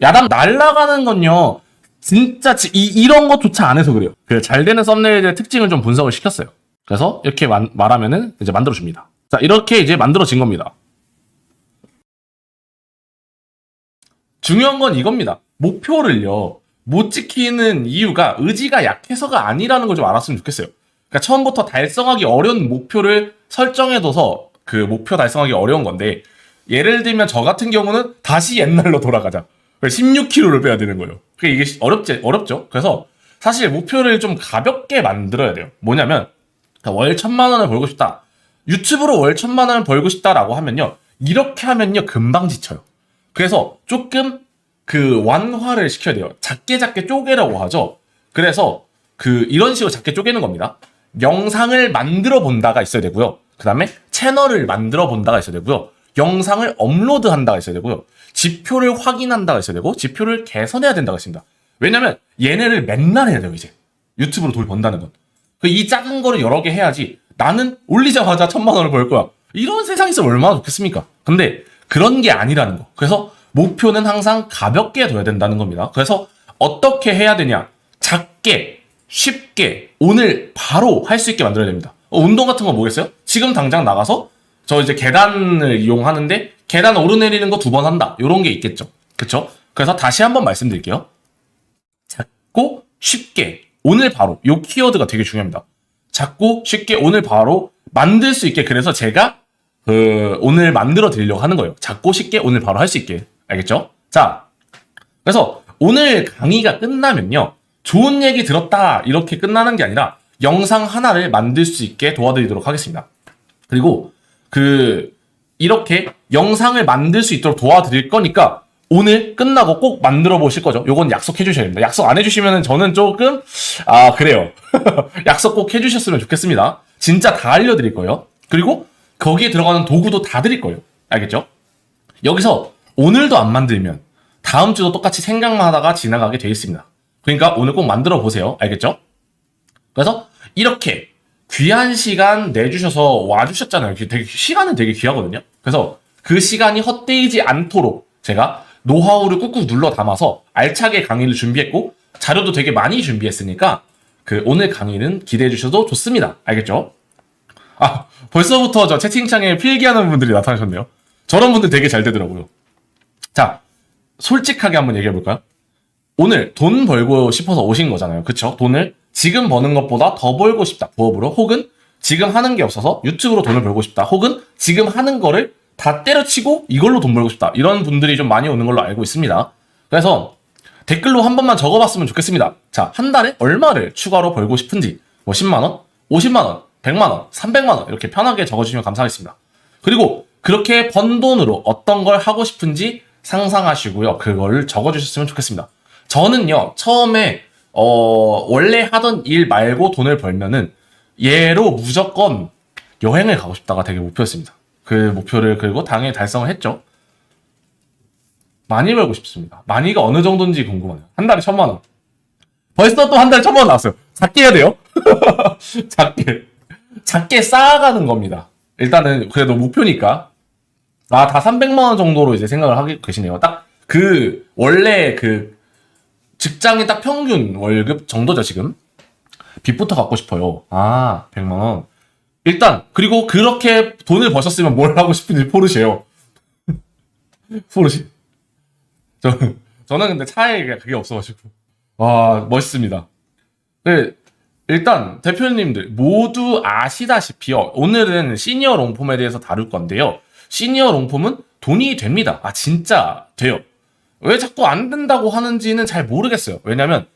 야당 날라가는 건요. 진짜 이런 것조차 안 해서 그래요. 그 잘 되는 썸네일의 특징을 좀 분석을 시켰어요. 그래서 이렇게 말하면은 이제 만들어줍니다. 자, 이렇게 이제 만들어진 겁니다. 중요한 건 이겁니다. 목표를요, 못 지키는 이유가 의지가 약해서가 아니라는 걸 좀 알았으면 좋겠어요. 그러니까 처음부터 달성하기 어려운 목표를 설정해둬서 그 목표 달성하기 어려운 건데, 예를 들면 저 같은 경우는 다시 옛날로 돌아가자. 16kg를 빼야 되는 거예요. 이게 어렵죠? 그래서 사실 목표를 좀 가볍게 만들어야 돼요. 뭐냐면, 월 1000만 원을 벌고 싶다. 유튜브로 월 1000만 원을 벌고 싶다라고 하면요. 이렇게 하면요. 금방 지쳐요. 그래서 조금 그 완화를 시켜야 돼요. 작게 쪼개라고 하죠. 그래서 이런 식으로 작게 쪼개는 겁니다. 영상을 만들어 본다가 있어야 되고요. 그 다음에 채널을 만들어 본다가 있어야 되고요. 영상을 업로드 한다가 있어야 되고요. 지표를 확인한다가 있어야 되고, 지표를 개선해야 된다가 있습니다. 왜냐면 얘네를 맨날 해야 돼요, 이제. 유튜브로 돈 번다는 건. 이 작은 거를 여러 개 해야지 나는 올리자마자 1000만 원을 벌 거야. 이런 세상이 있으면 얼마나 좋겠습니까? 근데 그런 게 아니라는 거. 그래서 목표는 항상 가볍게 둬야 된다는 겁니다. 그래서 어떻게 해야 되냐? 작게, 쉽게, 오늘 바로 할 수 있게 만들어야 됩니다. 운동 같은 거 뭐겠어요? 지금 당장 나가서 저 이제 계단을 이용하는데 계단 오르내리는 거 2번 한다. 요런 게 있겠죠. 그쵸? 그래서 다시 한번 말씀드릴게요. 작고 쉽게 오늘 바로 요 키워드가 되게 중요합니다. 작고 쉽게 오늘 바로 만들 수 있게, 그래서 제가 오늘 만들어 드리려고 하는 거예요. 작고 쉽게 오늘 바로 할 수 있게. 알겠죠? 자, 그래서 오늘 강의가 끝나면요, 좋은 얘기 들었다 이렇게 끝나는 게 아니라 영상 하나를 만들 수 있게 도와드리도록 하겠습니다. 그리고 이렇게 영상을 만들 수 있도록 도와드릴 거니까 오늘 끝나고 꼭 만들어 보실 거죠. 요건 약속해 주셔야 됩니다. 약속 안 해주시면 저는 조금 그래요. 약속 꼭 해주셨으면 좋겠습니다. 진짜 다 알려드릴 거예요. 그리고 거기에 들어가는 도구도 다 드릴 거예요. 알겠죠? 여기서 오늘도 안 만들면 다음 주도 똑같이 생각만 하다가 지나가게 돼 있습니다. 그러니까 오늘 꼭 만들어 보세요. 알겠죠? 그래서 이렇게 귀한 시간 내주셔서 와주셨잖아요. 시간은 되게 귀하거든요. 그래서 그 시간이 헛되이지 않도록 제가 노하우를 꾹꾹 눌러 담아서 알차게 강의를 준비했고, 자료도 되게 많이 준비했으니까 오늘 강의는 기대해 주셔도 좋습니다. 알겠죠? 벌써부터 저 채팅창에 필기하는 분들이 나타나셨네요. 저런 분들 되게 잘 되더라고요. 자, 솔직하게 한번 얘기해 볼까요? 오늘 돈 벌고 싶어서 오신 거잖아요. 그쵸? 돈을 지금 버는 것보다 더 벌고 싶다. 부업으로. 혹은 지금 하는 게 없어서 유튜브로 돈을 벌고 싶다. 혹은 지금 하는 거를 다 때려치고 이걸로 돈 벌고 싶다. 이런 분들이 좀 많이 오는 걸로 알고 있습니다. 그래서 댓글로 한 번만 적어봤으면 좋겠습니다. 자, 한 달에 얼마를 추가로 벌고 싶은지, 뭐 10만원, 50만원, 100만원, 300만원 이렇게 편하게 적어주시면 감사하겠습니다. 그리고 그렇게 번 돈으로 어떤 걸 하고 싶은지 상상하시고요. 그걸 적어주셨으면 좋겠습니다. 저는요, 처음에 원래 하던 일 말고 돈을 벌면은 얘로 무조건 여행을 가고 싶다가 되게 목표였습니다. 그 목표를 그리고 당연히 달성을 했죠. 많이 벌고 싶습니다. 많이가 어느 정도인지 궁금하네요. 한 달에 1000만 원. 벌써 또 한 달에 1000만 원 나왔어요. 작게 해야 돼요. 작게 쌓아가는 겁니다. 일단은 그래도 목표니까. 다 300만 원 정도로 이제 생각을 하고 계시네요. 딱 원래 직장인 딱 평균 월급 정도죠, 지금. 빚부터 갚고 싶어요. 100만 원. 일단, 그리고 그렇게 돈을 버셨으면 뭘 하고 싶은지 포르쉐요. 포르쉐. 저는 근데 차에 그게 없어가지고. 와, 멋있습니다. 네, 일단, 대표님들 모두 아시다시피요. 오늘은 시니어 롱폼에 대해서 다룰 건데요. 시니어 롱폼은 돈이 됩니다. 진짜 돼요. 왜 자꾸 안 된다고 하는지는 잘 모르겠어요. 왜냐면,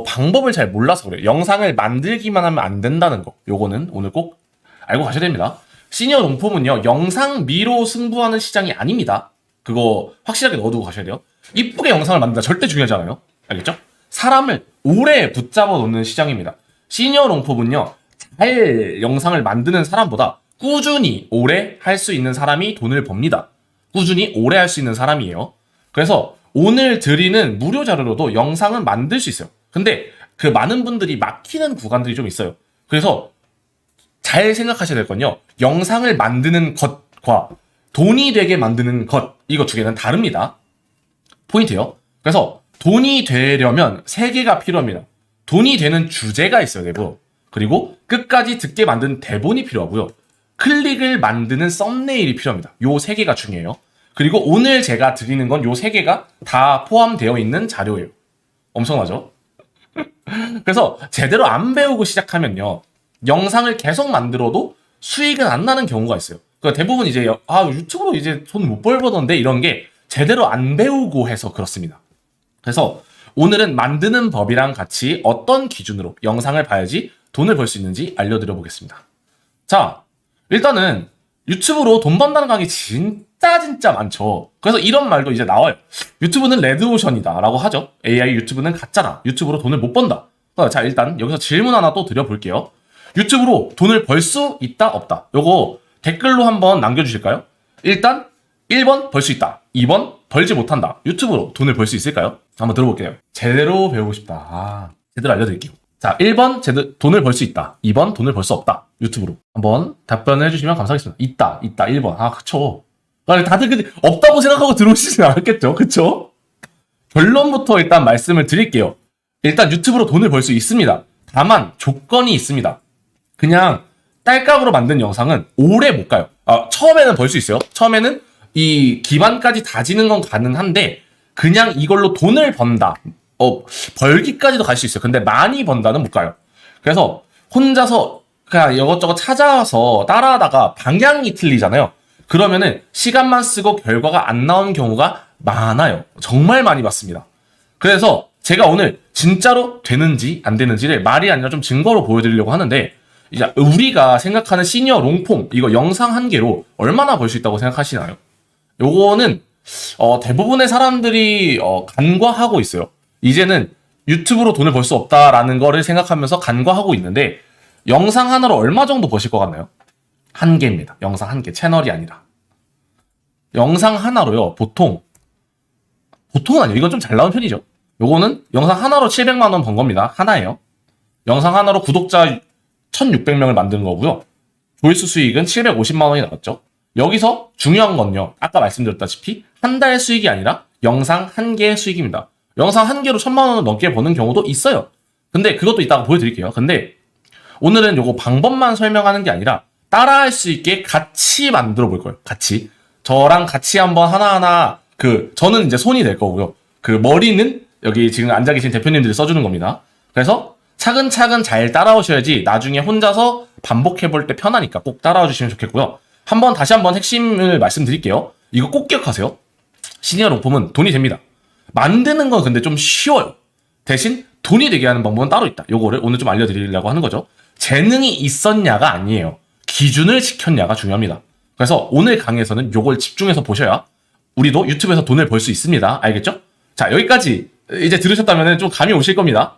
방법을 잘 몰라서 그래요. 영상을 만들기만 하면 안 된다는 거. 요거는 오늘 꼭 알고 가셔야 됩니다. 시니어 롱폼은요, 영상미로 승부하는 시장이 아닙니다. 그거 확실하게 넣어두고 가셔야 돼요. 이쁘게 영상을 만든다 절대 중요하지 않아요. 알겠죠? 사람을 오래 붙잡아 놓는 시장입니다. 시니어 롱폼은요, 잘 영상을 만드는 사람보다 꾸준히 오래 할 수 있는 사람이 돈을 법니다. 꾸준히 오래 할 수 있는 사람이에요. 그래서 오늘 드리는 무료 자료로도 영상은 만들 수 있어요. 근데 그 많은 분들이 막히는 구간들이 좀 있어요. 그래서 잘 생각하셔야 될 건요, 영상을 만드는 것과 돈이 되게 만드는 것, 이거 두 개는 다릅니다. 포인트요. 그래서 돈이 되려면 세 개가 필요합니다. 돈이 되는 주제가 있어야 되고, 그리고 끝까지 듣게 만든 대본이 필요하고요. 클릭을 만드는 썸네일이 필요합니다. 요 세 개가 중요해요. 그리고 오늘 제가 드리는 건 요 세 개가 다 포함되어 있는 자료예요. 엄청나죠? 그래서 제대로 안 배우고 시작하면요, 영상을 계속 만들어도 수익은 안 나는 경우가 있어요. 그러니까 대부분 이제 유튜브로 이제 돈 못 벌던데 이런 게 제대로 안 배우고 해서 그렇습니다. 그래서 오늘은 만드는 법이랑 같이 어떤 기준으로 영상을 봐야지 돈을 벌 수 있는지 알려드려 보겠습니다. 자, 일단은 유튜브로 돈 번다는 강의 진짜 많죠. 그래서 이런 말도 이제 나와요. 유튜브는 레드오션이다 라고 하죠. AI 유튜브는 가짜다. 유튜브로 돈을 못 번다. 자, 일단 여기서 질문 하나 또 드려볼게요. 유튜브로 돈을 벌 수 있다 없다. 요거 댓글로 한번 남겨주실까요? 일단 1번 벌 수 있다. 2번 벌지 못한다. 유튜브로 돈을 벌 수 있을까요? 한번 들어볼게요. 제대로 배우고 싶다. 제대로 알려드릴게요. 자, 1번 돈을 벌 수 있다. 2번 돈을 벌 수 없다. 유튜브로. 한번 답변을 해주시면 감사하겠습니다. 있다. 1번. 그쵸. 다들 없다고 생각하고 들어오시진 않았겠죠? 그쵸? 결론부터 일단 말씀을 드릴게요. 일단 유튜브로 돈을 벌 수 있습니다. 다만 조건이 있습니다. 그냥 딸깍으로 만든 영상은 오래 못 가요. 처음에는 벌 수 있어요. 처음에는 이 기반까지 다지는 건 가능한데 그냥 이걸로 돈을 번다. 벌기까지도 갈 수 있어요. 근데 많이 번다는 못 가요. 그래서 혼자서 그냥 이것저것 찾아서 따라하다가 방향이 틀리잖아요. 그러면은 시간만 쓰고 결과가 안 나온 경우가 많아요. 정말 많이 봤습니다. 그래서 제가 오늘 진짜로 되는지 안 되는지를 말이 아니라 좀 증거로 보여드리려고 하는데, 이제 우리가 생각하는 시니어 롱폼 이거 영상 한 개로 얼마나 벌 수 있다고 생각하시나요? 요거는 대부분의 사람들이 간과하고 있어요. 이제는 유튜브로 돈을 벌 수 없다라는 거를 생각하면서 간과하고 있는데, 영상 하나로 얼마 정도 버실 것 같나요? 한 개입니다. 영상 한 개. 채널이 아니라. 영상 하나로요. 보통은 아니에요. 이건 좀 잘 나온 편이죠. 요거는 영상 하나로 700만 원 번 겁니다. 하나예요. 영상 하나로 구독자 1600명을 만든 거고요. 조회수 수익은 750만 원이 나왔죠. 여기서 중요한 건요. 아까 말씀드렸다시피 한 달 수익이 아니라 영상 한 개의 수익입니다. 영상 한 개로 1000만 원을 넘게 버는 경우도 있어요. 근데 그것도 이따가 보여드릴게요. 근데 오늘은 요거 방법만 설명하는 게 아니라 따라할 수 있게 같이 만들어 볼 거예요. 같이. 저랑 같이 한번 하나하나 저는 이제 손이 될 거고요. 머리는 여기 지금 앉아 계신 대표님들이 써주는 겁니다. 그래서 차근차근 잘 따라오셔야지 나중에 혼자서 반복해 볼 때 편하니까 꼭 따라와 주시면 좋겠고요. 다시 한번 핵심을 말씀드릴게요. 이거 꼭 기억하세요. 시니어 롱폼은 돈이 됩니다. 만드는 건 근데 좀 쉬워요. 대신 돈이 되게 하는 방법은 따로 있다. 요거를 오늘 좀 알려드리려고 하는 거죠. 재능이 있었냐가 아니에요. 기준을 지켰냐가 중요합니다. 그래서 오늘 강의에서는 요걸 집중해서 보셔야 우리도 유튜브에서 돈을 벌 수 있습니다. 알겠죠? 자, 여기까지 이제 들으셨다면 좀 감이 오실 겁니다.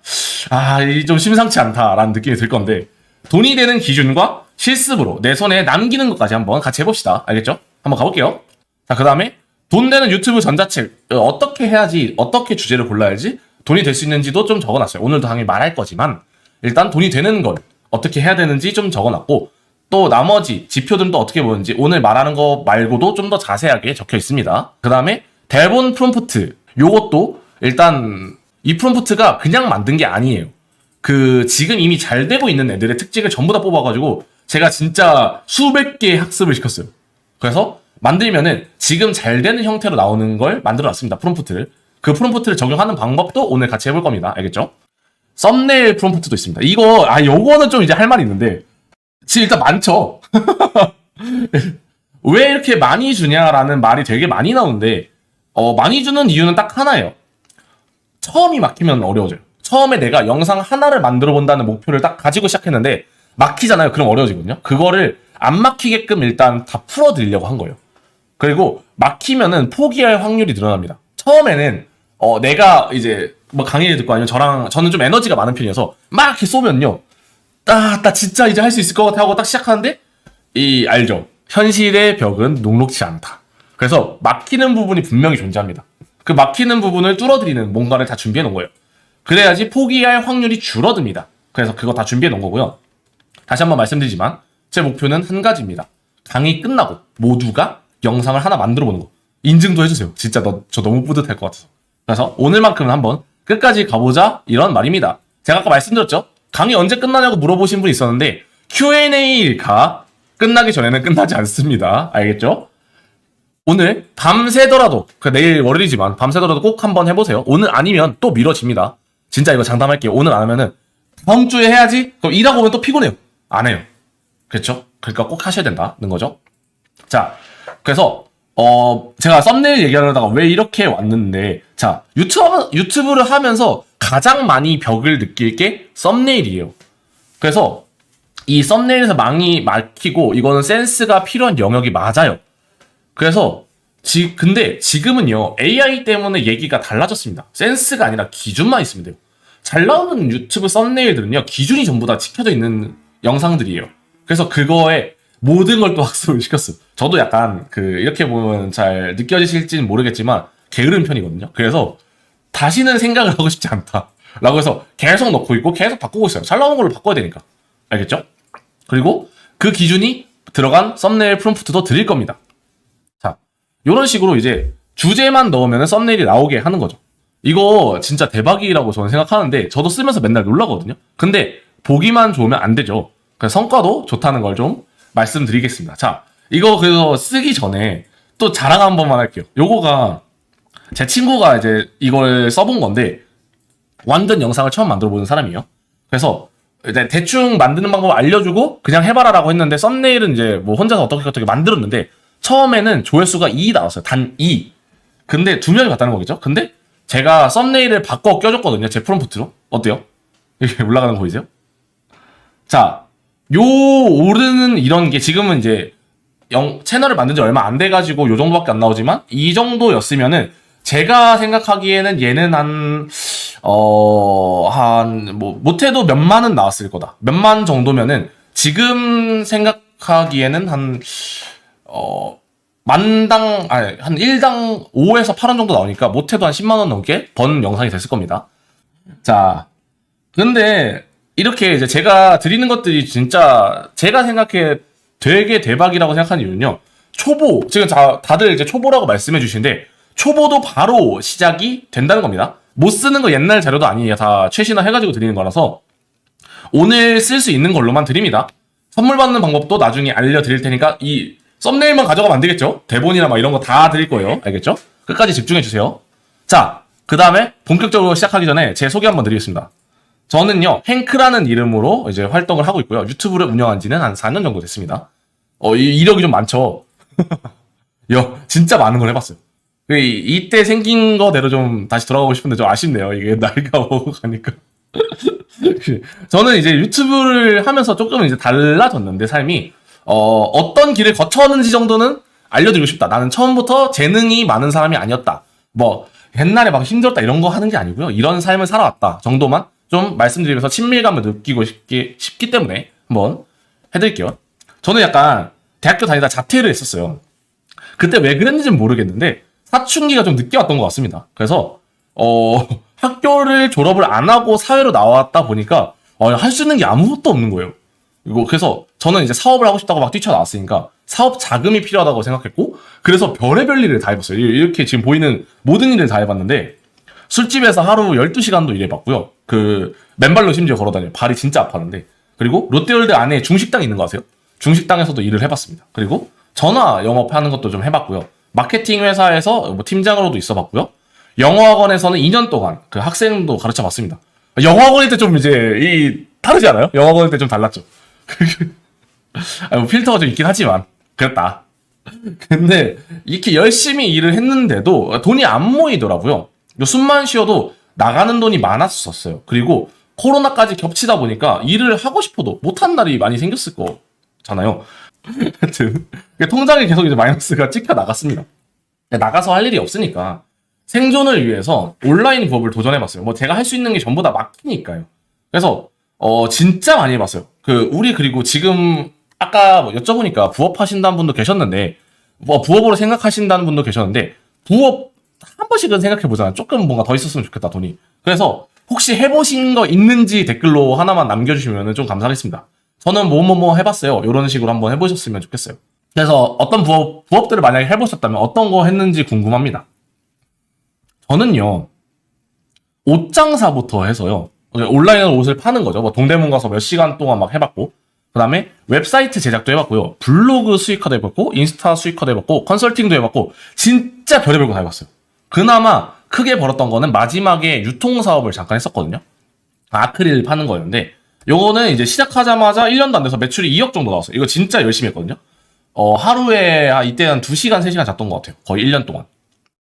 이게 좀 심상치 않다라는 느낌이 들 건데, 돈이 되는 기준과 실습으로 내 손에 남기는 것까지 한번 같이 해봅시다. 알겠죠? 한번 가볼게요. 자, 그 다음에 돈 되는 유튜브 전자책 어떻게 해야지, 어떻게 주제를 골라야지 돈이 될 수 있는지도 좀 적어놨어요. 오늘도 당연히 말할 거지만 일단 돈이 되는 걸 어떻게 해야 되는지 좀 적어놨고, 또 나머지 지표들도 어떻게 보는지 오늘 말하는 거 말고도 좀 더 자세하게 적혀 있습니다. 그 다음에 대본 프롬프트, 요것도 일단 이 프롬프트가 그냥 만든 게 아니에요. 지금 이미 잘 되고 있는 애들의 특징을 전부 다 뽑아가지고 제가 진짜 수백 개의 학습을 시켰어요. 그래서 만들면은 지금 잘 되는 형태로 나오는 걸 만들어 놨습니다. 프롬프트를. 그 프롬프트를 적용하는 방법도 오늘 같이 해볼 겁니다. 알겠죠? 썸네일 프롬프트도 있습니다. 요거는 좀 이제 할 말이 있는데, 지금 일단 많죠? 왜 이렇게 많이 주냐라는 말이 되게 많이 나오는데, 많이 주는 이유는 딱 하나예요. 처음이 막히면 어려워져요. 처음에 내가 영상 하나를 만들어 본다는 목표를 딱 가지고 시작했는데, 막히잖아요. 그럼 어려워지거든요. 그거를 안 막히게끔 일단 다 풀어드리려고 한 거예요. 그리고 막히면은 포기할 확률이 늘어납니다. 처음에는, 내가 이제 뭐 강의를 듣고 아니면 저는 좀 에너지가 많은 편이어서 막 이렇게 쏘면요. 나 진짜 이제 할 수 있을 것 같아 하고 딱 시작하는데, 알죠? 현실의 벽은 녹록치 않다. 그래서 막히는 부분이 분명히 존재합니다. 그 막히는 부분을 뚫어드리는 뭔가를 다 준비해 놓은 거예요. 그래야지 포기할 확률이 줄어듭니다. 그래서 그거 다 준비해 놓은 거고요. 다시 한번 말씀드리지만 제 목표는 한 가지입니다. 강의 끝나고 모두가 영상을 하나 만들어 보는 거. 인증도 해주세요. 진짜 저 너무 뿌듯할 것 같아서. 그래서 오늘만큼은 한번 끝까지 가보자 이런 말입니다. 제가 아까 말씀드렸죠? 강의 언제 끝나냐고 물어보신 분이 있었는데 Q&A가 끝나기 전에는 끝나지 않습니다. 알겠죠? 오늘 밤새더라도 내일 월요일이지만 밤새더라도 꼭 한번 해보세요. 오늘 아니면 또 미뤄집니다. 진짜 이거 장담할게요. 오늘 안 하면은 다음 주에 해야지. 그럼 일하고 오면 또 피곤해요. 안 해요. 그렇죠? 그러니까 꼭 하셔야 된다는 거죠. 자, 그래서 제가 썸네일 얘기하려다가 왜 이렇게 왔는데, 자, 유튜브를 하면서 가장 많이 벽을 느낄 게 썸네일이에요. 그래서 이 썸네일에서 많이 막히고 이거는 센스가 필요한 영역이 맞아요. 그래서 근데 지금은요 AI 때문에 얘기가 달라졌습니다. 센스가 아니라 기준만 있으면 돼요. 잘 나오는 유튜브 썸네일들은요 기준이 전부 다 지켜져 있는 영상들이에요. 그래서 그거에 모든 걸 또 학습을 시켰어요. 저도 약간 이렇게 보면 잘 느껴지실지는 모르겠지만 게으른 편이거든요. 그래서 다시는 생각을 하고 싶지 않다 라고 해서 계속 넣고 있고 계속 바꾸고 있어요. 잘 나오는 걸로 바꿔야 되니까. 알겠죠? 그리고 그 기준이 들어간 썸네일 프롬프트도 드릴 겁니다. 자, 이런 식으로 이제 주제만 넣으면 썸네일이 나오게 하는 거죠. 이거 진짜 대박이라고 저는 생각하는데 저도 쓰면서 맨날 놀라거든요. 근데 보기만 좋으면 안 되죠. 그래서 성과도 좋다는 걸 좀 말씀드리겠습니다. 자, 이거 그래서 쓰기 전에 또 자랑 한 번만 할게요. 요거가 제 친구가 이제 이걸 써본 건데 완전 영상을 처음 만들어보는 사람이에요. 그래서 이제 대충 만드는 방법 알려주고 그냥 해봐라라고 했는데 썸네일은 이제 뭐 혼자서 어떻게 만들었는데 처음에는 조회수가 2 나왔어요. 단 2. 근데 2명이 봤다는 거겠죠? 근데 제가 썸네일을 바꿔 껴줬거든요. 제 프롬프트로. 어때요? 이렇게 올라가는 거 보이세요? 자, 오르는 이런 게 지금은 이제 채널을 만든 지 얼마 안 돼가지고 요 정도밖에 안 나오지만 이 정도였으면은 제가 생각하기에는 얘는 못해도 몇만은 나왔을 거다. 몇만 정도면은 지금 생각하기에는 한 1당 5에서 8원 정도 나오니까 못해도 한 10만원 넘게 번 영상이 됐을 겁니다. 자, 근데 이렇게 이제 제가 드리는 것들이 진짜 제가 생각해 되게 대박이라고 생각하는 이유는요. 초보, 지금 다들 이제 초보라고 말씀해 주시는데 초보도 바로 시작이 된다는 겁니다. 못 쓰는 거 옛날 자료도 아니에요. 다 최신화 해가지고 드리는 거라서 오늘 쓸 수 있는 걸로만 드립니다. 선물 받는 방법도 나중에 알려드릴 테니까 이 썸네일만 가져가면 안 되겠죠? 대본이나 막 이런 거 다 드릴 거예요. 알겠죠? 끝까지 집중해 주세요. 자, 그 다음에 본격적으로 시작하기 전에 제 소개 한번 드리겠습니다. 저는요, 행크라는 이름으로 이제 활동을 하고 있고요. 유튜브를 운영한 지는 한 4년 정도 됐습니다. 이력이 좀 많죠? 진짜 많은 걸 해봤어요. 이때 생긴 거대로 좀 다시 돌아가고 싶은데 좀 아쉽네요. 이게 나이가 오고 가니까. 저는 이제 유튜브를 하면서 조금 이제 달라졌는데, 삶이, 어떤 길을 거쳤는지 정도는 알려드리고 싶다. 나는 처음부터 재능이 많은 사람이 아니었다. 뭐, 옛날에 막 힘들었다 이런 거 하는 게 아니고요. 이런 삶을 살아왔다 정도만 좀 말씀드리면서 친밀감을 느끼고 싶기 때문에 한번 해드릴게요. 저는 약간 대학교 다니다 자퇴를 했었어요. 그때 왜 그랬는지는 모르겠는데 사춘기가 좀 늦게 왔던 것 같습니다. 그래서 학교를 졸업을 안 하고 사회로 나왔다 보니까 할 수 있는 게 아무것도 없는 거예요. 그래서 저는 이제 사업을 하고 싶다고 막 뛰쳐나왔으니까 사업 자금이 필요하다고 생각했고 그래서 별의별 일을 다 해봤어요. 이렇게 지금 보이는 모든 일을 다 해봤는데 술집에서 하루 12시간도 일해봤고요. 맨발로 심지어 걸어다녀요. 발이 진짜 아팠는데. 그리고 롯데월드 안에 중식당이 있는 거 아세요? 중식당에서도 일을 해봤습니다. 그리고 전화 영업하는 것도 좀 해봤고요. 마케팅 회사에서 뭐 팀장으로도 있어봤고요. 영어학원에서는 2년 동안 학생도 가르쳐봤습니다. 영어학원일 때 좀 이제 다르지 않아요? 영어학원일 때 좀 달랐죠. 뭐 필터가 좀 있긴 하지만 그랬다. 근데 이렇게 열심히 일을 했는데도 돈이 안 모이더라고요. 숨만 쉬어도 나가는 돈이 많았었어요. 그리고 코로나까지 겹치다 보니까 일을 하고 싶어도 못한 날이 많이 생겼을 거잖아요. 하여튼 통장에 계속 이제 마이너스가 찍혀 나갔습니다. 나가서 할 일이 없으니까 생존을 위해서 온라인 부업을 도전해봤어요. 뭐 제가 할 수 있는 게 전부 다 막히니까요. 그래서 진짜 많이 해봤어요. 그리고 지금 아까 뭐 여쭤보니까 부업 하신다는 분도 계셨는데 뭐 부업으로 생각하신다는 분도 계셨는데 부업 한 번씩은 생각해보잖아요. 조금 뭔가 더 있었으면 좋겠다, 돈이. 그래서 혹시 해보신 거 있는지 댓글로 하나만 남겨주시면 좀 감사하겠습니다. 저는 뭐 해봤어요. 이런 식으로 한번 해보셨으면 좋겠어요. 그래서 어떤 부업들을 만약에 해보셨다면 어떤 거 했는지 궁금합니다. 저는요, 옷장사부터 해서요. 온라인으로 옷을 파는 거죠. 뭐 동대문 가서 몇 시간 동안 막 해봤고, 그 다음에 웹사이트 제작도 해봤고요. 블로그 수익화도 해봤고, 인스타 수익화도 해봤고, 컨설팅도 해봤고, 진짜 별의별 거 다 해봤어요. 그나마 크게 벌었던 거는 마지막에 유통사업을 잠깐 했었거든요. 아크릴 파는 거였는데, 요거는 이제 시작하자마자 1년도 안 돼서 매출이 2억 정도 나왔어요. 이거 진짜 열심히 했거든요. 하루에, 이때 한 2시간, 3시간 잤던 것 같아요. 거의 1년 동안.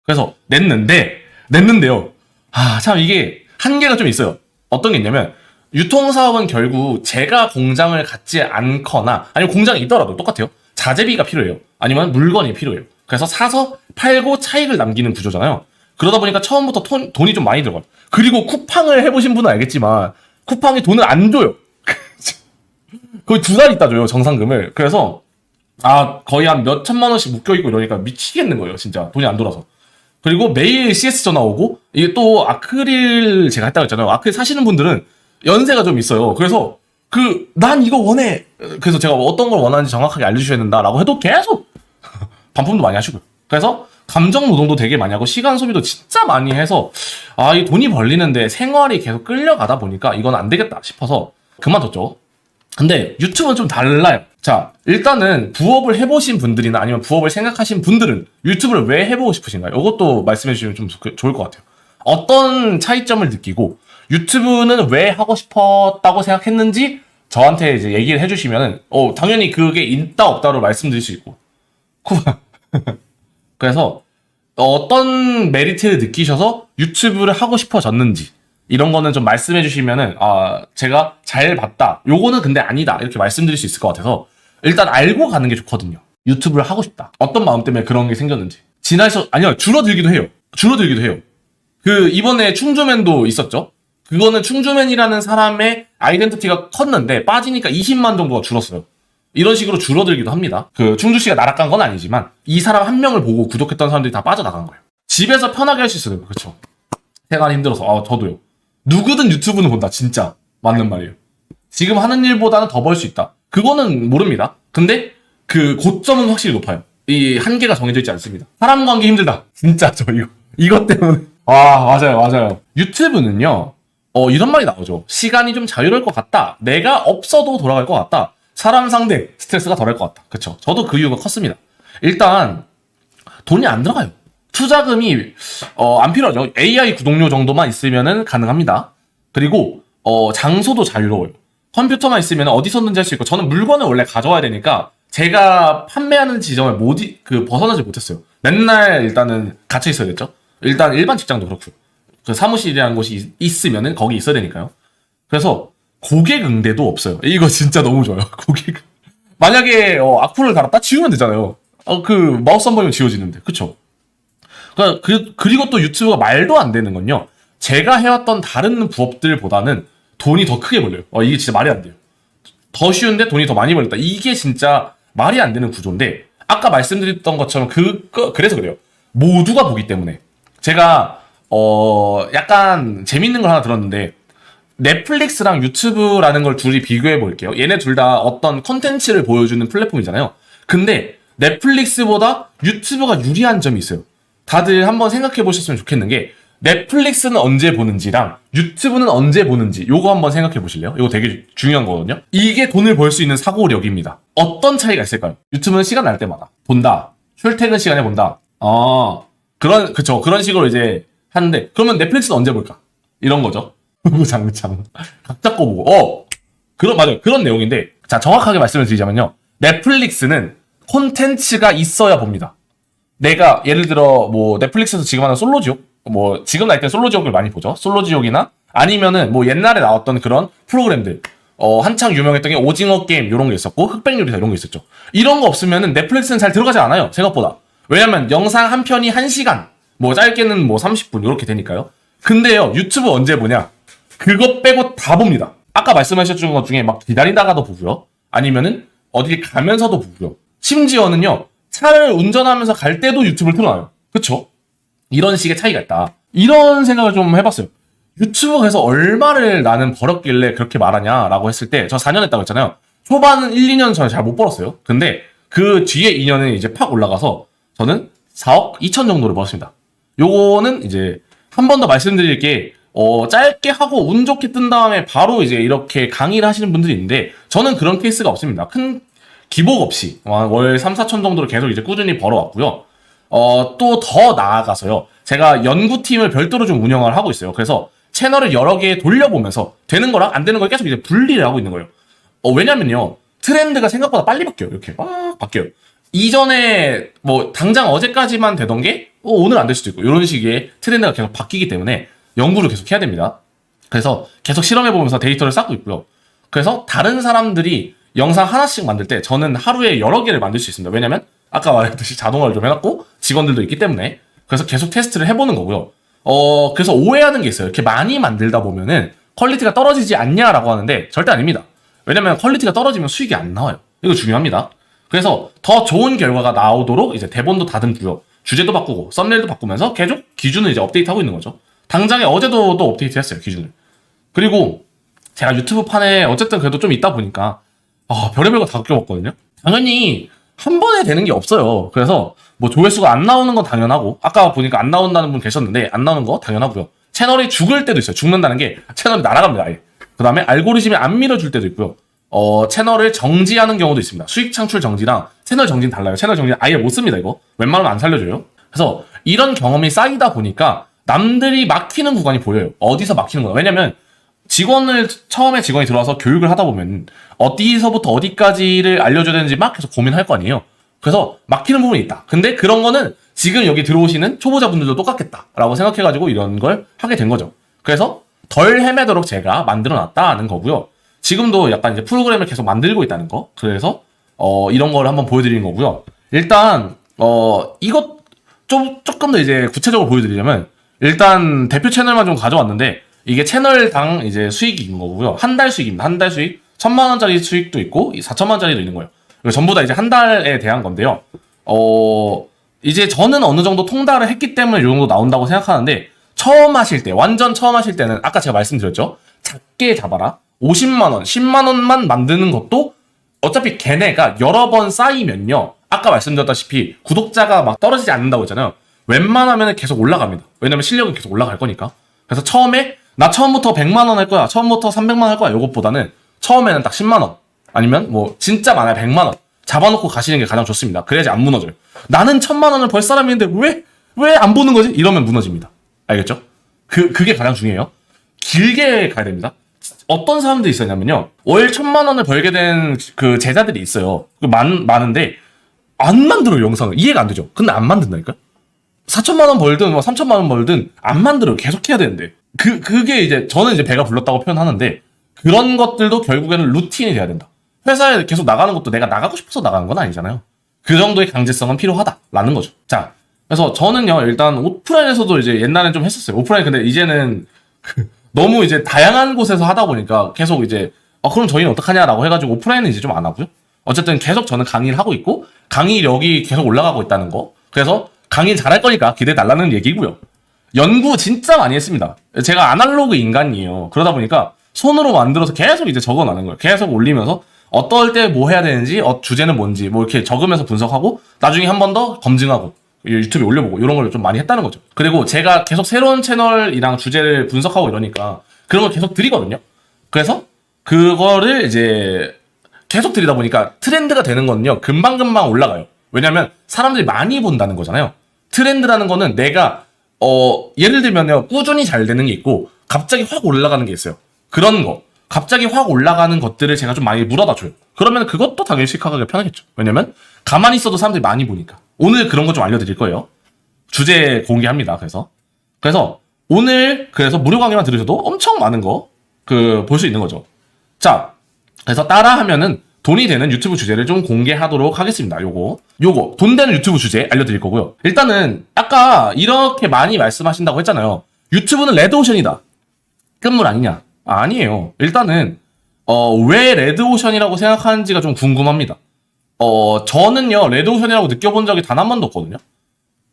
그래서 냈는데요. 참 이게 한계가 좀 있어요. 어떤 게 있냐면, 유통사업은 결국 제가 공장을 갖지 않거나, 아니면 공장이 있더라도 똑같아요. 자재비가 필요해요. 아니면 물건이 필요해요. 그래서 사서 팔고 차익을 남기는 구조잖아요. 그러다 보니까 처음부터 돈이 좀 많이 들어가요. 그리고 쿠팡을 해보신 분은 알겠지만, 쿠팡이 돈을 안 줘요. 거의 2달 있다 줘요, 정상금을. 그래서, 거의 한 몇 천만 원씩 묶여있고 이러니까 미치겠는 거예요, 진짜. 돈이 안 돌아서. 그리고 매일 CS 전화 오고, 이게 또 아크릴 제가 했다고 했잖아요. 아크릴 사시는 분들은 연세가 좀 있어요. 그래서, 난 이거 원해. 그래서 제가 어떤 걸 원하는지 정확하게 알려주셔야 된다라고 해도 계속 반품도 많이 하시고요. 그래서 감정 노동도 되게 많이 하고 시간 소비도 진짜 많이 해서 이 돈이 벌리는데 생활이 계속 끌려가다 보니까 이건 안 되겠다 싶어서 그만뒀죠. 근데 유튜브는 좀 달라요. 자, 일단은 부업을 해보신 분들이나 아니면 부업을 생각하신 분들은 유튜브를 왜 해보고 싶으신가요? 이것도 말씀해 주시면 좀 좋을 것 같아요. 어떤 차이점을 느끼고 유튜브는 왜 하고 싶었다고 생각했는지 저한테 이제 얘기를 해주시면은 당연히 그게 있다 없다로 말씀드릴 수 있고 그래서 어떤 메리트를 느끼셔서 유튜브를 하고 싶어졌는지 이런 거는 좀 말씀해 주시면은 제가 잘 봤다. 요거는 근데 아니다. 이렇게 말씀드릴 수 있을 것 같아서 일단 알고 가는 게 좋거든요. 유튜브를 하고 싶다. 어떤 마음 때문에 그런 게 생겼는지. 아니요. 줄어들기도 해요. 이번에 충주맨도 있었죠. 그거는 충주맨이라는 사람의 아이덴티티가 컸는데 빠지니까 20만 정도가 줄었어요. 이런 식으로 줄어들기도 합니다. 충주씨가 날아간 건 아니지만 이 사람 한 명을 보고 구독했던 사람들이 다 빠져나간 거예요. 집에서 편하게 할 수 있어요. 그렇죠. 생활이 힘들어서. 저도요. 누구든 유튜브는 본다. 진짜. 맞는 말이에요. 지금 하는 일보다는 더 벌 수 있다. 그거는 모릅니다. 근데 그 고점은 확실히 높아요. 이 한계가 정해져 있지 않습니다. 사람 관계 힘들다. 진짜 이것 때문에. 맞아요. 유튜브는요. 이런 말이 나오죠. 시간이 좀 자유로울 것 같다. 내가 없어도 돌아갈 것 같다. 사람 상대 스트레스가 덜할 것 같다. 그쵸? 저도 그 이유가 컸습니다. 일단 돈이 안 들어가요. 투자금이 안 필요하죠. AI 구독료 정도만 있으면은 가능합니다. 그리고 장소도 자유로워요. 컴퓨터만 있으면 어디서든지 할 수 있고 저는 물건을 원래 가져와야 되니까 제가 판매하는 지점을 벗어나지 못했어요. 맨날 일단은 갇혀 있어야겠죠. 일단 일반 직장도 그렇고요. 사무실이라는 곳이 있으면은 거기 있어야 되니까요. 그래서 고객 응대도 없어요. 이거 진짜 너무 좋아요. 만약에 악플을 달았다 지우면 되잖아요. 마우스 한 번이면 지워지는데. 그쵸? 그리고 또 유튜브가 말도 안 되는 건요. 제가 해왔던 다른 부업들보다는 돈이 더 크게 벌려요. 이게 진짜 말이 안 돼요. 더 쉬운데 돈이 더 많이 벌렸다. 이게 진짜 말이 안 되는 구조인데 아까 말씀드렸던 것처럼 그래서 그래요. 모두가 보기 때문에. 제가 약간 재밌는 걸 하나 들었는데 넷플릭스랑 유튜브라는 걸 둘이 비교해 볼게요. 얘네 둘 다 어떤 컨텐츠를 보여주는 플랫폼이잖아요. 근데 넷플릭스보다 유튜브가 유리한 점이 있어요. 다들 한번 생각해 보셨으면 좋겠는 게 넷플릭스는 언제 보는지랑 유튜브는 언제 보는지 요거 한번 생각해 보실래요? 이거 되게 중요한 거거든요. 이게 돈을 벌 수 있는 사고력입니다. 어떤 차이가 있을까요? 유튜브는 시간 날 때마다 본다. 출퇴근 시간에 본다. 그런 식으로 이제 하는데 그러면 넷플릭스는 언제 볼까? 이런 거죠. 장창. 각자 거 보고. 맞아요. 그런 내용인데. 자, 정확하게 말씀을 드리자면요. 넷플릭스는 콘텐츠가 있어야 봅니다. 내가, 예를 들어, 넷플릭스에서 지금 하는 솔로지옥? 지금 날 때 솔로지옥을 많이 보죠. 솔로지옥이나, 아니면은, 옛날에 나왔던 그런 프로그램들. 한창 유명했던 게 오징어 게임, 요런 게 있었고, 흑백요리사 이런 게 있었죠. 이런 거 없으면은 넷플릭스는 잘 들어가지 않아요. 생각보다. 왜냐면, 영상 한 편이 1시간, 짧게는 30분, 요렇게 되니까요. 근데요, 유튜브 언제 보냐? 그거 빼고 다 봅니다. 아까 말씀하셨던 것 중에 막 기다리다가도 보고요. 아니면은 어디 가면서도 보고요. 심지어는요. 차를 운전하면서 갈 때도 유튜브를 틀어놔요. 그쵸? 이런 식의 차이가 있다. 이런 생각을 좀 해봤어요. 유튜브에서 얼마를 나는 벌었길래 그렇게 말하냐라고 했을 때 저 4년 했다고 했잖아요. 초반은 1, 2년 전에 잘 못 벌었어요. 근데 그 뒤에 2년은 이제 팍 올라가서 저는 4억 2천 정도를 벌었습니다. 요거는 이제 한 번 더 말씀드릴 게 짧게 하고 운 좋게 뜬 다음에 바로 이제 이렇게 강의를 하시는 분들이 있는데, 저는 그런 케이스가 없습니다. 큰 기복 없이 월 3, 4천 정도로 계속 이제 꾸준히 벌어왔고요. 또 더 나아가서요. 제가 연구팀을 별도로 좀 운영을 하고 있어요. 그래서 채널을 여러 개 돌려보면서 되는 거랑 안 되는 걸 계속 이제 분리를 하고 있는 거예요. 왜냐면요. 트렌드가 생각보다 빨리 바뀌어요. 이렇게 막 바뀌어요. 이전에 뭐 당장 어제까지만 되던 게 오늘 안 될 수도 있고, 이런 식의 트렌드가 계속 바뀌기 때문에 연구를 계속 해야 됩니다. 그래서 계속 실험해보면서 데이터를 쌓고 있고요. 그래서 다른 사람들이 영상 하나씩 만들 때 저는 하루에 여러 개를 만들 수 있습니다. 왜냐면 아까 말했듯이 자동화를 좀 해놨고 직원들도 있기 때문에. 그래서 계속 테스트를 해보는 거고요. 그래서 오해하는 게 있어요. 이렇게 많이 만들다 보면은 퀄리티가 떨어지지 않냐라고 하는데 절대 아닙니다. 왜냐면 퀄리티가 떨어지면 수익이 안 나와요. 이거 중요합니다. 그래서 더 좋은 결과가 나오도록 이제 대본도 다듬고요. 주제도 바꾸고 썸네일도 바꾸면서 계속 기준을 이제 업데이트하고 있는 거죠. 당장에 어제도 또 업데이트 했어요, 기준을. 그리고 제가 유튜브 판에 어쨌든 그래도 좀 있다 보니까 별의별 거 다 겪어봤거든요. 당연히 한 번에 되는 게 없어요. 그래서 뭐 조회수가 안 나오는 건 당연하고, 아까 보니까 안 나온다는 분 계셨는데 안 나오는 거 당연하고요. 채널이 죽을 때도 있어요. 죽는다는 게 채널이 날아갑니다, 아예. 그 다음에 알고리즘이 안 밀어줄 때도 있고요. 채널을 정지하는 경우도 있습니다. 수익 창출 정지랑 채널 정지는 달라요. 채널 정지는 아예 못 씁니다, 이거. 웬만하면 안 살려줘요. 그래서 이런 경험이 쌓이다 보니까 남들이 막히는 구간이 보여요. 어디서 막히는 거야. 왜냐면 처음에 직원이 들어와서 교육을 하다 보면 어디서부터 어디까지를 알려줘야 되는지 막 계속 고민할 거 아니에요. 그래서 막히는 부분이 있다. 근데 그런 거는 지금 여기 들어오시는 초보자분들도 똑같겠다라고 생각해가지고 이런 걸 하게 된 거죠. 그래서 덜 헤매도록 제가 만들어 놨다는 거고요. 지금도 약간 이제 프로그램을 계속 만들고 있다는 거. 그래서 이런 걸 한번 보여드리는 거고요. 일단 이것 조금 더 이제 구체적으로 보여드리려면, 일단 대표 채널만 좀 가져왔는데 이게 채널당 이제 수익인 거고요. 한 달 수익입니다. 한 달 수익 1,000만 원짜리 수익도 있고 4천만 원짜리도 있는 거예요. 전부 다 이제 한 달에 대한 건데요. 이제 저는 어느 정도 통달을 했기 때문에 이 정도 나온다고 생각하는데, 완전 처음 하실 때는 아까 제가 말씀드렸죠. 작게 잡아라. 50만 원, 10만 원만 만드는 것도 어차피 걔네가 여러 번 쌓이면요. 아까 말씀드렸다시피 구독자가 막 떨어지지 않는다고 했잖아요. 웬만하면 계속 올라갑니다. 왜냐면 실력은 계속 올라갈 거니까. 그래서 나 처음부터 100만 원 할 거야, 처음부터 300만 원 할 거야, 요것보다는 처음에는 딱 10만 원, 아니면 뭐 진짜 많아야 100만 원 잡아놓고 가시는 게 가장 좋습니다. 그래야지 안 무너져요. 나는 1,000만 원을 벌 사람인데 왜 안 보는 거지? 이러면 무너집니다. 알겠죠? 그게 가장 중요해요. 길게 가야 됩니다. 어떤 사람들이 있었냐면요. 월 1,000만 원을 벌게 된 그 제자들이 있어요. 많은데 안 만들어요, 영상을. 이해가 안 되죠? 근데 안 만든다니까? 4천만 원 벌든 3천만 원 벌든 안 만들어요. 계속 해야 되는데. 그게 이제 저는 이제 배가 불렀다고 표현하는데, 그런 것들도 결국에는 루틴이 돼야 된다. 회사에 계속 나가는 것도 내가 나가고 싶어서 나가는 건 아니잖아요. 그 정도의 강제성은 필요하다라는 거죠. 자, 그래서 저는요, 일단 오프라인에서도 이제 옛날엔 좀 했었어요. 오프라인. 근데 이제는 너무 이제 다양한 곳에서 하다 보니까 계속 이제 그럼 저희는 어떡하냐라고 해가지고 오프라인은 이제 좀 안 하고요. 어쨌든 계속 저는 강의를 하고 있고 강의력이 계속 올라가고 있다는 거. 그래서 강의 잘할 거니까 기대해 달라는 얘기고요. 연구 진짜 많이 했습니다. 제가 아날로그 인간이에요. 그러다 보니까 손으로 만들어서 계속 이제 적어놔는 거예요. 계속 올리면서 어떨 때 뭐 해야 되는지, 주제는 뭔지 뭐 이렇게 적으면서 분석하고 나중에 한 번 더 검증하고 유튜브에 올려보고 이런 걸 좀 많이 했다는 거죠. 그리고 제가 계속 새로운 채널이랑 주제를 분석하고 이러니까 그런 걸 계속 드리거든요. 그래서 그거를 이제 계속 드리다 보니까 트렌드가 되는 거는요, 금방금방 올라가요. 왜냐면 사람들이 많이 본다는 거잖아요. 트렌드라는 거는 내가 예를 들면요, 꾸준히 잘 되는 게 있고 갑자기 확 올라가는 게 있어요. 그런 거 갑자기 확 올라가는 것들을 제가 좀 많이 물어다 줘요. 그러면 그것도 당연히 시각하기가 편하겠죠. 왜냐면 가만히 있어도 사람들이 많이 보니까. 오늘 그런 거 좀 알려드릴 거예요. 주제 공개합니다. 그래서 오늘 무료 강의만 들으셔도 엄청 많은 거 볼 수 있는 거죠. 자, 그래서 따라하면은 돈이 되는 유튜브 주제를 좀 공개하도록 하겠습니다. 요거 돈 되는 유튜브 주제 알려드릴 거고요. 일단은 아까 이렇게 많이 말씀하신다고 했잖아요. 유튜브는 레드오션이다. 끝물 아니냐? 아니에요. 일단은 왜 레드오션이라고 생각하는지가 좀 궁금합니다. 저는요, 레드오션이라고 느껴본 적이 단 한 번도 없거든요.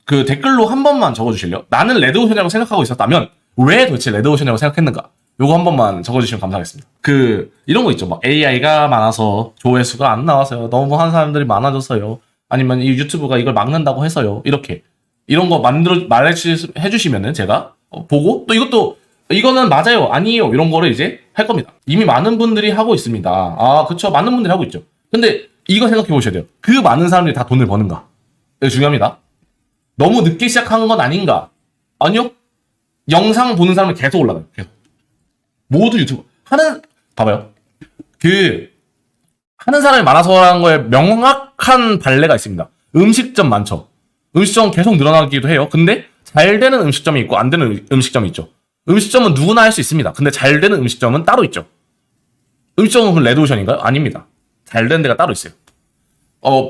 그 댓글로 한 번만 적어주실래요? 나는 레드오션이라고 생각하고 있었다면 왜 도대체 레드오션이라고 생각했는가? 요거 한 번만 적어주시면 감사하겠습니다. 이런 거 있죠. 막 AI가 많아서 조회수가 안 나와서요. 너무 하는 사람들이 많아져서요. 아니면 이 유튜브가 이걸 막는다고 해서요. 이런 거 해주시면은 제가 보고, 또 이것도 이거는 맞아요, 아니에요, 이런 거를 이제 할 겁니다. 이미 많은 분들이 하고 있습니다. 아, 그쵸. 많은 분들이 하고 있죠. 근데 이거 생각해 보셔야 돼요. 그 많은 사람들이 다 돈을 버는가? 이거 중요합니다. 너무 늦게 시작한 건 아닌가? 아니요. 영상 보는 사람은 계속 올라가요. 계속. 모두 유튜브. 봐봐요. 하는 사람이 많아서라는 거에 명확한 발레가 있습니다. 음식점 많죠. 음식점 계속 늘어나기도 해요. 근데 잘 되는 음식점이 있고 안 되는 음식점이 있죠. 음식점은 누구나 할 수 있습니다. 근데 잘 되는 음식점은 따로 있죠. 음식점은 그럼 레드오션인가요? 아닙니다. 잘 되는 데가 따로 있어요.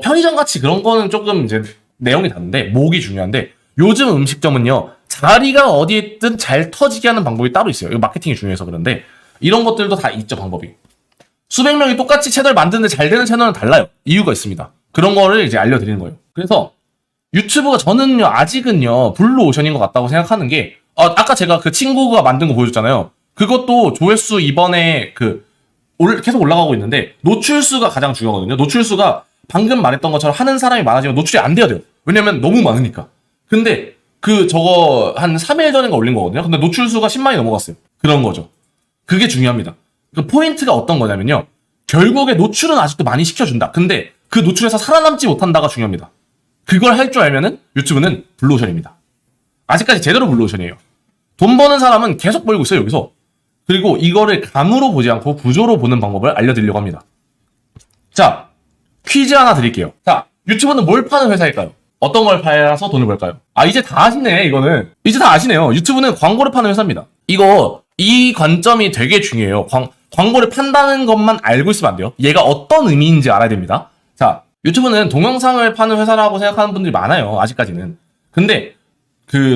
편의점 같이 그런 거는 조금 이제 내용이 다른데, 목이 중요한데, 요즘 음식점은요, 자리가 어디에 있든 잘 터지게 하는 방법이 따로 있어요. 이거 마케팅이 중요해서 그런데, 이런 것들도 다 있죠, 방법이. 수백 명이 똑같이 채널 만드는데 잘 되는 채널은 달라요. 이유가 있습니다. 그런 거를 이제 알려드리는 거예요. 그래서 유튜브가 저는요, 아직은요, 블루오션인 것 같다고 생각하는 게, 아까 제가 그 친구가 만든 거 보여줬잖아요. 그것도 조회수 이번에 계속 올라가고 있는데, 노출수가 가장 중요하거든요. 노출수가 방금 말했던 것처럼 하는 사람이 많아지면 노출이 안 돼야 돼요. 왜냐면 너무 많으니까. 근데 저거 한 3일 전인가 올린 거거든요. 근데 노출수가 10만이 넘어갔어요. 그런 거죠. 그게 중요합니다. 그 포인트가 어떤 거냐면요. 결국에 노출은 아직도 많이 시켜준다. 근데 그 노출에서 살아남지 못한다가 중요합니다. 그걸 할 줄 알면은 유튜브는 블루오션입니다. 아직까지 제대로 블루오션이에요. 돈 버는 사람은 계속 벌고 있어요, 여기서. 그리고 이거를 감으로 보지 않고 구조로 보는 방법을 알려드리려고 합니다. 자, 퀴즈 하나 드릴게요. 자, 유튜브는 뭘 파는 회사일까요? 어떤 걸 팔아서 돈을 벌까요? 이제 다 아시네, 이거는. 이제 다 아시네요. 유튜브는 광고를 파는 회사입니다. 이 관점이 되게 중요해요. 광고를 판다는 것만 알고 있으면 안 돼요. 얘가 어떤 의미인지 알아야 됩니다. 자, 유튜브는 동영상을 파는 회사라고 생각하는 분들이 많아요, 아직까지는. 근데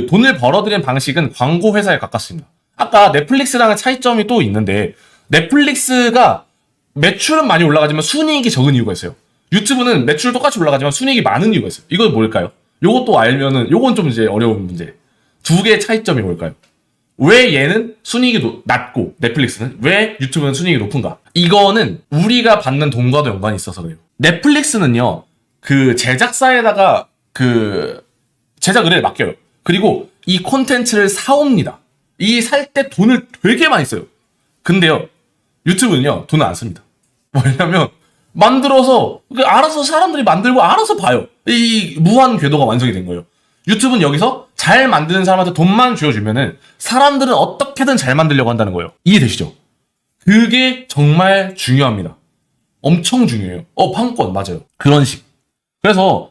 돈을 벌어들이는 방식은 광고 회사에 가깝습니다. 아까 넷플릭스랑의 차이점이 또 있는데, 넷플릭스가 매출은 많이 올라가지만 순이익이 적은 이유가 있어요. 유튜브는 매출 똑같이 올라가지만 순이익이 많은 이유가 있어요. 이건 뭘까요? 요것도 알면은, 요건 좀 이제 어려운 문제. 두 개의 차이점이 뭘까요? 왜 얘는 순이익이 낮고 넷플릭스는 왜 유튜브는 순이익이 높은가? 이거는 우리가 받는 돈과도 연관이 있어서 그래요. 넷플릭스는요, 제작사에다가 제작 의뢰를 맡겨요. 그리고 이 콘텐츠를 사옵니다. 이 살 때 돈을 되게 많이 써요. 근데요, 유튜브는요, 돈을 안 씁니다. 왜냐면 만들어서 알아서 사람들이 만들고 알아서 봐요. 이 무한 궤도가 완성이 된 거예요. 유튜브는 여기서 잘 만드는 사람한테 돈만 쥐어주면은 사람들은 어떻게든 잘 만들려고 한다는 거예요. 이해되시죠? 그게 정말 중요합니다. 엄청 중요해요. 판권 맞아요. 그런 식. 그래서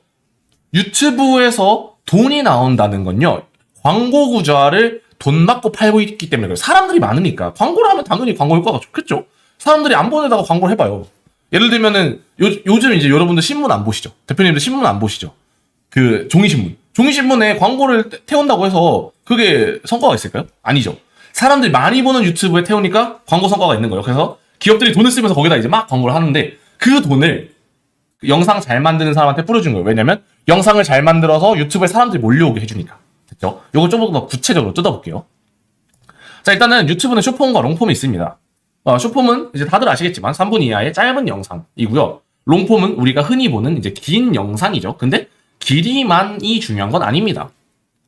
유튜브에서 돈이 나온다는 건요, 광고 구조화를 돈 받고 팔고 있기 때문에 그래요. 사람들이 많으니까. 광고를 하면 당연히 광고 효과가 좋겠죠. 사람들이 안 보내다가 광고를 해봐요. 예를 들면은 요즘 이제 여러분들 신문 안 보시죠? 대표님들 신문 안 보시죠? 종이신문. 종이신문에 광고를 태운다고 해서 그게 성과가 있을까요? 아니죠. 사람들이 많이 보는 유튜브에 태우니까 광고 성과가 있는 거예요. 그래서 기업들이 돈을 쓰면서 거기다 이제 막 광고를 하는데, 그 돈을 영상 잘 만드는 사람한테 뿌려준 거예요. 왜냐면 영상을 잘 만들어서 유튜브에 사람들이 몰려오게 해주니까. 됐죠? 요거 조금 더 구체적으로 뜯어볼게요. 자, 일단은 유튜브는 숏폼과 롱폼이 있습니다. 숏폼은 이제 다들 아시겠지만 3분 이하의 짧은 영상이고요. 롱폼은 우리가 흔히 보는 이제 긴 영상이죠. 근데 길이만이 중요한 건 아닙니다.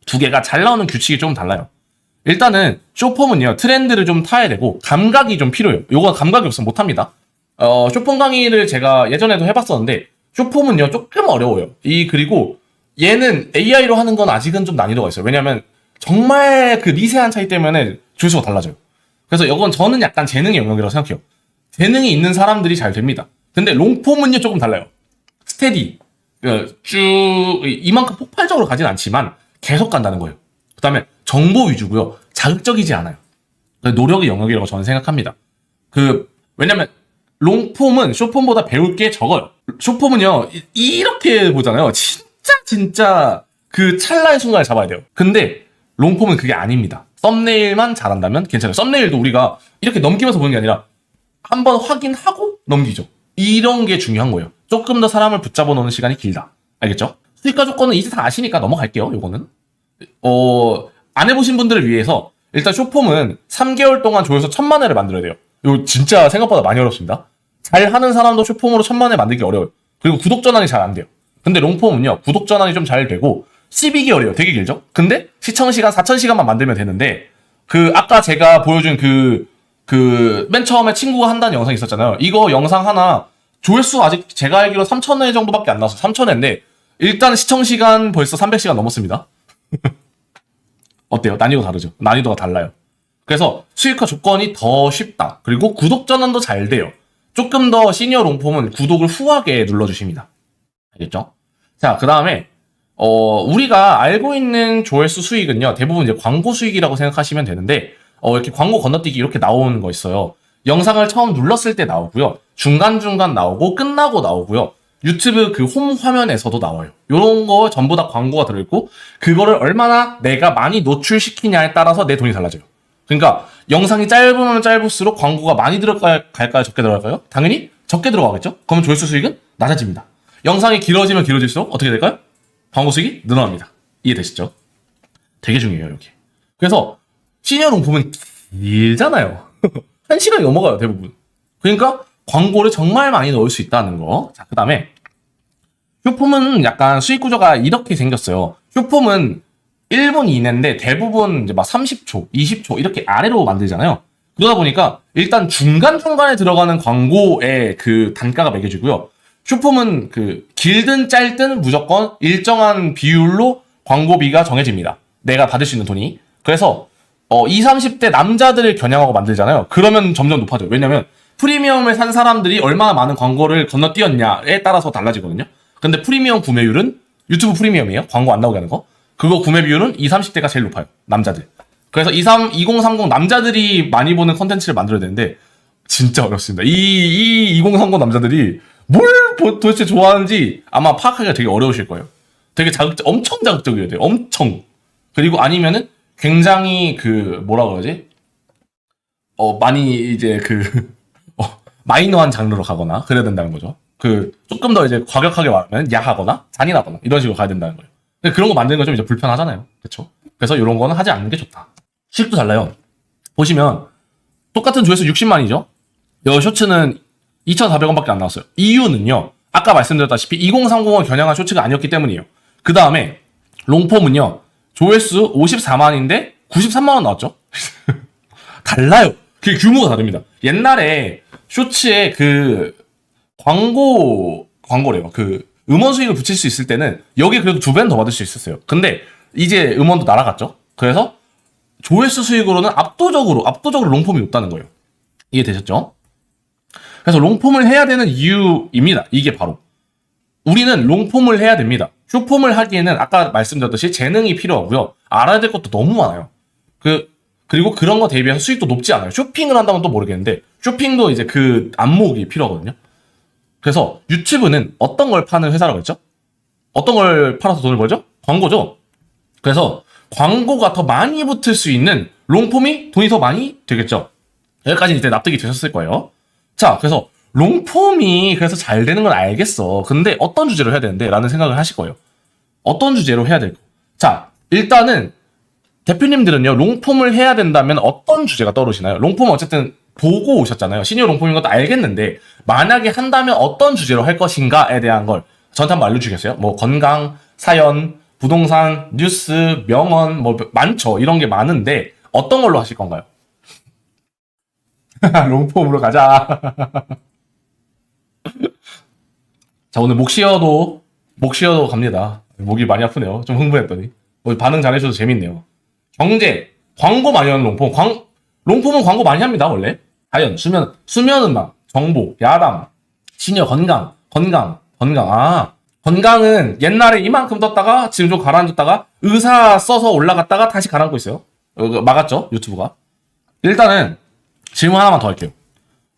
두 개가 잘 나오는 규칙이 좀 달라요. 일단은 숏폼은요, 트렌드를 좀 타야 되고 감각이 좀 필요해요. 요거 감각이 없으면 못합니다. 숏폼 강의를 제가 예전에도 해봤었는데, 숏폼은요 조금 어려워요. 그리고 얘는 AI로 하는 건 아직은 좀 난이도가 있어요. 왜냐면 정말 미세한 차이 때문에 조회수가 달라져요. 그래서 이건 저는 약간 재능의 영역이라고 생각해요. 재능이 있는 사람들이 잘 됩니다. 근데 롱폼은요 조금 달라요. 스테디, 쭉 이만큼 폭발적으로 가진 않지만 계속 간다는 거예요. 그 다음에 정보 위주고요. 자극적이지 않아요. 노력의 영역이라고 저는 생각합니다. 왜냐면 롱폼은 숏폼보다 배울 게 적어요. 숏폼은요 이렇게 보잖아요. 진짜 찰나의 순간을 잡아야 돼요. 근데 롱폼은 그게 아닙니다. 썸네일만 잘한다면 괜찮아요. 썸네일도 우리가 이렇게 넘기면서 보는 게 아니라 한번 확인하고 넘기죠. 이런 게 중요한 거예요. 조금 더 사람을 붙잡아 놓는 시간이 길다. 알겠죠? 수익과 조건은 이제 다 아시니까 넘어갈게요. 요거는 안 해보신 분들을 위해서 일단 숏폼은 3개월 동안 조회수 1000만 회를 만들어야 돼요. 이거 진짜 생각보다 많이 어렵습니다. 잘 하는 사람도 숏폼으로 1000만 회 만들기 어려워요. 그리고 구독 전환이 잘 안 돼요. 근데 롱폼은요, 구독 전환이 좀 잘 되고 12개월이에요. 되게 길죠? 근데 시청 시간 4000시간만 만들면 되는데 아까 제가 보여준 맨 처음에 친구가 한다는 영상 있었잖아요. 이거 영상 하나, 조회수 아직 제가 알기로 3,000회 정도밖에 안 나왔어요. 3,000회인데, 일단 시청시간 벌써 300시간 넘었습니다. 어때요? 난이도 다르죠? 난이도가 달라요. 그래서 수익화 조건이 더 쉽다. 그리고 구독 전환도 잘 돼요. 조금 더 시니어 롱폼은 구독을 후하게 눌러주십니다. 알겠죠? 자, 그 다음에, 우리가 알고 있는 조회수 수익은요, 대부분 이제 광고 수익이라고 생각하시면 되는데, 이렇게 광고 건너뛰기 이렇게 나오는 거 있어요. 영상을 처음 눌렀을 때 나오고요. 중간중간 나오고, 끝나고 나오고요. 유튜브 그 홈 화면에서도 나와요. 요런 거 전부 다 광고가 들어있고, 그거를 얼마나 내가 많이 노출시키냐에 따라서 내 돈이 달라져요. 그러니까, 영상이 짧으면 짧을수록 광고가 많이 들어갈까요? 적게 들어갈까요? 당연히 적게 들어가겠죠? 그러면 조회수 수익은 낮아집니다. 영상이 길어지면 길어질수록 어떻게 될까요? 광고 수익이 늘어납니다. 이해되시죠? 되게 중요해요, 여기. 그래서, 시니어롱 보면 길잖아요. 1시간이 넘어가요, 대부분. 그러니까, 광고를 정말 많이 넣을 수 있다는 거. 자, 그 다음에, 쇼폼은 약간 수익 구조가 이렇게 생겼어요. 쇼폼은 1분 이내인데 대부분 이제 막 30초, 20초 이렇게 아래로 만들잖아요. 그러다 보니까 일단 중간중간에 들어가는 광고의 그 단가가 매겨지고요. 쇼폼은 길든 짧든 무조건 일정한 비율로 광고비가 정해집니다. 내가 받을 수 있는 돈이. 그래서 20, 30대 남자들을 겨냥하고 만들잖아요. 그러면 점점 높아져요. 왜냐면 프리미엄을 산 사람들이 얼마나 많은 광고를 건너뛰었냐에 따라서 달라지거든요. 근데 프리미엄 구매율은 유튜브 프리미엄이에요. 광고 안 나오게 하는 거. 그거 구매 비율은 20, 30대가 제일 높아요. 남자들. 그래서 2030 남자들이 많이 보는 컨텐츠를 만들어야 되는데 진짜 어렵습니다. 이 2030 남자들이 뭘 도대체 좋아하는지 아마 파악하기가 되게 어려우실 거예요. 되게 엄청 자극적이어야 돼요. 엄청. 그리고 아니면은 굉장히 뭐라 그러지? 많이 이제 마이너한 장르로 가거나 그래야 된다는 거죠. 조금 더 이제 과격하게 말하면 야하거나 잔인하거나 이런 식으로 가야 된다는 거예요. 근데 그런 거 만드는 거 좀 이제 불편하잖아요. 그쵸? 그래서 이런 거는 하지 않는 게 좋다. 수익도 달라요. 보시면 똑같은 조회수 60만이죠? 여 쇼츠는 2,400원밖에 안 나왔어요. 이유는요. 아까 말씀드렸다시피 2030을 겨냥한 쇼츠가 아니었기 때문이에요. 그 다음에 롱폼은요. 조회수 54만인데 93만원 나왔죠? 달라요. 그게 규모가 다릅니다. 옛날에 쇼츠에 광고래요. 음원 수익을 붙일 수 있을 때는 여기 그래도 2배는 더 받을 수 있었어요. 근데 이제 음원도 날아갔죠. 그래서 조회수 수익으로는 압도적으로 롱폼이 높다는 거예요. 이해되셨죠? 그래서 롱폼을 해야 되는 이유입니다. 이게 바로 우리는 롱폼을 해야 됩니다. 숏폼을 하기에는 아까 말씀드렸듯이 재능이 필요하고요. 알아야 될 것도 너무 많아요. 그리고 그런 거 대비해서 수익도 높지 않아요. 쇼핑을 한다면 또 모르겠는데 쇼핑도 이제 안목이 필요하거든요. 그래서 유튜브는 어떤 걸 파는 회사라고 했죠? 어떤 걸 팔아서 돈을 벌죠? 광고죠. 그래서 광고가 더 많이 붙을 수 있는 롱폼이 돈이 더 많이 되겠죠. 여기까지 이제 납득이 되셨을 거예요. 자, 그래서 롱폼이 그래서 잘 되는 건 알겠어. 근데 어떤 주제로 해야 되는데? 라는 생각을 하실 거예요. 어떤 주제로 해야 될까? 자, 일단은 대표님들은요, 롱폼을 해야 된다면 어떤 주제가 떠오르시나요? 롱폼은 어쨌든 보고 오셨잖아요. 시니어 롱폼인 것도 알겠는데 만약에 한다면 어떤 주제로 할 것인가에 대한 걸 저한테 한번 알려주겠어요? 뭐 건강, 사연, 부동산, 뉴스, 명언 뭐 많죠. 이런 게 많은데 어떤 걸로 하실 건가요? 롱폼으로 가자. 자, 오늘 목 쉬어도 갑니다. 목이 많이 아프네요. 좀 흥분했더니. 반응 잘해주셔서 재밌네요. 경제, 광고 많이 하는 롱폼. 롱폼은 광고 많이 합니다, 원래. 자연, 수면음악, 정보, 야담, 시니어 건강. 건강은 옛날에 이만큼 떴다가 지금 좀 가라앉았다가 의사 써서 올라갔다가 다시 가라앉고 있어요. 막았죠, 유튜브가. 일단은 질문 하나만 더 할게요.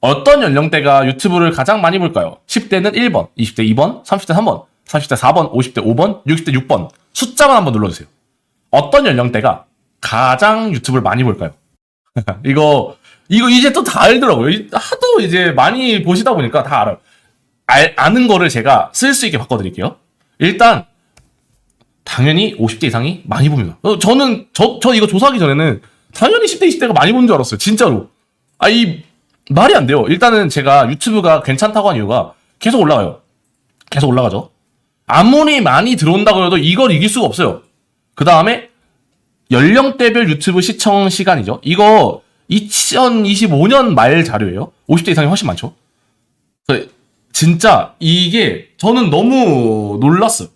어떤 연령대가 유튜브를 가장 많이 볼까요? 10대는 1번, 20대 2번, 30대 3번, 40대 4번, 50대 5번, 60대 6번. 숫자만 한번 눌러주세요. 어떤 연령대가 가장 유튜브를 많이 볼까요? 이거 이제 또 다 알더라고요. 하도 이제 많이 보시다 보니까 다 알아요. 아는 거를 제가 쓸 수 있게 바꿔드릴게요. 일단 당연히 50대 이상이 많이 봅니다. 저는 이거 조사하기 전에는 당연히 10대 20대가 많이 보는 줄 알았어요. 진짜로. 말이 안 돼요. 일단은 제가 유튜브가 괜찮다고 한 이유가 계속 올라가요. 계속 올라가죠. 아무리 많이 들어온다고 해도 이걸 이길 수가 없어요. 그 다음에 연령대별 유튜브 시청 시간이죠. 이거 2025년 말 자료예요. 50대 이상이 훨씬 많죠. 진짜 이게 저는 너무 놀랐어요.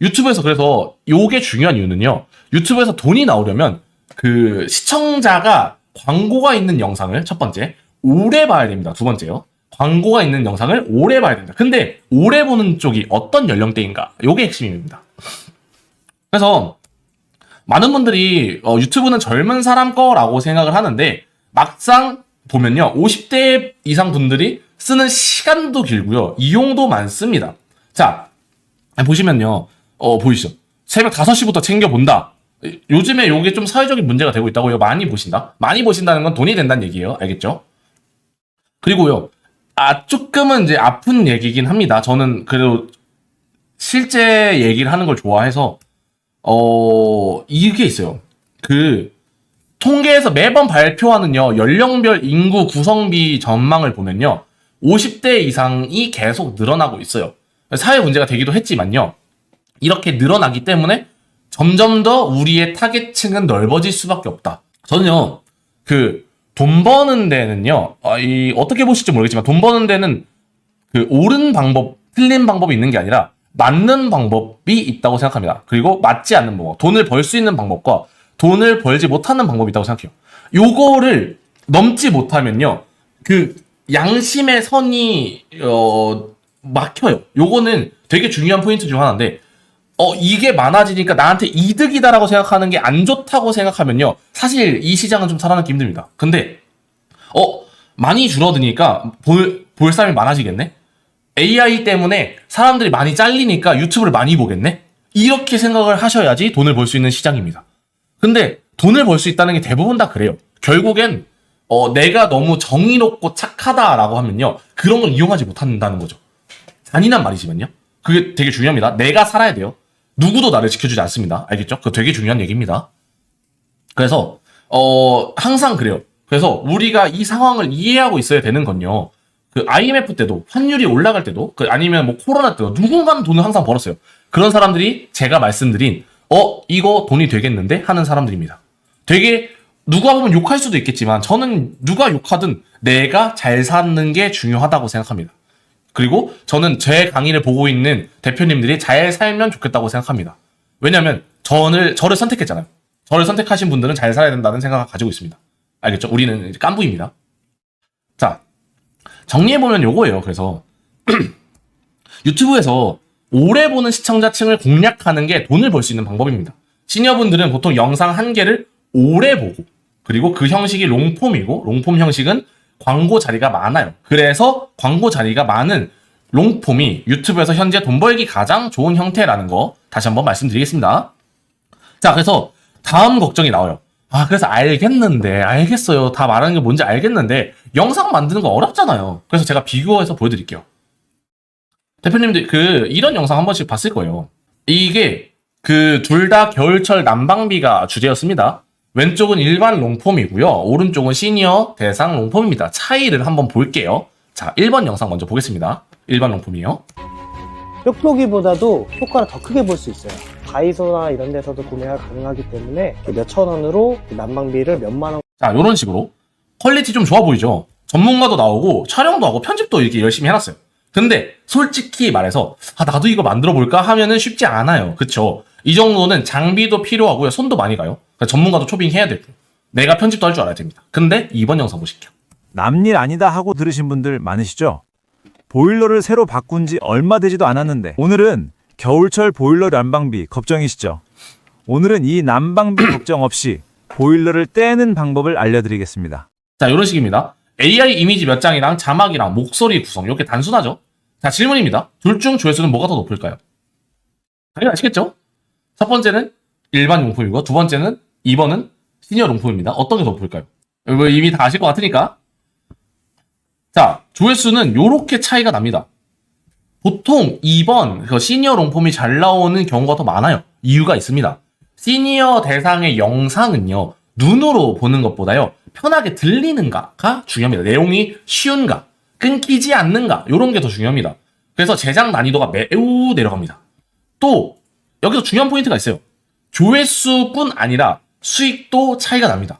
유튜브에서 그래서 요게 중요한 이유는요. 유튜브에서 돈이 나오려면 그 시청자가 광고가 있는 영상을 첫 번째 오래 봐야 됩니다. 두 번째요. 광고가 있는 영상을 오래 봐야 됩니다. 근데 오래 보는 쪽이 어떤 연령대인가? 요게 핵심입니다. 그래서 많은 분들이 유튜브는 젊은 사람 거라고 생각을 하는데 막상 보면요. 50대 이상 분들이 쓰는 시간도 길고요. 이용도 많습니다. 자, 보시면요. 보이시죠? 새벽 5시부터 챙겨본다. 요즘에 요게 좀 사회적인 문제가 되고 있다고요. 많이 보신다. 많이 보신다는 건 돈이 된다는 얘기예요. 알겠죠? 그리고요. 조금은 이제 아픈 얘기긴 합니다. 저는 그래도 실제 얘기를 하는 걸 좋아해서 이게 있어요. 그 통계에서 매번 발표하는요. 연령별 인구 구성비 전망을 보면요. 50대 이상이 계속 늘어나고 있어요. 사회 문제가 되기도 했지만요. 이렇게 늘어나기 때문에 점점 더 우리의 타겟층은 넓어질 수밖에 없다. 저는요. 돈 버는 데는요. 어떻게 보실지 모르겠지만 돈 버는 데는 그 옳은 방법, 틀린 방법이 있는 게 아니라 맞는 방법이 있다고 생각합니다. 그리고 맞지 않는 방법, 돈을 벌 수 있는 방법과 돈을 벌지 못하는 방법이 있다고 생각해요. 요거를 넘지 못하면요. 그 양심의 선이 막혀요. 요거는 되게 중요한 포인트 중 하나인데 이게 많아지니까 나한테 이득이다라고 생각하는 게 안 좋다고 생각하면요. 사실 이 시장은 좀 살아남기 힘듭니다. 근데 많이 줄어드니까 볼 사람이 많아지겠네? AI 때문에 사람들이 많이 잘리니까 유튜브를 많이 보겠네? 이렇게 생각을 하셔야지 돈을 벌 수 있는 시장입니다. 근데 돈을 벌 수 있다는 게 대부분 다 그래요. 결국엔 내가 너무 정의롭고 착하다라고 하면요. 그런 걸 이용하지 못한다는 거죠. 잔인한 말이지만요. 그게 되게 중요합니다. 내가 살아야 돼요. 누구도 나를 지켜주지 않습니다. 알겠죠? 그거 되게 중요한 얘기입니다. 그래서 항상 그래요. 그래서 우리가 이 상황을 이해하고 있어야 되는 건요. 그 IMF 때도 환율이 올라갈 때도 아니면 뭐 코로나 때도 누군가는 돈을 항상 벌었어요. 그런 사람들이 제가 말씀드린 이거 돈이 되겠는데 하는 사람들입니다. 되게 누가 보면 욕할 수도 있겠지만 저는 누가 욕하든 내가 잘 사는 게 중요하다고 생각합니다. 그리고 저는 제 강의를 보고 있는 대표님들이 잘 살면 좋겠다고 생각합니다. 왜냐면 저를 선택했잖아요. 저를 선택하신 분들은 잘 살아야 된다는 생각을 가지고 있습니다. 알겠죠? 우리는 이제 깐부입니다. 자, 정리해보면 요거예요. 그래서 유튜브에서 오래 보는 시청자층을 공략하는 게 돈을 벌 수 있는 방법입니다. 시니어분들은 보통 영상 한 개를 오래 보고 그리고 그 형식이 롱폼이고 롱폼 형식은 광고 자리가 많아요. 그래서 광고 자리가 많은 롱폼이 유튜브에서 현재 돈 벌기 가장 좋은 형태라는 거 다시 한번 말씀드리겠습니다. 자, 그래서 다음 걱정이 나와요. 그래서 알겠어요. 다 말하는 게 뭔지 알겠는데 영상 만드는 거 어렵잖아요. 그래서 제가 비교해서 보여드릴게요. 대표님들 이런 영상 한 번씩 봤을 거예요. 이게 둘 다 겨울철 난방비가 주제였습니다. 왼쪽은 일반 롱폼이고요. 오른쪽은 시니어 대상 롱폼입니다. 차이를 한번 볼게요. 자, 1번 영상 먼저 보겠습니다. 일반 롱폼이요. 뾱뾱이보다도 효과를 더 크게 볼 수 있어요. 다이소나 이런 데서도 구매가 가능하기 때문에 몇천 원으로 난방비를 몇만 원. 자, 이런 식으로 퀄리티 좀 좋아 보이죠? 전문가도 나오고 촬영도 하고 편집도 이렇게 열심히 해놨어요. 근데 솔직히 말해서 나도 이거 만들어 볼까 하면은 쉽지 않아요. 그쵸? 이 정도는 장비도 필요하고요. 손도 많이 가요. 그러니까 전문가도 초빙해야 되고 내가 편집도 할 줄 알아야 됩니다. 근데 이번 영상 보실게요. 남일 아니다 하고 들으신 분들 많으시죠? 보일러를 새로 바꾼 지 얼마 되지도 않았는데 오늘은 겨울철 보일러 난방비 걱정이시죠? 오늘은 이 난방비 걱정 없이 보일러를 떼는 방법을 알려드리겠습니다. 자, 이런 식입니다. AI 이미지 몇 장이랑 자막이랑 목소리 구성 이렇게 단순하죠? 자, 질문입니다. 둘 중 조회수는 뭐가 더 높을까요? 당연히 아시겠죠? 첫 번째는 일반 용품이고 두 번째는 2번은 시니어 용품입니다. 어떤 게 더 높을까요? 이거 이미 다 아실 것 같으니까. 자, 조회수는 요렇게 차이가 납니다. 보통 2번 시니어 롱폼이 잘 나오는 경우가 더 많아요. 이유가 있습니다. 시니어 대상의 영상은요. 눈으로 보는 것보다요. 편하게 들리는가가 중요합니다. 내용이 쉬운가, 끊기지 않는가 이런 게 더 중요합니다. 그래서 제작 난이도가 매우 내려갑니다. 또 여기서 중요한 포인트가 있어요. 조회수뿐 아니라 수익도 차이가 납니다.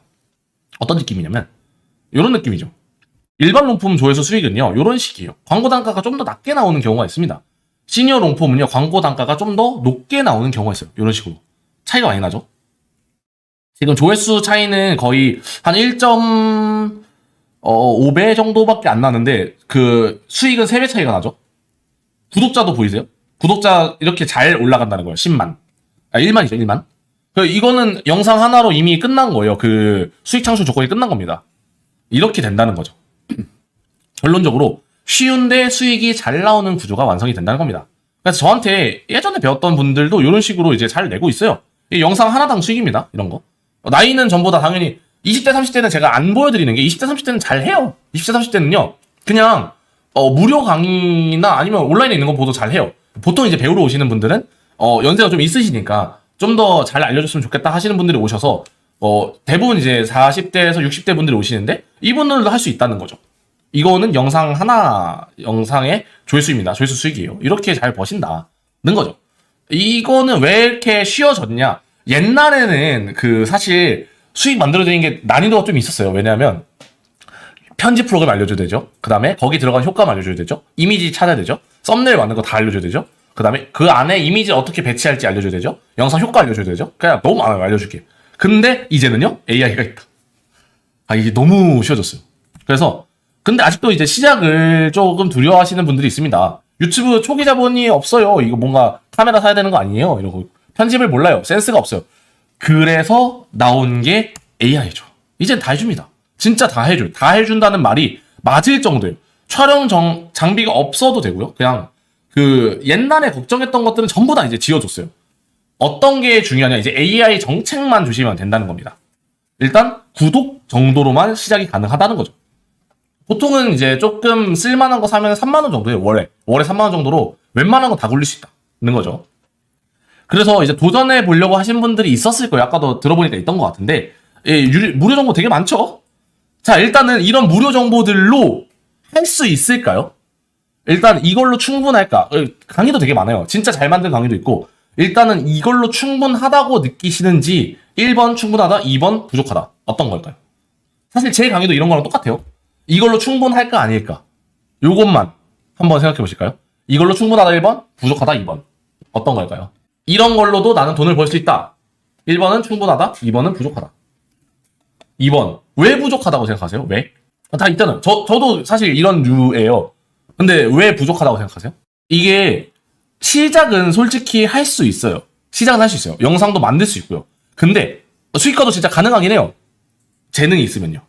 어떤 느낌이냐면 이런 느낌이죠. 일반 롱폼 조회수 수익은요, 이런 식이에요. 광고 단가가 좀 더 낮게 나오는 경우가 있습니다. 시니어 롱폼은요, 광고 단가가 좀 더 높게 나오는 경우가 있어요. 이런 식으로. 차이가 많이 나죠? 지금 조회수 차이는 거의 한 1.5배 정도밖에 안 나는데, 그 수익은 3배 차이가 나죠? 구독자도 보이세요? 구독자 이렇게 잘 올라간다는 거예요. 10만. 1만이죠, 1만. 이거는 영상 하나로 이미 끝난 거예요. 그 수익 창출 조건이 끝난 겁니다. 이렇게 된다는 거죠. 결론적으로 쉬운데 수익이 잘 나오는 구조가 완성이 된다는 겁니다. 그래서 저한테 예전에 배웠던 분들도 이런 식으로 이제 잘 내고 있어요. 이 영상 하나당 수익입니다. 이런 거. 나이는 전부 다 당연히 20대, 30대는 제가 안 보여드리는 게 20대, 30대는 잘 해요. 20대, 30대는요. 그냥 무료 강의나 아니면 온라인에 있는 거 보도 잘 해요. 보통 이제 배우러 오시는 분들은 연세가 좀 있으시니까 좀 더 잘 알려줬으면 좋겠다 하시는 분들이 오셔서 대부분 이제 40대에서 60대 분들이 오시는데 이분들도 할 수 있다는 거죠. 이거는 영상 하나 영상의 조회수입니다. 조회수 수익이에요. 이렇게 잘 버신다는 거죠. 이거는 왜 이렇게 쉬워졌냐? 옛날에는 그 사실 수익 만들어지는 게 난이도가 좀 있었어요. 왜냐하면 편집 프로그램 알려줘야 되죠. 그 다음에 거기 들어간 효과만 알려줘야 되죠. 이미지 찾아야 되죠. 썸네일 만든 거 다 알려줘야 되죠. 그 다음에 그 안에 이미지를 어떻게 배치할지 알려줘야 되죠. 영상 효과 알려줘야 되죠. 그냥 너무 많아요. 알려줄게. 근데 이제는요, AI가 있다. 이게 너무 쉬워졌어요. 그래서 근데 아직도 이제 시작을 조금 두려워하시는 분들이 있습니다. 유튜브 초기 자본이 없어요. 이거 뭔가 카메라 사야 되는 거 아니에요? 이러고 편집을 몰라요. 센스가 없어요. 그래서 나온 게 AI죠. 이젠 다 해줍니다. 진짜 다 해줘요. 다 해준다는 말이 맞을 정도예요. 촬영 장비가 없어도 되고요. 그냥 그 옛날에 걱정했던 것들은 전부 다 이제 지워줬어요. 어떤 게 중요하냐? 이제 AI 정책만 조심하면 된다는 겁니다. 일단 구독 정도로만 시작이 가능하다는 거죠. 보통은 이제 조금 쓸만한 거 사면 3만 원 정도예요. 월에 3만 원 정도로 웬만한 거 다 굴릴 수 있다는 거죠. 그래서 이제 도전해 보려고 하신 분들이 있었을 거예요. 아까도 들어보니까 있던 것 같은데 무료 정보 되게 많죠. 자, 일단은 이런 무료 정보들로 할 수 있을까요? 일단 이걸로 충분할까? 강의도 되게 많아요. 진짜 잘 만든 강의도 있고 일단은 이걸로 충분하다고 느끼시는지 1번 충분하다, 2번 부족하다. 어떤 걸까요? 사실 제 강의도 이런 거랑 똑같아요. 이걸로 충분할까 아닐까? 요것만 한번 생각해 보실까요? 이걸로 충분하다 1번, 부족하다 2번. 어떤 걸까요? 이런 걸로도 나는 돈을 벌 수 있다. 1번은 충분하다, 2번은 부족하다. 2번. 왜 부족하다고 생각하세요? 왜? 다 있잖아요. 저도 사실 이런 류예요. 근데 왜 부족하다고 생각하세요? 이게 시작은 솔직히 할 수 있어요. 시작은 할 수 있어요. 영상도 만들 수 있고요. 근데 수익화도 진짜 가능하긴 해요. 재능이 있으면요.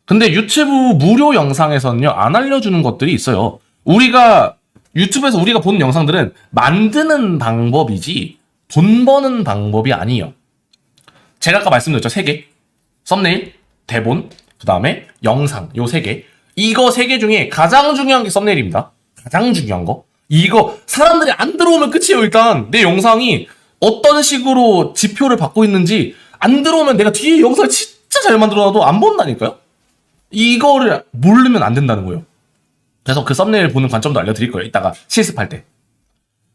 근데 유튜브 무료 영상에서는요, 안 알려주는 것들이 있어요. 유튜브에서 우리가 보는 영상들은 만드는 방법이지 돈 버는 방법이 아니에요. 제가 아까 말씀드렸죠. 3개. 썸네일, 대본, 그 다음에 영상. 요 3개. 이거 3개 중에 가장 중요한 게 썸네일입니다. 가장 중요한 거. 이거 사람들이 안 들어오면 끝이에요. 일단 내 영상이 어떤 식으로 지표를 받고 있는지 안 들어오면 내가 뒤에 영상을 진짜 잘 만들어놔도 안 본다니까요. 이거를 모르면 안 된다는 거예요. 그래서 그 썸네일 보는 관점도 알려드릴 거예요. 이따가 실습할 때.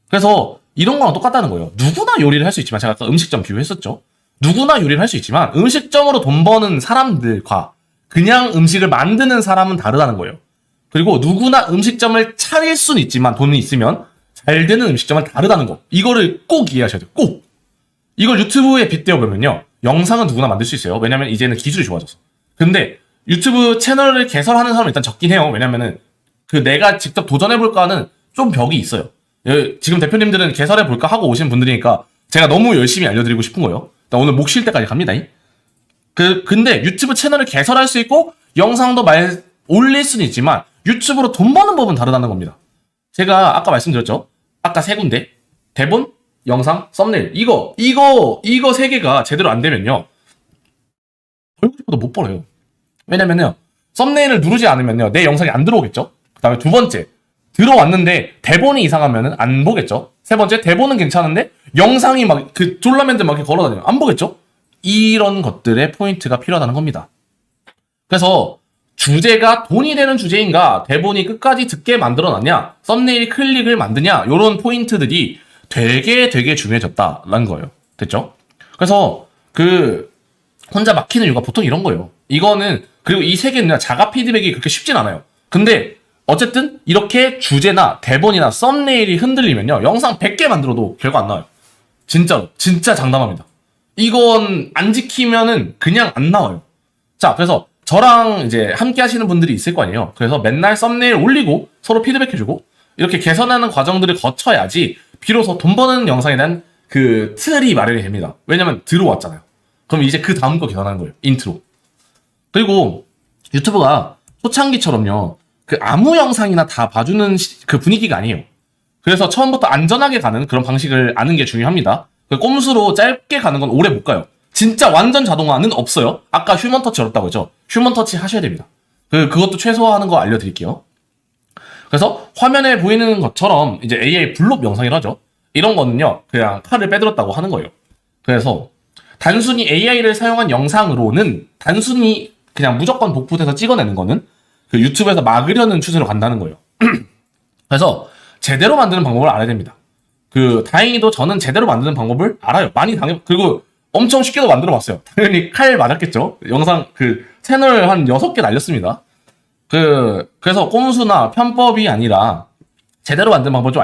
그래서 이런 거랑 똑같다는 거예요. 누구나 요리를 할 수 있지만, 제가 아까 음식점 비유했었죠. 누구나 요리를 할 수 있지만 음식점으로 돈 버는 사람들과 그냥 음식을 만드는 사람은 다르다는 거예요. 그리고 누구나 음식점을 차릴 수는 있지만 돈이 있으면 잘 되는 음식점은 다르다는 거. 이거를 꼭 이해하셔야 돼요. 꼭. 이걸 유튜브에 빗대어 보면요, 영상은 누구나 만들 수 있어요. 왜냐면 이제는 기술이 좋아져서. 근데 유튜브 채널을 개설하는 사람은 일단 적긴 해요. 왜냐면은 내가 직접 도전해볼까 하는 좀 벽이 있어요. 지금 대표님들은 개설해볼까 하고 오신 분들이니까 제가 너무 열심히 알려드리고 싶은 거예요. 오늘 목 쉴 때까지 갑니다. 근데 유튜브 채널을 개설할 수 있고 영상도 올릴 수는 있지만 유튜브로 돈 버는 법은 다르다는 겁니다. 제가 아까 말씀드렸죠. 아까 3군데. 대본, 영상, 썸네일. 이거 3개가 제대로 안 되면요, 벌고 싶어도 못 벌어요. 왜냐면요, 썸네일을 누르지 않으면요, 내 영상이 안 들어오겠죠? 그 다음에 2번째, 들어왔는데 대본이 이상하면 안 보겠죠? 3번째, 대본은 괜찮은데 영상이 막 졸라맨들 막 이렇게 걸어다녀요. 안 보겠죠? 이런 것들의 포인트가 필요하다는 겁니다. 그래서 주제가 돈이 되는 주제인가, 대본이 끝까지 듣게 만들어놨냐, 썸네일이 클릭을 만드냐, 요런 포인트들이 되게 중요해졌다라는 거예요. 됐죠? 그래서 혼자 막히는 이유가 보통 이런 거예요. 이거는 그리고 이 세계는 자가 피드백이 그렇게 쉽진 않아요. 근데 어쨌든 이렇게 주제나 대본이나 썸네일이 흔들리면요. 영상 100개 만들어도 결과 안 나와요. 진짜로. 진짜 장담합니다. 이건 안 지키면은 그냥 안 나와요. 자, 그래서 저랑 이제 함께 하시는 분들이 있을 거 아니에요. 그래서 맨날 썸네일 올리고 서로 피드백해주고 이렇게 개선하는 과정들을 거쳐야지 비로소 돈 버는 영상에 대한 그 틀이 마련이 됩니다. 왜냐면 들어왔잖아요. 그럼 이제 그 다음 거 개선하는 거예요. 인트로. 그리고 유튜브가 초창기처럼요. 그 아무 영상이나 다 봐주는 그 분위기가 아니에요. 그래서 처음부터 안전하게 가는 그런 방식을 아는 게 중요합니다. 그 꼼수로 짧게 가는 건 오래 못 가요. 진짜 완전 자동화는 없어요. 아까 휴먼 터치 어렵다고 했죠. 휴먼 터치 하셔야 됩니다. 그것도 최소화하는 거 알려드릴게요. 그래서 화면에 보이는 것처럼 이제 AI 블록 영상이라 하죠. 이런 거는요. 그냥 칼을 빼들었다고 하는 거예요. 그래서 단순히 AI를 사용한 영상으로는 단순히 그냥 무조건 복붙해서 찍어내는 거는 그 유튜브에서 막으려는 추세로 간다는 거예요. 그래서 제대로 만드는 방법을 알아야 됩니다. 다행히도 저는 제대로 만드는 방법을 알아요. 많이 그리고 엄청 쉽게도 만들어 봤어요. 당연히 칼 맞았겠죠? 영상, 채널 한 6개 날렸습니다. 그래서 꼼수나 편법이 아니라 제대로 만드는 방법을 좀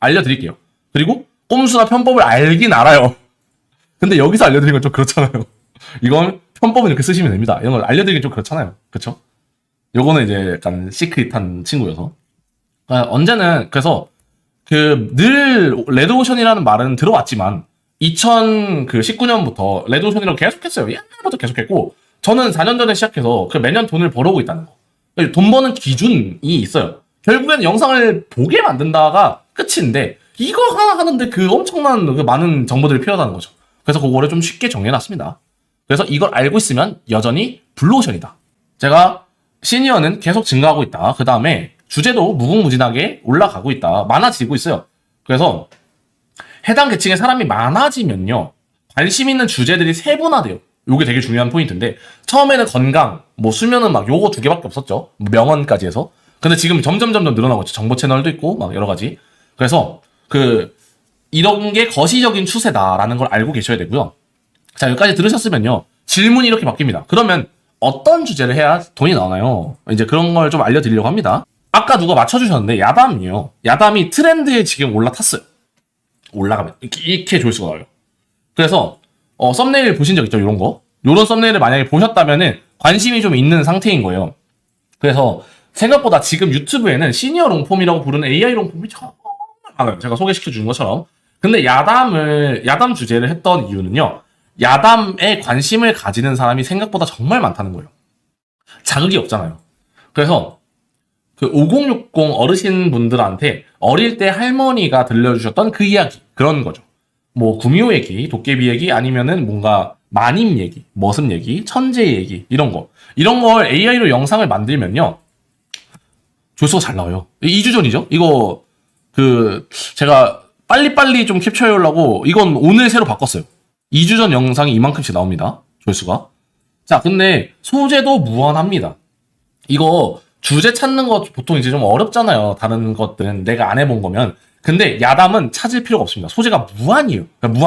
알려드릴게요. 그리고 꼼수나 편법을 알긴 알아요. 근데 여기서 알려드리는 건 좀 그렇잖아요. 이건 편법은 이렇게 쓰시면 됩니다. 이런 걸 알려드리긴 좀 그렇잖아요. 그쵸? 요거는 이제 약간 시크릿한 친구여서. 언제는, 그래서, 늘, 레드오션이라는 말은 들어왔지만, 2019년부터 레드오션이라고 계속했어요. 옛날부터 계속했고, 저는 4년 전에 시작해서 매년 돈을 벌어오고 있다는 거. 돈 버는 기준이 있어요. 결국에는 영상을 보게 만든다가 끝인데, 이거 하나 하는데 엄청난 많은 정보들이 필요하다는 거죠. 그래서 그거를 좀 쉽게 정리해놨습니다. 그래서 이걸 알고 있으면 여전히 블루오션이다. 제가 시니어는 계속 증가하고 있다. 그 다음에 주제도 무궁무진하게 올라가고 있다. 많아지고 있어요. 그래서 해당 계층의 사람이 많아지면요. 관심 있는 주제들이 세분화돼요. 요게 되게 중요한 포인트인데 처음에는 건강, 수면은 요거 2개밖에 없었죠. 명언까지 해서. 근데 지금 점점 늘어나고 있죠. 정보 채널도 있고 여러 가지. 그래서 이런 게 거시적인 추세다라는 걸 알고 계셔야 되고요. 자, 여기까지 들으셨으면요. 질문이 이렇게 바뀝니다. 그러면 어떤 주제를 해야 돈이 나오나요? 이제 그런 걸 좀 알려드리려고 합니다. 아까 누가 맞춰주셨는데 야담이에요. 야담이 트렌드에 지금 올라탔어요. 올라가면 이렇게 조회수가 나와요. 그래서 썸네일 보신 적 있죠? 이런 거. 이런 썸네일을 만약에 보셨다면은 관심이 좀 있는 상태인 거예요. 그래서 생각보다 지금 유튜브에는 시니어 롱폼이라고 부르는 AI 롱폼이 정말 많아요. 제가 소개시켜 주는 것처럼. 근데 야담 주제를 했던 이유는요. 야담에 관심을 가지는 사람이 생각보다 정말 많다는 거예요. 자극이 없잖아요. 그래서 5060 어르신분들한테 어릴 때 할머니가 들려주셨던 그 이야기, 그런 거죠. 구미호 얘기, 도깨비 얘기, 아니면은 뭔가 마님 얘기, 머슴 얘기, 천재 얘기, 이런 걸 AI로 영상을 만들면요. 조회수가 잘 나와요. 2주 전이죠? 이거, 제가 빨리빨리 좀 캡처해오려고, 이건 오늘 새로 바꿨어요. 2주 전 영상이 이만큼씩 나옵니다. 조회수가. 자, 근데 소재도 무한합니다. 이거 주제 찾는 거 보통 이제 좀 어렵잖아요. 다른 것들은 내가 안 해본 거면. 근데 야담은 찾을 필요가 없습니다. 소재가 무한이에요. 그러니까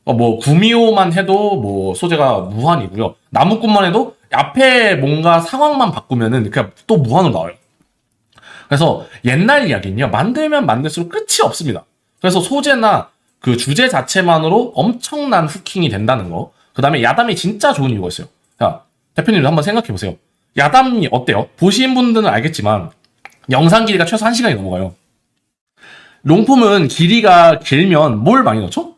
무한. 구미호만 해도 소재가 무한이고요. 나무꾼만 해도 앞에 뭔가 상황만 바꾸면은 그냥 또 무한으로 나와요. 그래서 옛날 이야기는요. 만들면 만들수록 끝이 없습니다. 그래서 소재나 주제 자체만으로 엄청난 후킹이 된다는 거. 그 다음에 야담이 진짜 좋은 이유가 있어요. 자, 대표님도 한번 생각해보세요. 야담이 어때요? 보신 분들은 알겠지만 영상 길이가 최소 1시간이 넘어가요. 롱폼은 길이가 길면 뭘 많이 넣죠?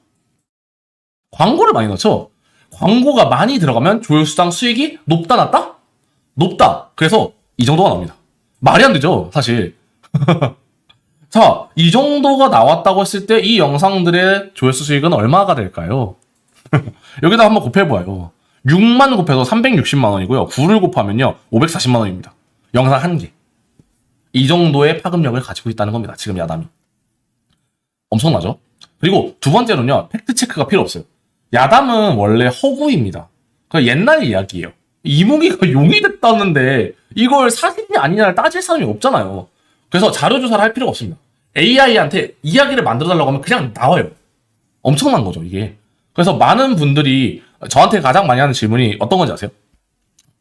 광고를 많이 넣죠? 광고가 많이 들어가면 조회수당 수익이 높다 낮다? 높다. 그래서 이 정도가 나옵니다. 말이 안 되죠, 사실. 자, 이 정도가 나왔다고 했을 때 이 영상들의 조회수 수익은 얼마가 될까요? 여기다 한번 곱해봐요. 6만 곱해서 360만 원이고요. 9를 곱하면요. 540만 원입니다. 영상 한 개. 이 정도의 파급력을 가지고 있다는 겁니다. 지금 야담이. 엄청나죠? 그리고 두 번째로는요. 팩트체크가 필요 없어요. 야담은 원래 허구입니다. 옛날 이야기예요. 이무기가 용이 됐다는데 이걸 사실이 아니냐를 따질 사람이 없잖아요. 그래서 자료조사를 할 필요가 없습니다. AI한테 이야기를 만들어달라고 하면 그냥 나와요. 엄청난 거죠, 이게. 그래서 많은 분들이 저한테 가장 많이 하는 질문이 어떤 건지 아세요?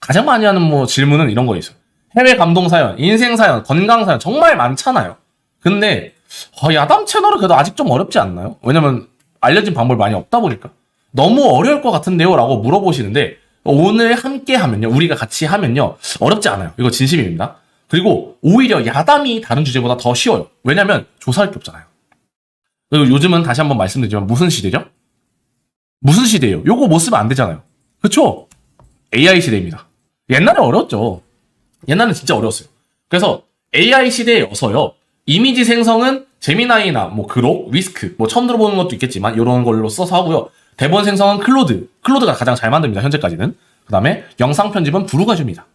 가장 많이 하는 뭐 질문은 이런 거 있어요. 해외 감동 사연, 인생 사연, 건강 사연 정말 많잖아요. 근데 야담 채널은 그래도 아직 좀 어렵지 않나요? 왜냐면 알려진 방법이 많이 없다 보니까 너무 어려울 것 같은데요? 라고 물어보시는데 오늘 함께 하면요, 우리가 같이 하면요 어렵지 않아요. 이거 진심입니다. 그리고 오히려 야담이 다른 주제보다 더 쉬워요. 왜냐면 조사할 게 없잖아요. 그리고 요즘은 다시 한번 말씀드리지만 무슨 시대죠? 무슨 시대예요? 요거 못 쓰면 안 되잖아요. 그쵸? AI 시대입니다. 옛날에 어려웠죠. 옛날엔 진짜 어려웠어요. 그래서 AI 시대여서요. 이미지 생성은 제미나이나 뭐 그록, 위스크 뭐 처음 들어보는 것도 있겠지만 이런 걸로 써서 하고요. 대본 생성은 클로드가 가장 잘 만듭니다. 현재까지는. 그 다음에 영상 편집은 브루가 줍니다.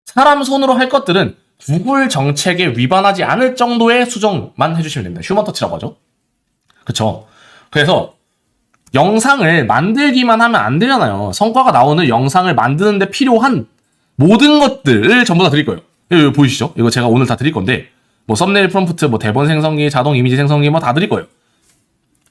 사람 손으로 할 것들은 구글 정책에 위반하지 않을 정도의 수정만 해주시면 됩니다. 휴먼 터치라고 하죠. 그쵸? 그래서 영상을 만들기만 하면 안 되잖아요. 성과가 나오는 영상을 만드는데 필요한 모든 것들을 전부 다 드릴 거예요. 이거 보이시죠? 이거 제가 오늘 다 드릴 건데 뭐 썸네일 프롬프트, 뭐 대본 생성기, 자동 이미지 생성기 뭐 다 드릴 거예요.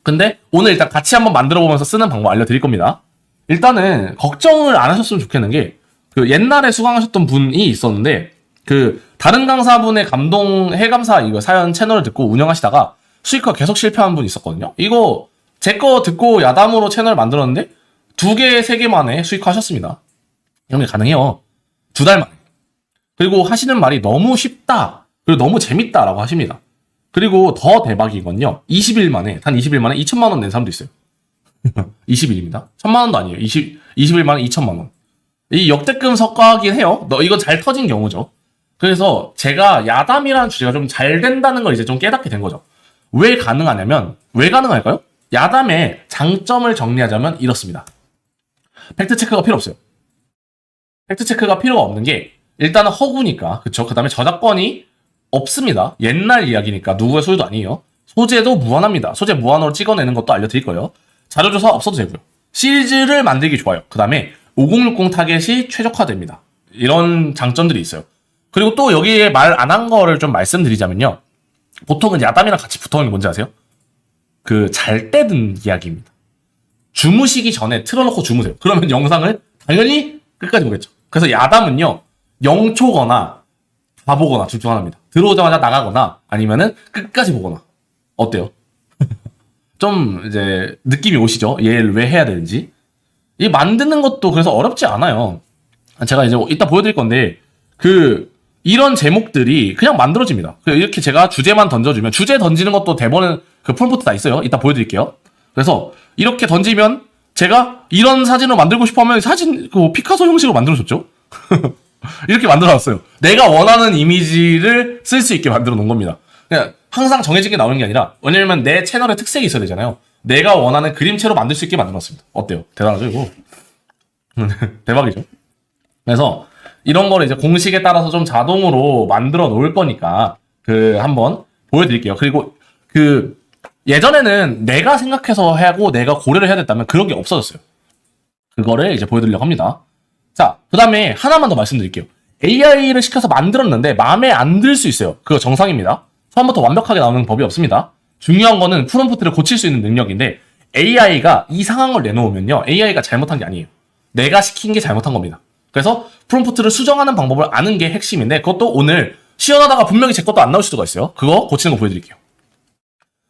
근데 오늘 일단 같이 한번 만들어 보면서 쓰는 방법 알려드릴 겁니다. 일단은 걱정을 안 하셨으면 좋겠는 게 그 옛날에 수강하셨던 분이 있었는데 그 다른 강사분의 감동 해감사 이거 사연 채널을 듣고 운영하시다가 수익화 계속 실패한 분이 있었거든요. 이거 제 거 듣고 야담으로 채널 만들었는데 2개, 3개 만에 수익화하셨습니다. 이런 게 가능해요. 2달 만에. 그리고 하시는 말이 너무 쉽다. 그리고 너무 재밌다라고 하십니다. 그리고 더 대박인 건요. 20일 만에, 단 20일 만에 2천만 원 낸 사람도 있어요. 20일입니다. 1천만 원도 아니에요. 20일 만에 2천만 원. 이 역대급 성과긴 해요. 이건 잘 터진 경우죠. 그래서 제가 야담이라는 주제가 좀 잘 된다는 걸 이제 좀 깨닫게 된 거죠. 왜 가능하냐면, 왜 가능할까요? 야담의 장점을 정리하자면 이렇습니다. 팩트체크가 필요 없어요. 팩트체크가 필요가 없는 게 일단은 허구니까, 그쵸? 그 다음에 저작권이 없습니다. 옛날 이야기니까 누구의 소유도 아니에요. 소재도 무한합니다. 소재 무한으로 찍어내는 것도 알려드릴 거예요. 자료조사 없어도 되고요. 시리즈를 만들기 좋아요. 그 다음에 5060 타겟이 최적화됩니다. 이런 장점들이 있어요. 그리고 또 여기에 말 안 한 거를 좀 말씀드리자면요. 보통은 야담이랑 같이 붙어있는 게 뭔지 아세요? 그 잘 때 듣는 이야기입니다. 주무시기 전에 틀어놓고 주무세요. 그러면 영상을 당연히 끝까지 보겠죠. 그래서 야담은요. 0초거나 다 보거나 둘 중 하나입니다. 들어오자마자 나가거나 아니면은 끝까지 보거나. 어때요? 좀 이제 느낌이 오시죠? 얘를 왜 해야 되는지. 이 만드는 것도 그래서 어렵지 않아요. 제가 이제 이따 보여드릴 건데 이런 제목들이 그냥 만들어집니다. 이렇게 제가 주제만 던져주면 주제 던지는 것도 대본은 그 폼포트 다 있어요. 이따 보여드릴게요. 그래서 이렇게 던지면 제가 이런 사진을 만들고 싶어 하면 사진 그 피카소 형식으로 만들어줬죠. 이렇게 만들어놨어요. 내가 원하는 이미지를 쓸 수 있게 만들어 놓은 겁니다. 그냥 항상 정해진 게 나오는 게 아니라 왜냐면 내 채널에 특색이 있어야 되잖아요. 내가 원하는 그림체로 만들 수 있게 만들어놨습니다. 어때요? 대단하죠 이거? 대박이죠. 그래서 이런 거를 이제 공식에 따라서 좀 자동으로 만들어 놓을 거니까 한번 보여드릴게요. 그리고 예전에는 내가 생각해서 하고 내가 고려를 해야 됐다면 그런 게 없어졌어요. 그거를 이제 보여드리려고 합니다. 자, 그 다음에 하나만 더 말씀드릴게요. AI를 시켜서 만들었는데 마음에 안 들 수 있어요. 그거 정상입니다. 처음부터 완벽하게 나오는 법이 없습니다. 중요한 거는 프롬프트를 고칠 수 있는 능력인데 AI가 이 상황을 내놓으면요. AI가 잘못한 게 아니에요. 내가 시킨 게 잘못한 겁니다. 그래서 프롬프트를 수정하는 방법을 아는 게 핵심인데 그것도 오늘 시연하다가 분명히 제 것도 안 나올 수가 있어요. 그거 고치는 거 보여드릴게요.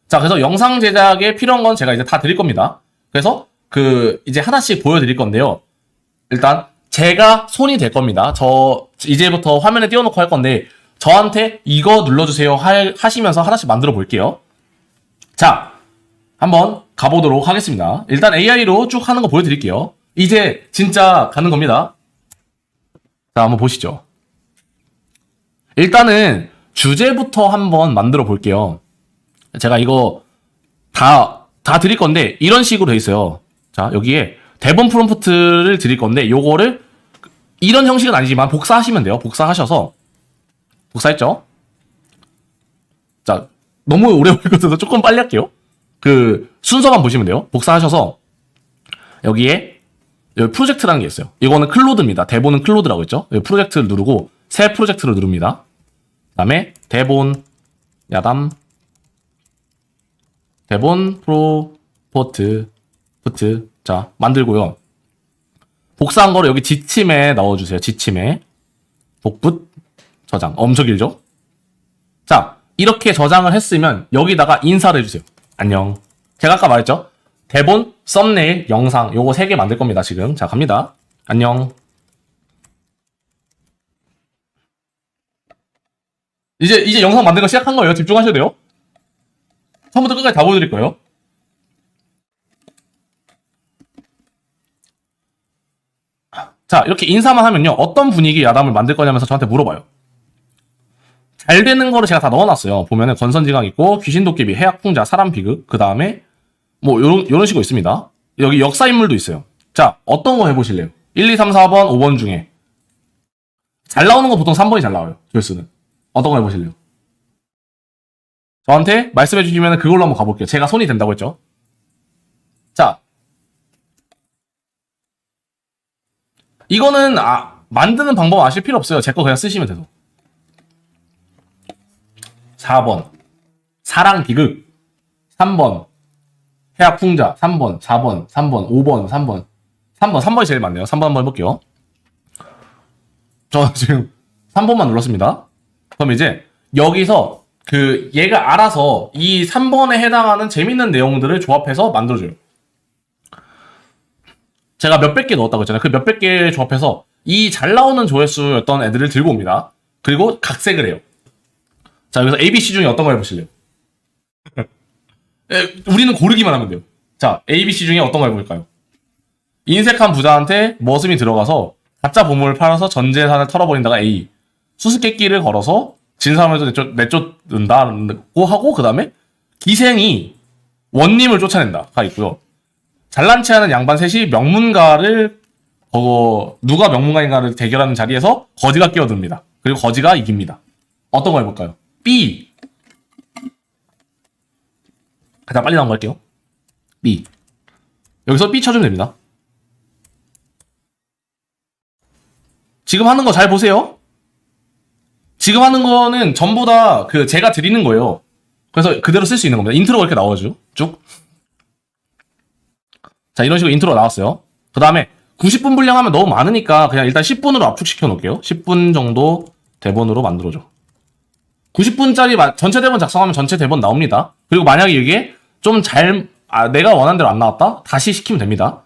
자, 그래서 영상 제작에 필요한 건 제가 이제 다 드릴 겁니다. 그래서 이제 하나씩 보여드릴 건데요. 일단 제가 손이 될 겁니다. 저 이제부터 화면에 띄워놓고 할 건데 저한테 이거 눌러주세요 하시면서 하나씩 만들어 볼게요. 자, 한번 가보도록 하겠습니다. 일단 AI로 쭉 하는 거 보여드릴게요. 이제 진짜 가는 겁니다. 자, 한번 보시죠. 일단은 주제부터 한번 만들어 볼게요. 제가 이거 다 드릴 건데 이런 식으로 돼 있어요. 자, 여기에 대본 프롬프트를 드릴 건데 요거를 이런 형식은 아니지만 복사하시면 돼요. 복사하셔서 복사했죠? 자, 너무 오래 걸릴 것 같아서 조금 빨리 할게요. 순서만 보시면 돼요. 복사하셔서 여기 프로젝트라는 게 있어요. 이거는 클로드입니다. 대본은 클로드라고 했죠? 여기 프로젝트를 누르고 새 프로젝트를 누릅니다. 그 다음에 대본 야담 대본 프로포트 자 만들고요. 복사한 거를 여기 지침에 넣어주세요. 지침에. 복붙 저장. 엄청 길죠? 자, 이렇게 저장을 했으면 여기다가 인사를 해주세요. 안녕. 제가 아까 말했죠? 대본, 썸네일, 영상 요거 3개 만들 겁니다. 지금. 자, 갑니다. 안녕. 이제 영상 만드는 거 시작한 거예요. 집중하셔야 돼요. 처음부터 끝까지 다 보여드릴 거예요. 자, 이렇게 인사만 하면요. 어떤 분위기 야담을 만들 거냐면서 저한테 물어봐요. 잘 되는 거를 제가 다 넣어놨어요. 보면은 권선징악 있고, 귀신도깨비, 해악풍자, 사람비극, 그 다음에 뭐 요런 식으로 있습니다. 여기 역사인물도 있어요. 자, 어떤 거 해보실래요? 1, 2, 3, 4번, 5번 중에 잘 나오는 거 보통 3번이 잘 나와요. 조회수는. 어떤 거 해보실래요? 저한테 말씀해 주시면 그걸로 한번 가볼게요. 제가 손이 된다고 했죠. 자, 이거는 만드는 방법 아실 필요 없어요. 제 거 그냥 쓰시면 돼서. 4번 사랑비극, 3번 해악풍자, 3번 4번 3번 5번 3번이 제일 많네요. 3번 한번 해볼게요. 저 지금 3번만 눌렀습니다. 그럼 이제 여기서 얘가 알아서 이 3번에 해당하는 재밌는 내용들을 조합해서 만들어줘요. 제가 몇백 개 넣었다고 했잖아요. 그 몇백 개 조합해서 이 잘 나오는 조회수였던 애들을 들고 옵니다. 그리고 각색을 해요. 자, 여기서 ABC 중에 어떤 거 해보실래요? 우리는 고르기만 하면 돼요. 자, ABC 중에 어떤 거 해볼까요? 인색한 부자한테 머슴이 들어가서 가짜 보물을 팔아서 전 재산을 털어버린다가 A. 수수께끼를 걸어서 진 사람을 내쫓는다고 하고, 그 다음에 기생이 원님을 쫓아낸다가 있고요. 잘난 체하는 양반 셋이 명문가를 누가 명문가인가를 대결하는 자리에서 거지가 끼어듭니다. 그리고 거지가 이깁니다. 어떤 거 해볼까요? B. 가장 빨리 나온 거 할게요. B. 여기서 B 쳐주면 됩니다. 지금 하는 거 잘 보세요. 지금 하는 거는 전부 다 제가 드리는 거예요. 그래서 그대로 쓸 수 있는 겁니다. 인트로가 이렇게 나와죠. 쭉. 자, 이런 식으로 인트로가 나왔어요. 그 다음에 90분 분량하면 너무 많으니까 그냥 일단 10분으로 압축시켜 놓을게요. 10분 정도 대본으로 만들어줘. 90분짜리 전체 대본 작성하면 전체 대본 나옵니다. 그리고 만약에 이게 좀 내가 원하는 대로 안 나왔다? 다시 시키면 됩니다.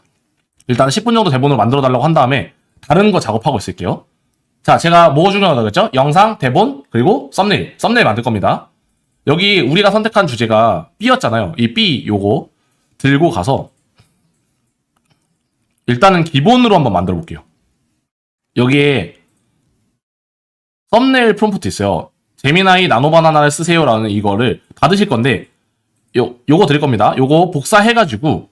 일단 10분 정도 대본으로 만들어 달라고 한 다음에 다른 거 작업하고 있을게요. 자, 제가 뭐가 중요하다고 했죠? 영상, 대본, 그리고 썸네일 만들 겁니다. 여기 우리가 선택한 주제가 B였잖아요. 이 B 요거 들고 가서 일단은 기본으로 한번 만들어 볼게요. 여기에 썸네일 프롬프트 있어요. 제미나이 나노바나나를 쓰세요라는 이거를 받으실 건데 요거 드릴 겁니다. 요거 복사해가지고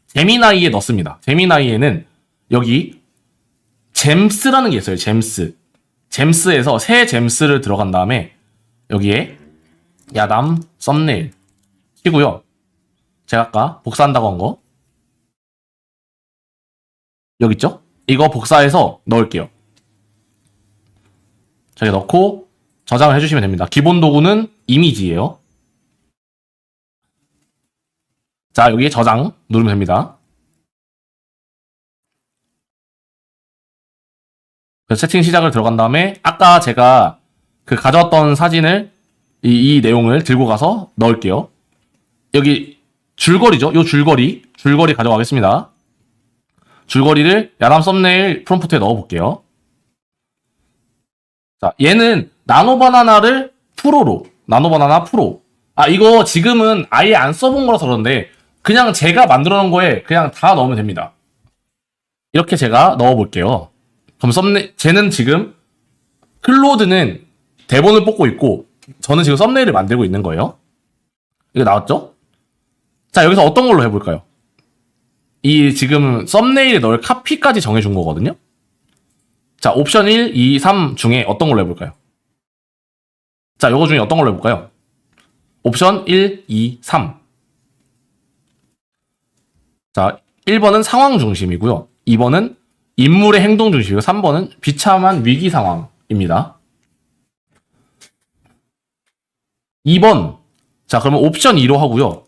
제미나이에 넣습니다. 제미나이에는 여기 잼스라는 게 있어요. 잼스에서 새 잼스를 들어간 다음에 여기에 야담 썸네일 치고요. 제가 아까 복사한다고 한 거 여기 있죠? 이거 복사해서 넣을게요. 저기 넣고 저장을 해주시면 됩니다. 기본 도구는 이미지예요. 자, 여기에 저장 누르면 됩니다. 그래서 채팅 시작을 들어간 다음에 아까 제가 가져왔던 사진을 이 내용을 들고 가서 넣을게요. 여기 줄거리죠? 요 줄거리 가져가겠습니다. 줄거리를 야담 썸네일 프롬프트에 넣어볼게요. 자, 얘는 나노바나나를 나노바나나 프로. 이거 지금은 아예 안 써본 거라서 그런데 그냥 제가 만들어 놓은 거에 그냥 다 넣으면 됩니다. 이렇게 제가 넣어볼게요. 그럼 쟤는 지금 클로드는 대본을 뽑고 있고 저는 지금 썸네일을 만들고 있는 거예요. 이거 나왔죠? 자, 여기서 어떤 걸로 해볼까요? 이 지금 썸네일에 넣을 카피까지 정해준 거거든요. 자, 옵션 1, 2, 3 중에 어떤 걸로 해볼까요? 자, 요거 중에 어떤 걸로 해볼까요? 옵션 1, 2, 3. 자, 1번은 상황 중심이고요. 2번은 인물의 행동 중심이고 3번은 비참한 위기 상황입니다. 2번. 자, 그러면 옵션 2로 하고요.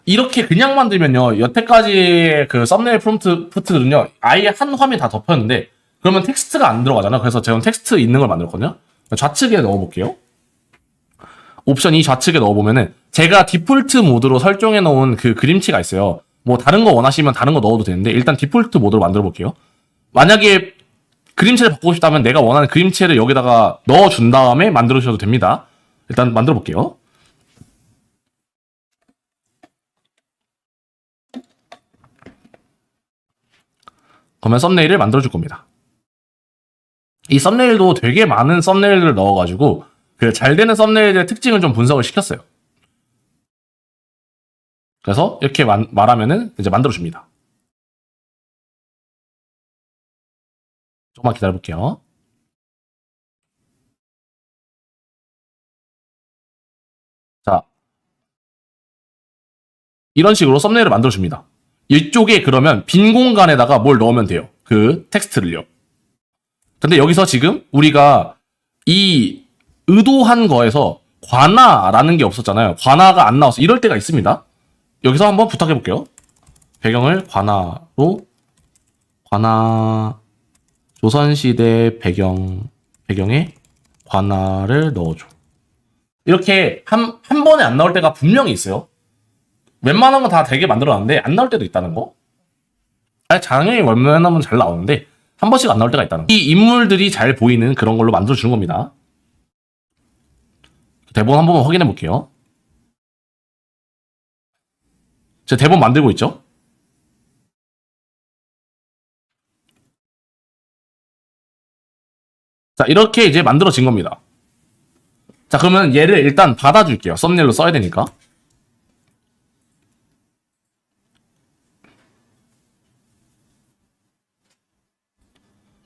이렇게 그냥 만들면요, 여태까지의 그 썸네일 프롬프트들은요, 아예 한 화면 다 덮였는데, 그러면 텍스트가 안 들어가잖아. 그래서 제가 텍스트 있는 걸 만들었거든요. 좌측에 넣어볼게요. 옵션 이 좌측에 넣어보면은, 제가 디폴트 모드로 설정해 놓은 그 그림치가 있어요. 뭐, 다른 거 원하시면 다른 거 넣어도 되는데, 일단 디폴트 모드로 만들어 볼게요. 만약에 그림체를 바꾸고 싶다면 내가 원하는 그림체를 여기다가 넣어준 다음에 만들어 주셔도 됩니다. 일단 만들어 볼게요. 그러면 썸네일을 만들어 줄 겁니다. 이 썸네일도 되게 많은 썸네일을 넣어가지고 그 잘 되는 썸네일의 특징을 좀 분석을 시켰어요. 그래서 이렇게 말하면은 이제 만들어 줍니다. 조금만 기다려 볼게요. 자, 이런 식으로 썸네일을 만들어 줍니다. 이쪽에 그러면 빈 공간에다가 뭘 넣으면 돼요. 그 텍스트를요. 근데 여기서 지금 우리가 이 의도한 거에서 관아라는 게 없었잖아요. 관아가 안 나와서 이럴 때가 있습니다. 여기서 한번 부탁해 볼게요. 배경을 관아로, 관아, 조선시대 배경에 관아를 넣어줘. 이렇게 한 번에 안 나올 때가 분명히 있어요. 웬만한 건 다 되게 만들어놨는데 안 나올 때도 있다는 거. 아니, 당연히 웬만하면 잘 나오는데 한 번씩 안 나올 때가 있다는 거. 이 인물들이 잘 보이는 그런 걸로 만들어주는 겁니다. 대본 한 번만 확인해 볼게요. 제가 대본 만들고 있죠? 자, 이렇게 이제 만들어진 겁니다. 자, 그러면 얘를 일단 받아줄게요. 썸네일로 써야 되니까.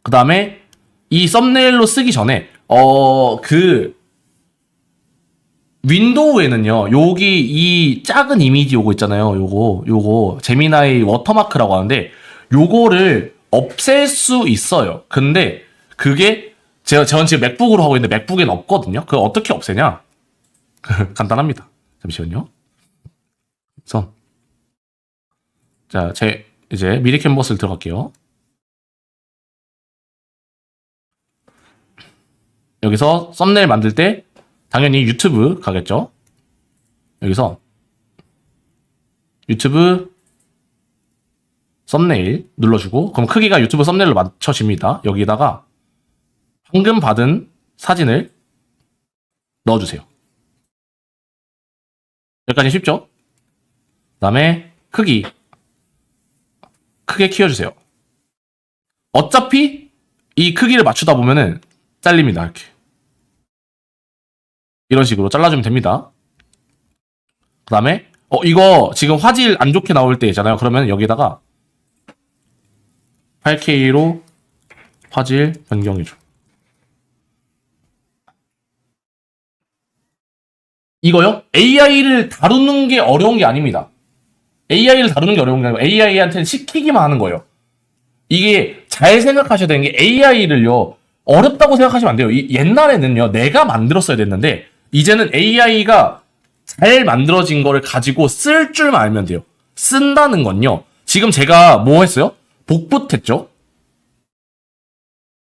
그 다음에 이 썸네일로 쓰기 전에 윈도우에는요, 여기 이 작은 이미지 요거 있잖아요. 요거 제미나이 워터마크라고 하는데 요거를 없앨 수 있어요. 근데 그게 저는 지금 맥북으로 하고 있는데 맥북에는 없거든요. 그걸 어떻게 없애냐? 간단합니다. 잠시만요. 그래서 자, 이제 미리 캔버스를 들어갈게요. 여기서 썸네일 만들 때 당연히 유튜브 가겠죠. 여기서 유튜브 썸네일 눌러주고, 그럼 크기가 유튜브 썸네일로 맞춰집니다. 여기다가 방금 받은 사진을 넣어주세요. 여기까지 쉽죠? 그 다음에 크게 키워주세요. 어차피 이 크기를 맞추다 보면은 잘립니다. 이렇게 이런 식으로 잘라주면 됩니다. 그 다음에 이거 지금 화질 안 좋게 나올 때 있잖아요. 그러면 여기다가 8K로 화질 변경해줘. 이거요? AI를 다루는 게 어려운 게 아닙니다. AI를 다루는 게 어려운 게 아니고 AI한테는 시키기만 하는 거예요. 이게 잘 생각하셔야 되는 게 AI를요, 어렵다고 생각하시면 안 돼요. 옛날에는요, 내가 만들었어야 됐는데 이제는 AI가 잘 만들어진 거를 가지고 쓸 줄만 알면 돼요. 쓴다는 건요, 지금 제가 뭐 했어요? 복붙했죠?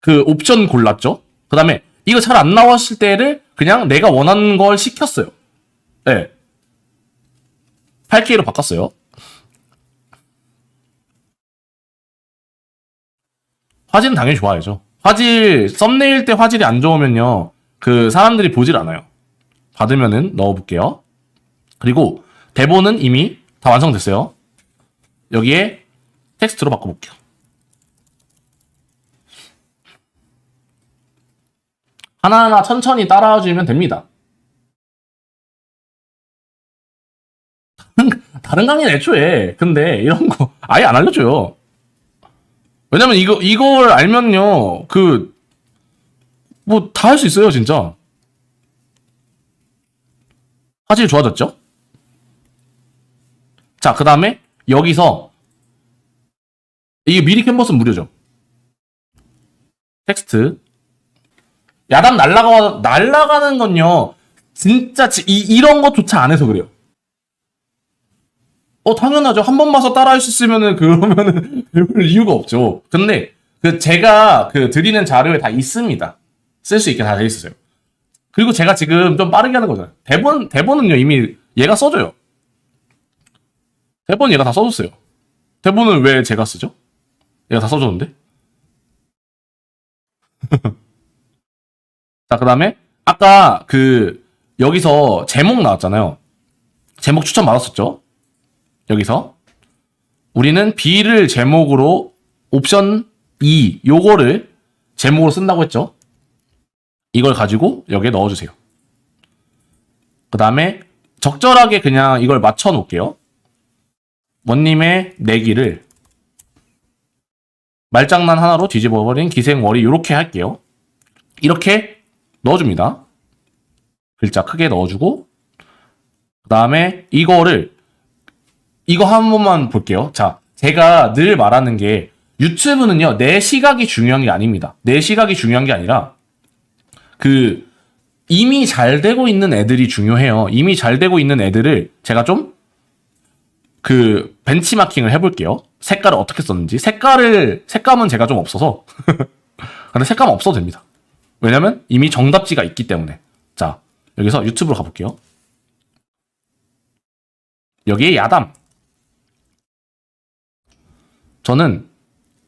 그 옵션 골랐죠? 그 다음에 이거 잘 안 나왔을 때를 그냥 내가 원하는 걸 시켰어요. 네. 8K로 바꿨어요. 화질은 당연히 좋아야죠. 썸네일 때 화질이 안 좋으면요, 그 사람들이 보질 않아요. 받으면은 넣어볼게요. 그리고 대본은 이미 다 완성됐어요. 여기에 텍스트로 바꿔볼게요. 하나하나 천천히 따라와주면 됩니다. 다른 강의는 애초에 근데 이런 거 아예 안 알려줘요. 왜냐면 이걸 알면요, 뭐 다 할 수 있어요, 진짜. 화질 좋아졌죠? 자, 그 다음에 여기서 이게 미리 캔버스는 무료죠. 텍스트 야단 날아가는 건요, 진짜 이런 것조차 안 해서 그래요. 당연하죠. 한 번 봐서 따라 할 수 있으면은 그러면은 배울 이유가 없죠. 근데 제가 드리는 자료에 다 있습니다. 쓸 수 있게 다 돼 있어요. 그리고 제가 지금 좀 빠르게 하는 거잖아요. 대본은요, 이미 얘가 써줘요. 대본 얘가 다 써줬어요. 대본은 왜 제가 쓰죠? 얘가 다 써줬는데? 자, 그 다음에, 아까 여기서 제목 나왔잖아요. 제목 추천 받았었죠? 여기서. 우리는 B를 제목으로 옵션 2, 요거를 제목으로 쓴다고 했죠? 이걸 가지고 여기에 넣어주세요. 그 다음에 적절하게 그냥 이걸 맞춰 놓을게요. 원님의 내기를 말장난 하나로 뒤집어버린 기생월이 이렇게 할게요. 이렇게 넣어줍니다. 글자 크게 넣어주고 그 다음에 이거 한 번만 볼게요. 자, 제가 늘 말하는 게 유튜브는요, 내 시각이 중요한 게 아닙니다. 내 시각이 중요한 게 아니라 이미 잘 되고 있는 애들이 중요해요. 이미 잘 되고 있는 애들을 제가 좀 벤치마킹을 해볼게요. 색깔을 어떻게 썼는지. 색감은 제가 좀 없어서. 근데 색감은 없어도 됩니다. 왜냐면 이미 정답지가 있기 때문에. 자, 여기서 유튜브로 가볼게요. 여기에 야담. 저는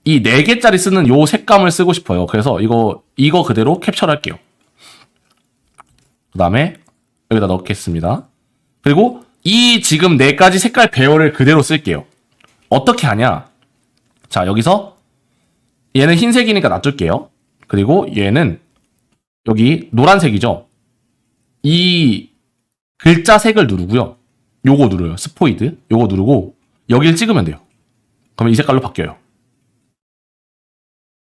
이 4개짜리 쓰는 요 색감을 쓰고 싶어요. 그래서 이거 그대로 캡처를 할게요. 그 다음에 여기다 넣겠습니다. 그리고 이 지금 4가지 색깔 배열을 그대로 쓸게요. 어떻게 하냐? 자, 여기서 얘는 흰색이니까 놔둘게요. 그리고 얘는 여기 노란색이죠? 이 글자 색을 누르고요. 요거 누르요. 스포이드. 요거 누르고 여기를 찍으면 돼요. 그러면 이 색깔로 바뀌어요.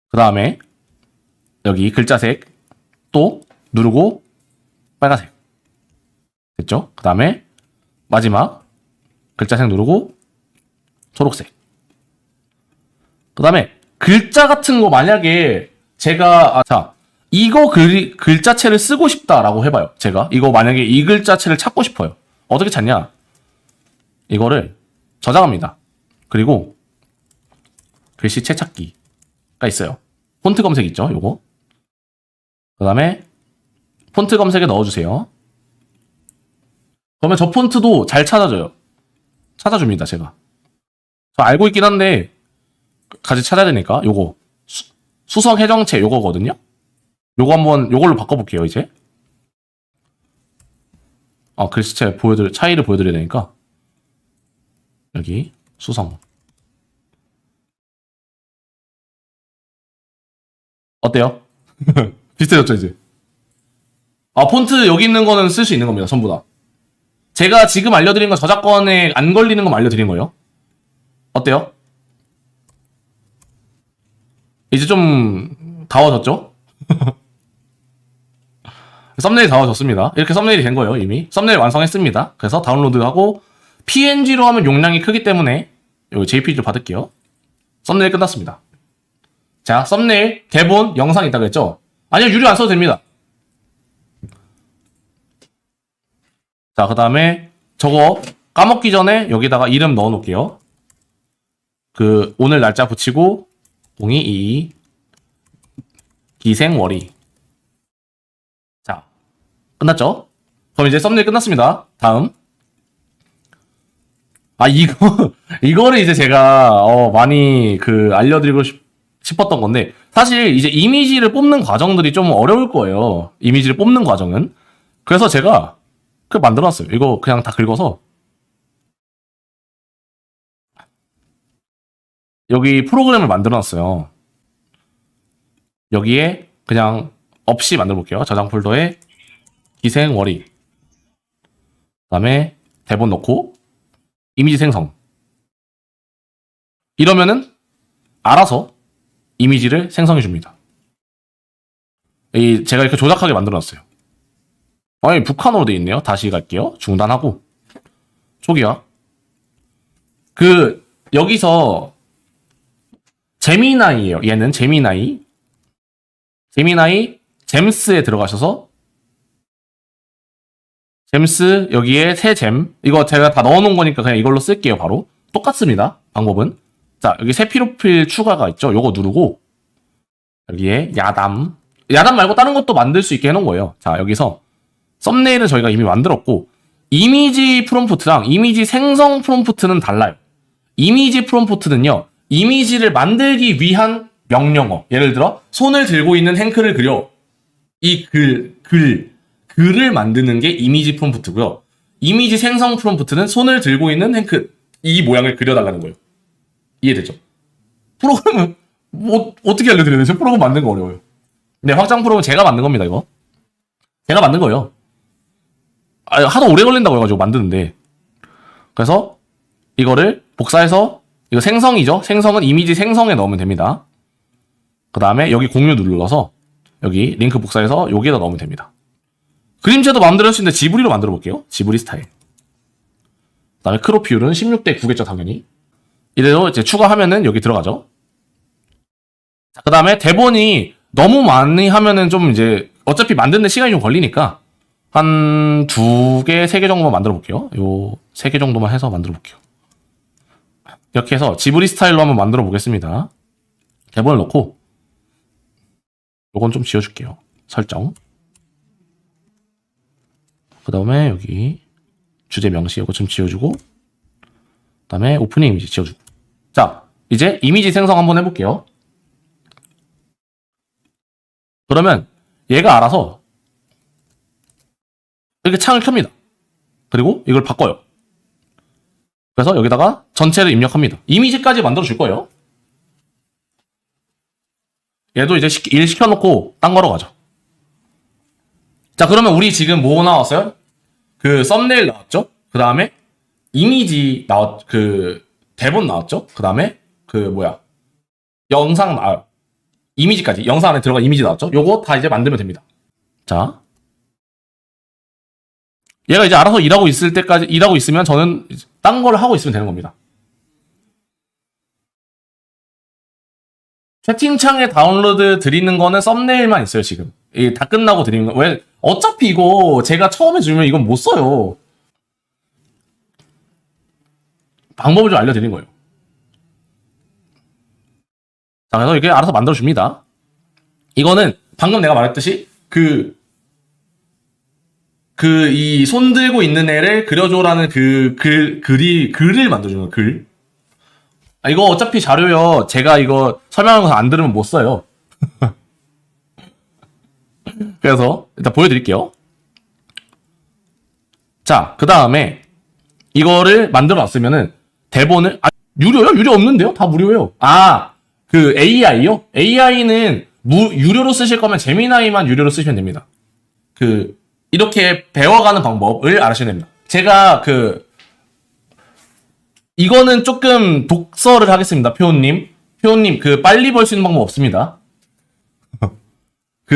그 다음에 여기 글자색 또 누르고 빨간색. 됐죠? 그 다음에 마지막 글자색 누르고 초록색. 그 다음에 글자 같은 거 만약에 제가 이거 글자체를 쓰고 싶다라고 해봐요. 제가 이거 만약에 이 글자체를 찾고 싶어요. 어떻게 찾냐? 이거를 저장합니다. 그리고 글씨체 찾기가 있어요. 폰트 검색 있죠? 요거. 그 다음에 폰트 검색에 넣어주세요. 그러면 저 폰트도 잘 찾아줘요. 찾아줍니다, 제가. 저 알고 있긴 한데 같이 찾아야 되니까 요거 수성 해정체 요거거든요. 요걸로 바꿔볼게요, 이제. 글씨체 차이를 보여드려야 되니까 여기 수성. 어때요? 비슷해졌죠, 이제? 폰트 여기 있는 거는 쓸 수 있는 겁니다, 전부 다. 제가 지금 알려드린 건 저작권에 안 걸리는 거 알려드린 거예요. 어때요? 이제 좀 다워졌죠? 썸네일 다워졌습니다. 이렇게 썸네일이 된 거예요, 이미. 썸네일 완성했습니다. 그래서 다운로드하고 PNG로 하면 용량이 크기 때문에 여기 JPG로 받을게요. 썸네일 끝났습니다. 자, 썸네일, 대본, 영상 있다고 했죠? 아니요, 유료 안 써도 됩니다. 자, 그 다음에 저거 까먹기 전에 여기다가 이름 넣어 놓을게요. 오늘 날짜 붙이고 022 기생월이. 자, 끝났죠? 그럼 이제 썸네일 끝났습니다. 다음. 이거를 이제 제가 많이 알려드리고 싶었던 건데, 사실 이제 이미지를 뽑는 과정들이 좀 어려울 거예요. 이미지를 뽑는 과정은. 그래서 제가 만들어놨어요. 이거 그냥 다 긁어서 여기 프로그램을 만들어놨어요. 여기에 그냥 없이 만들어볼게요. 저장 폴더에 기생월이, 그 다음에 대본 넣고 이미지 생성. 이러면은 알아서 이미지를 생성해줍니다. 제가 이렇게 조작하게 만들어놨어요. 아니, 북한어로 돼 있네요. 다시 갈게요. 중단하고. 초기화. 여기서 제미나이예요. 얘는 제미나이. 제미나이 잼스에 들어가셔서 잼스 여기에 새 잼. 이거 제가 다 넣어놓은 거니까 그냥 이걸로 쓸게요. 바로 똑같습니다. 방법은. 자, 여기 새 프로필 추가가 있죠. 요거 누르고 여기에 야담 말고 다른 것도 만들 수 있게 해놓은 거예요. 자, 여기서 썸네일은 저희가 이미 만들었고 이미지 프롬프트랑 이미지 생성 프롬프트는 달라요. 이미지 프롬프트는요, 이미지를 만들기 위한 명령어. 예를 들어 손을 들고 있는 행크를 그려. 이 글을 만드는 게 이미지 프롬프트고요. 이미지 생성 프롬프트는 손을 들고 있는 행크, 이 모양을 그려달라는 거예요. 이해되죠? 프로그램은 뭐 어떻게 알려드려야 되죠? 프로그램 만든 거 어려워요. 네, 확장 프로그램은 제가 만든 겁니다. 이거 제가 만든 거예요. 하도 오래 걸린다고 해가지고 만드는데. 그래서 이거를 복사해서, 이거 생성이죠? 생성은 이미지 생성에 넣으면 됩니다. 그 다음에 여기 공유 눌러서 여기 링크 복사해서 여기에다 넣으면 됩니다. 그림체도 마음대로 할 수 있는데 지브리로 만들어 볼게요. 지브리 스타일. 그 다음에 크롭 비율은 16대 9겠죠, 당연히. 이래서 이제 추가하면은 여기 들어가죠. 그 다음에 대본이 너무 많이 하면은 좀 이제 어차피 만드는 데 시간이 좀 걸리니까 한 2개, 3개 정도만 만들어 볼게요. 요 3개 정도만 해서 만들어 볼게요. 이렇게 해서 지브리 스타일로 한번 만들어 보겠습니다. 대본을 넣고 요건 좀 지워줄게요. 설정. 그 다음에 여기 주제 명시 요거 좀 지워주고, 그 다음에 오프닝 이미지 지워주고. 자, 이제 이미지 생성 한번 해볼게요. 그러면 얘가 알아서 이렇게 창을 켭니다. 그리고 이걸 바꿔요. 그래서 여기다가 전체를 입력합니다. 이미지까지 만들어 줄 거예요. 얘도 이제 일 시켜놓고 딴 거로 가죠. 자, 그러면 우리 지금 뭐 나왔어요? 그 썸네일 나왔죠? 그 다음에 이미지 그 대본 나왔죠? 그 다음에 영상 나와요. 이미지까지, 영상 안에 들어간 이미지 나왔죠? 요거 다 이제 만들면 됩니다. 자, 얘가 이제 알아서 일하고 있을 때까지 일하고 있으면 저는 딴 걸 하고 있으면 되는 겁니다. 채팅창에 다운로드 드리는 거는 썸네일만 있어요, 지금. 이게 다 끝나고 드리는 거. 왜? 어차피 이거 제가 처음에 주면 이건 못 써요. 방법을 좀 알려드린 거예요. 자, 그래서 이게 알아서 만들어줍니다. 이거는 방금 내가 말했듯이 이 손 들고 있는 애를 그려줘라는 글을 만들어주는 글. 이거 어차피 자료요. 제가 이거 설명하는 거 안 들으면 못 써요. 그래서 일단 보여드릴게요. 자, 그 다음에 이거를 만들어 놨으면은 대본을, 유료요? 유료 없는데요? 다 무료예요. 그 AI요? AI는 유료로 쓰실 거면 제미나이만 유료로 쓰시면 됩니다. 이렇게 배워가는 방법을 알으셔야 됩니다. 제가 이거는 조금 독서를 하겠습니다. 표훈님, 빨리 벌 수 있는 방법 없습니다.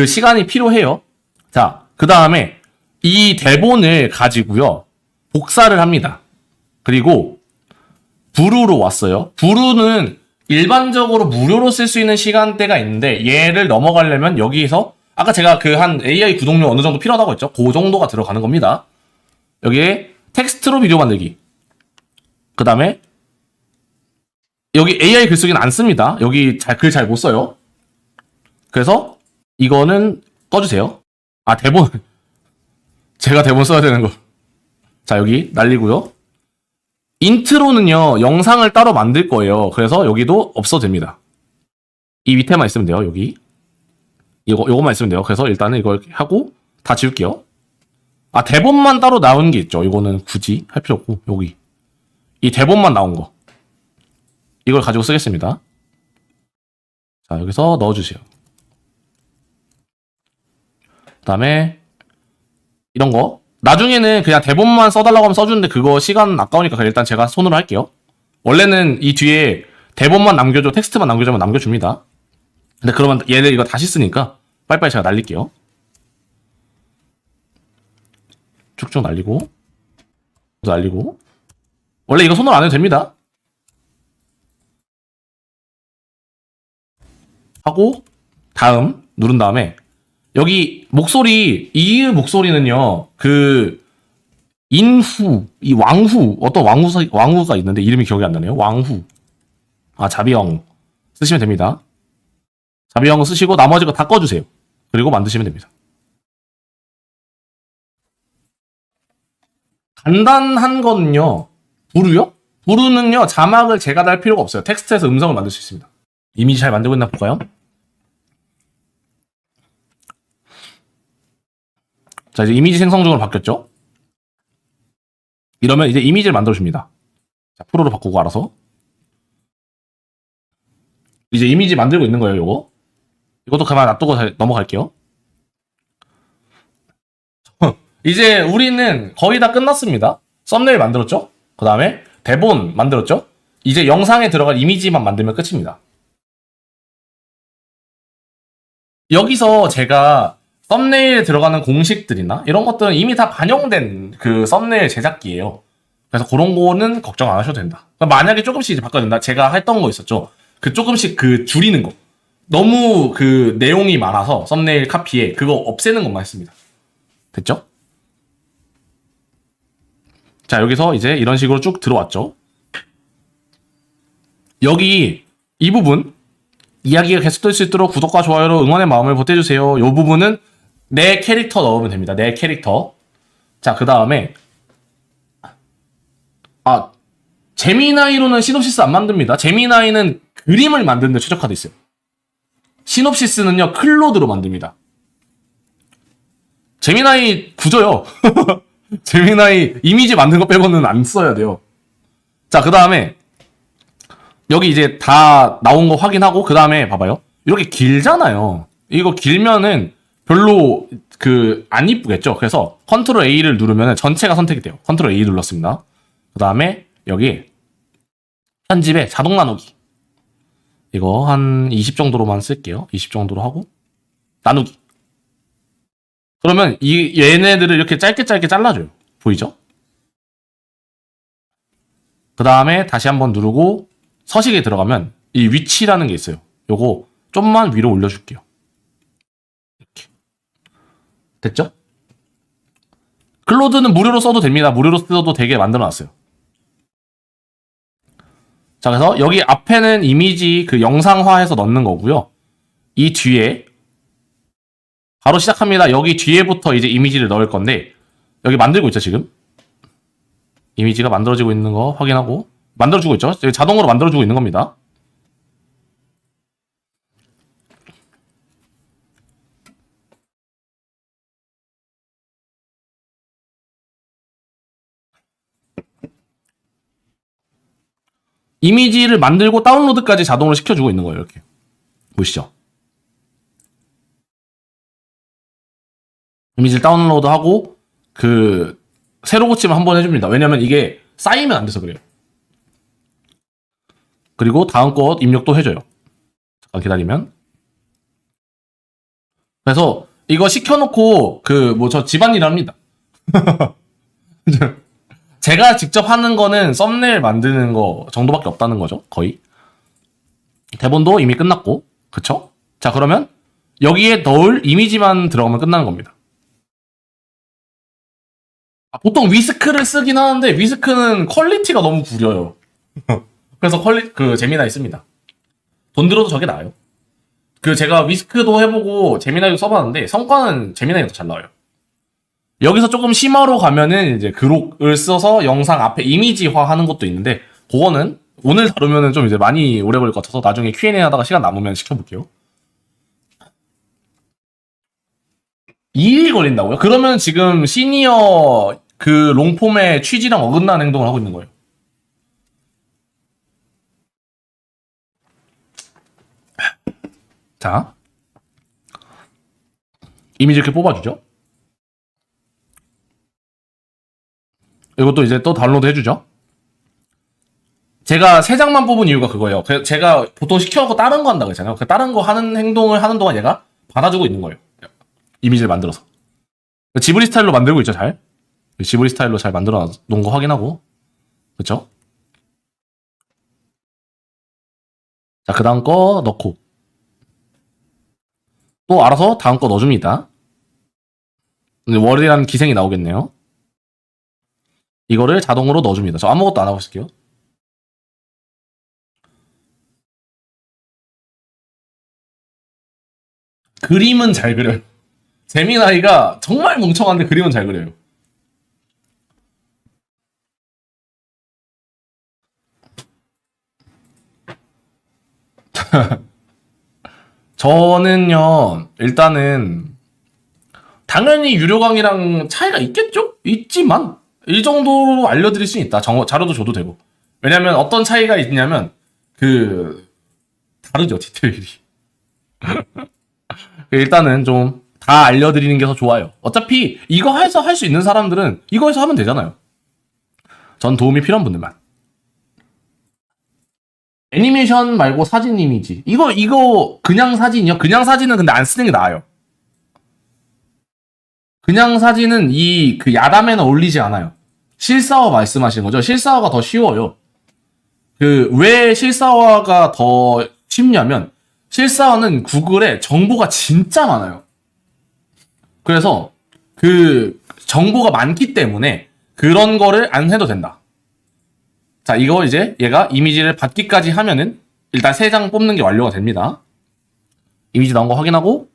시간이 필요해요. 자, 그 다음에 이 대본을 가지고요, 복사를 합니다. 그리고 부루로 왔어요. 부루는 일반적으로 무료로 쓸 수 있는 시간대가 있는데, 얘를 넘어가려면 여기에서 아까 제가 한 AI 구독료 어느 정도 필요하다고 했죠? 그 정도가 들어가는 겁니다. 여기에 텍스트로 비디오 만들기. 그 다음에 여기 AI 글쓰기는 안 씁니다. 여기 글 잘 못 써요. 그래서 이거는 꺼주세요. 대본. 제가 대본 써야 되는 거. 자, 여기 날리고요. 인트로는요, 영상을 따로 만들 거예요. 그래서 여기도 없어도 됩니다. 이 밑에만 있으면 돼요, 여기. 요것만 있으면 돼요. 그래서 일단은 이걸 하고 다 지울게요. 대본만 따로 나오는 게 있죠. 이거는 굳이 할 필요 없고, 여기. 이 대본만 나온 거. 이걸 가지고 쓰겠습니다. 자, 여기서 넣어주세요. 그 다음에 이런 거. 나중에는 그냥 대본만 써달라고 하면 써주는데 그거 시간 아까우니까 일단 제가 손으로 할게요. 원래는 이 뒤에 대본만 남겨줘, 텍스트만 남겨주면 남겨줍니다. 근데 그러면 얘들 이거 다시 쓰니까 빨리빨리 제가 날릴게요. 쭉쭉 날리고, 원래 이거 손으로 안 해도 됩니다. 하고 다음 누른 다음에 여기 목소리, 이유 목소리는요, 인후, 이 왕후, 어떤 왕후가 있는데 이름이 기억이 안 나네요. 왕후. 아, 자비형. 쓰시면 됩니다. 자비형 쓰시고 나머지 거 다 꺼주세요. 그리고 만드시면 됩니다. 간단한 거는요, 부르요? 부르는요, 자막을 제가 달 필요가 없어요. 텍스트에서 음성을 만들 수 있습니다. 이미지 잘 만들고 있나 볼까요? 자, 이제 이미지 생성 중으로 바뀌었죠? 이러면 이제 이미지를 만들어줍니다. 자, 프로로 바꾸고 알아서. 이제 이미지 만들고 있는 거예요, 요거. 이것도 그만 놔두고 넘어갈게요. 이제 우리는 거의 다 끝났습니다. 썸네일 만들었죠? 그 다음에 대본 만들었죠? 이제 영상에 들어갈 이미지만 만들면 끝입니다. 여기서 제가 썸네일에 들어가는 공식들이나 이런 것들은 이미 다 반영된 그 썸네일 제작기예요. 그래서 그런 거는 걱정 안 하셔도 된다. 만약에 조금씩 이제 바꿔야 된다. 제가 했던 거 있었죠. 그 조금씩 그 줄이는 거. 너무 그 내용이 많아서 썸네일 카피에 그거 없애는 것만 했습니다. 됐죠? 자, 여기서 이제 이런 식으로 쭉 들어왔죠. 여기 이 부분 이야기가 계속될 수 있도록 구독과 좋아요로 응원의 마음을 보태주세요. 이 부분은 내 캐릭터 넣으면 됩니다. 내 캐릭터. 자, 그 다음에 제미나이로는 시놉시스 안 만듭니다. 제미나이는 그림을 만드는 데 최적화돼 있어요. 시놉시스는요, 클로드로 만듭니다. 제미나이 굳어요. 제미나이 이미지 만든 거 빼고는 안 써야 돼요. 자, 그 다음에 여기 이제 다 나온 거 확인하고 그 다음에 봐봐요. 이렇게 길잖아요. 이거 길면은 별로 안 이쁘겠죠. 그래서 컨트롤 A를 누르면 전체가 선택이 돼요. 컨트롤 A 눌렀습니다. 그 다음에 여기 편집에 자동 나누기. 이거 한 20 정도로만 쓸게요. 20 정도로 하고 나누기. 그러면 얘네들을 이렇게 짧게 잘라줘요. 보이죠? 그 다음에 다시 한번 누르고 서식에 들어가면 이 위치라는 게 있어요. 요거 좀만 위로 올려줄게요. 이렇게. 됐죠? 클로드는 무료로 써도 됩니다. 무료로 써도 되게 만들어놨어요. 자, 그래서 여기 앞에는 이미지 그 영상화해서 넣는 거고요. 이 뒤에 바로 시작합니다. 여기 뒤에부터 이제 이미지를 넣을 건데 여기 만들고 있죠, 지금? 이미지가 만들어지고 있는 거 확인하고 만들어주고 있죠? 여기 자동으로 만들어주고 있는 겁니다. 이미지를 만들고 다운로드까지 자동으로 시켜주고 있는 거예요, 이렇게. 보시죠? 이미지를 다운로드하고 새로 고침을 한번 해줍니다. 왜냐면 이게 쌓이면 안 돼서 그래요. 그리고 다음 것 입력도 해줘요. 잠깐 기다리면. 그래서 이거 시켜놓고 저 집안일 합니다. 제가 직접 하는 거는 썸네일 만드는 거 정도밖에 없다는 거죠. 거의. 대본도 이미 끝났고. 그쵸? 자, 그러면 여기에 넣을 이미지만 들어가면 끝나는 겁니다. 보통 위스크를 쓰긴 하는데 위스크는 퀄리티가 너무 구려요. 그래서 제미나이 씁니다. 돈 들어도 저게 나아요. 제가 위스크도 해보고 제미나이도 써봤는데 성과는 제미나이가 더 잘 나와요. 여기서 조금 심화로 가면은 이제 그록을 써서 영상 앞에 이미지화 하는 것도 있는데 그거는 오늘 다루면은 좀 이제 많이 오래 걸릴 것 같아서 나중에 Q&A 하다가 시간 남으면 시켜볼게요. 2일 걸린다고요? 그러면 지금 시니어 롱폼의 취지랑 어긋나는 행동을 하고 있는 거예요. 자, 이미지 이렇게 뽑아주죠. 이것도 이제 또 다운로드 해주죠. 제가 3장만 뽑은 이유가 그거예요. 제가 보통 시켜놓고 다른 거 한다고 했잖아요. 다른 거 하는 행동을 하는 동안 얘가 받아주고 있는 거예요. 이미지를 만들어서. 지브리 스타일로 만들고 있죠, 잘. 지브리 스타일로 잘 만들어 놓은 거 확인하고. 그쵸? 자, 그 다음 거 넣고. 또 알아서 다음 거 넣어줍니다. 월이라는 기생이 나오겠네요. 이거를 자동으로 넣어줍니다. 저 아무것도 안 하고 있을게요. 그림은 잘 그려요. 재민아이가 정말 멍청한데 그림은 잘 그려요. 저는요, 일단은 당연히 유료 강의랑 차이가 있겠죠? 있지만 이 정도로 알려드릴 수 있다. 자료도 줘도 되고. 왜냐면 어떤 차이가 있냐면 다르죠, 디테일이. 일단은 좀 다 알려드리는 게 더 좋아요. 어차피 이거 해서 할 수 있는 사람들은 이거 해서 하면 되잖아요. 전 도움이 필요한 분들만. 애니메이션 말고 사진 이미지. 이거 그냥 사진이요? 그냥 사진은 근데 안 쓰는 게 나아요. 그냥 사진은 그 야담에는 올리지 않아요. 실사화 말씀하시는 거죠? 실사화가 더 쉬워요. 왜 실사화가 더 쉽냐면, 실사화는 구글에 정보가 진짜 많아요. 그래서 정보가 많기 때문에 그런 거를 안 해도 된다. 자, 이거 이제 얘가 이미지를 받기까지 하면은 일단 3장 뽑는 게 완료가 됩니다. 이미지 나온 거 확인하고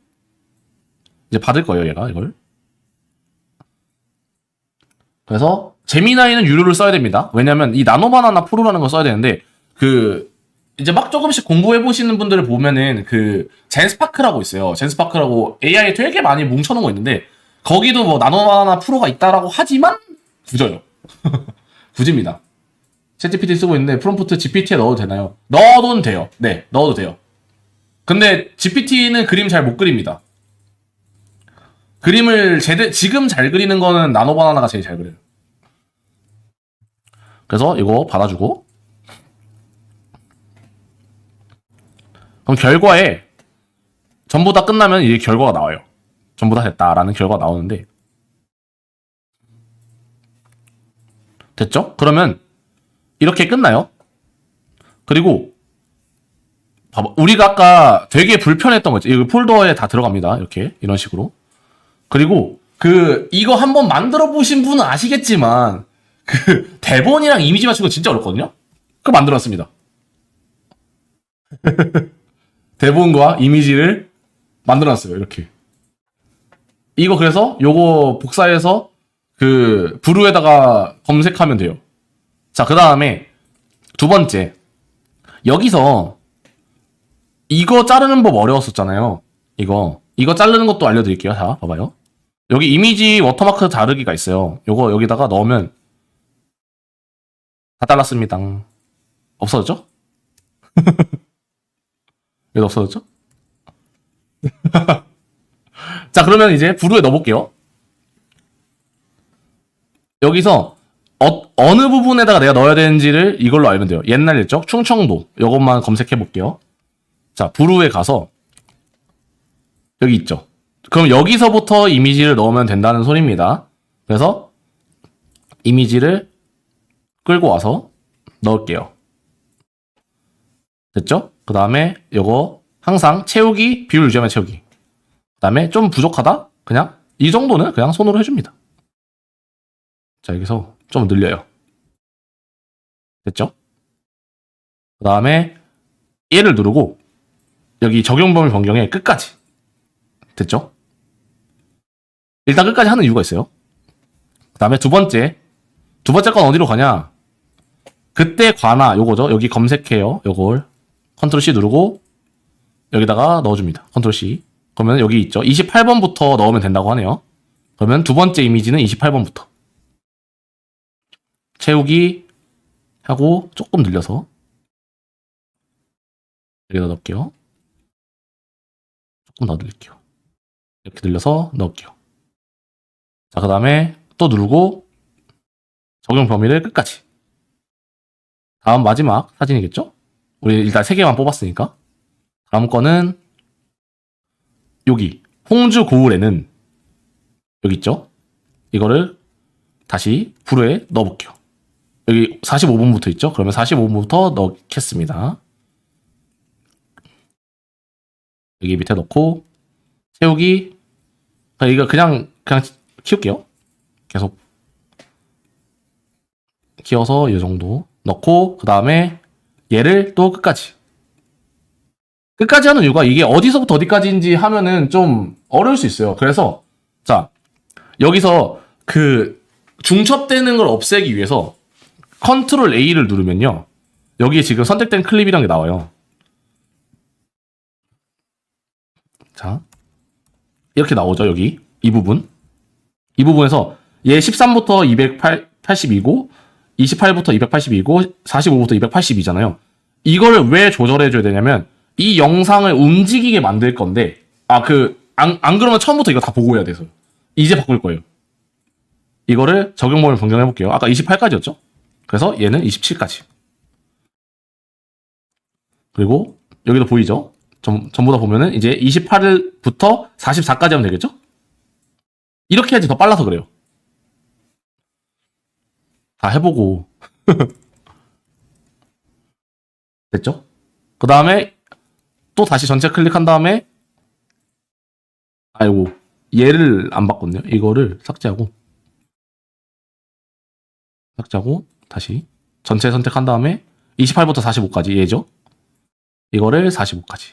이제 받을 거예요, 얘가 이걸. 그래서 제미나이는 유료를 써야 됩니다. 왜냐면 이 나노바나나 프로라는 걸 써야 되는데 이제 막 조금씩 공부해 보시는 분들을 보면은 젠스파크라고 있어요. 젠스파크라고 AI 되게 많이 뭉쳐놓은 거 있는데 거기도 뭐 나노바나나 프로가 있다라고 하지만 굳어요. 굳입니다. 챗GPT 쓰고 있는데 프롬프트 GPT에 넣어도 되나요? 넣어도 돼요. 네, 넣어도 돼요. 근데 GPT는 그림 잘 못 그립니다. 그림을 지금 잘 그리는 거는 나노바나나가 제일 잘 그려요. 그래서 이거 받아주고, 그럼 결과에 전부 다 끝나면 이게 결과가 나와요. 전부 다 됐다라는 결과가 나오는데, 됐죠? 그러면 이렇게 끝나요. 그리고 봐봐, 우리가 아까 되게 불편했던 거지. 이 폴더에 다 들어갑니다. 이렇게 이런 식으로. 그리고 이거 한번 만들어 보신 분은 아시겠지만 대본이랑 이미지 맞추는 거 진짜 어렵거든요. 그거 만들었습니다. 대본과 이미지를 만들어놨어요. 이렇게. 이거 그래서 요거 복사해서 브루에다가 검색하면 돼요. 자, 그 다음에 두 번째. 여기서 이거 자르는 법 어려웠었잖아요. 이거 자르는 것도 알려드릴게요. 자, 봐봐요. 여기 이미지 워터마크 자르기가 있어요. 요거 여기다가 넣으면 다 잘랐습니다. 없어졌죠? 왜 없어졌죠? 자, 그러면 이제 브루에 넣어볼게요. 여기서 어느 부분에다가 내가 넣어야 되는지를 이걸로 알면 돼요. 옛날 일적 충청도 요것만 검색해 볼게요. 자, 브루에 가서 여기 있죠. 그럼 여기서부터 이미지를 넣으면 된다는 소리입니다. 그래서 이미지를 끌고 와서 넣을게요. 됐죠? 그 다음에 요거 항상 채우기, 비율 유지하면 채우기. 그 다음에 좀 부족하다? 그냥 이 정도는 그냥 손으로 해줍니다. 자, 여기서 좀 늘려요. 됐죠? 그 다음에 얘를 누르고 여기 적용 범위 변경에 끝까지. 됐죠? 일단 끝까지 하는 이유가 있어요. 그 다음에 두 번째 건 어디로 가냐? 그때 관하 요거죠. 여기 검색해요. 요걸 컨트롤 C 누르고 여기다가 넣어줍니다. 컨트롤 C. 그러면 여기 있죠. 28번부터 넣으면 된다고 하네요. 그러면 두 번째 이미지는 28번부터 채우기 하고 조금 늘려서 여기다 넣을게요. 조금 더 늘릴게요. 이렇게 늘려서 넣을게요. 자, 그 다음에 또 누르고 적용 범위를 끝까지. 다음 마지막 사진이겠죠? 우리 일단 3개만 뽑았으니까. 다음 거는 여기 홍주 고을에는 여기 있죠? 이거를 다시 브루에 넣어볼게요. 여기 45분부터 있죠? 그러면 45분부터 넣겠습니다. 여기 밑에 넣고 채우기. 이거 그냥 키울게요. 계속 키워서 이 정도 넣고 그 다음에 얘를 또 끝까지 하는 이유가 이게 어디서부터 어디까지인지 하면은 좀 어려울 수 있어요. 그래서 자 여기서 그 중첩되는 걸 없애기 위해서 컨트롤 A를 누르면요 여기에 지금 선택된 클립이라는 게 나와요. 자 이렇게 나오죠. 여기 이 부분에서 얘 13부터 282고 28부터 282고 45부터 282잖아요. 이거를 왜 조절해줘야 되냐면 이 영상을 움직이게 만들 건데 안 그러면 처음부터 이거 다 보고 해야 돼서 이제 바꿀 거예요. 이거를 적용범위 변경해 볼게요. 아까 28까지였죠? 그래서 얘는 27까지. 그리고 여기도 보이죠? 전부 다 보면은 이제 28부터 44까지 하면 되겠죠? 이렇게 해야지 더 빨라서 그래요. 다 해보고 됐죠? 그 다음에 또 다시 전체 클릭한 다음에 아이고 얘를 안 바꿨네요. 이거를 삭제하고 다시 전체 선택한 다음에 28부터 45까지 얘죠. 이거를 45까지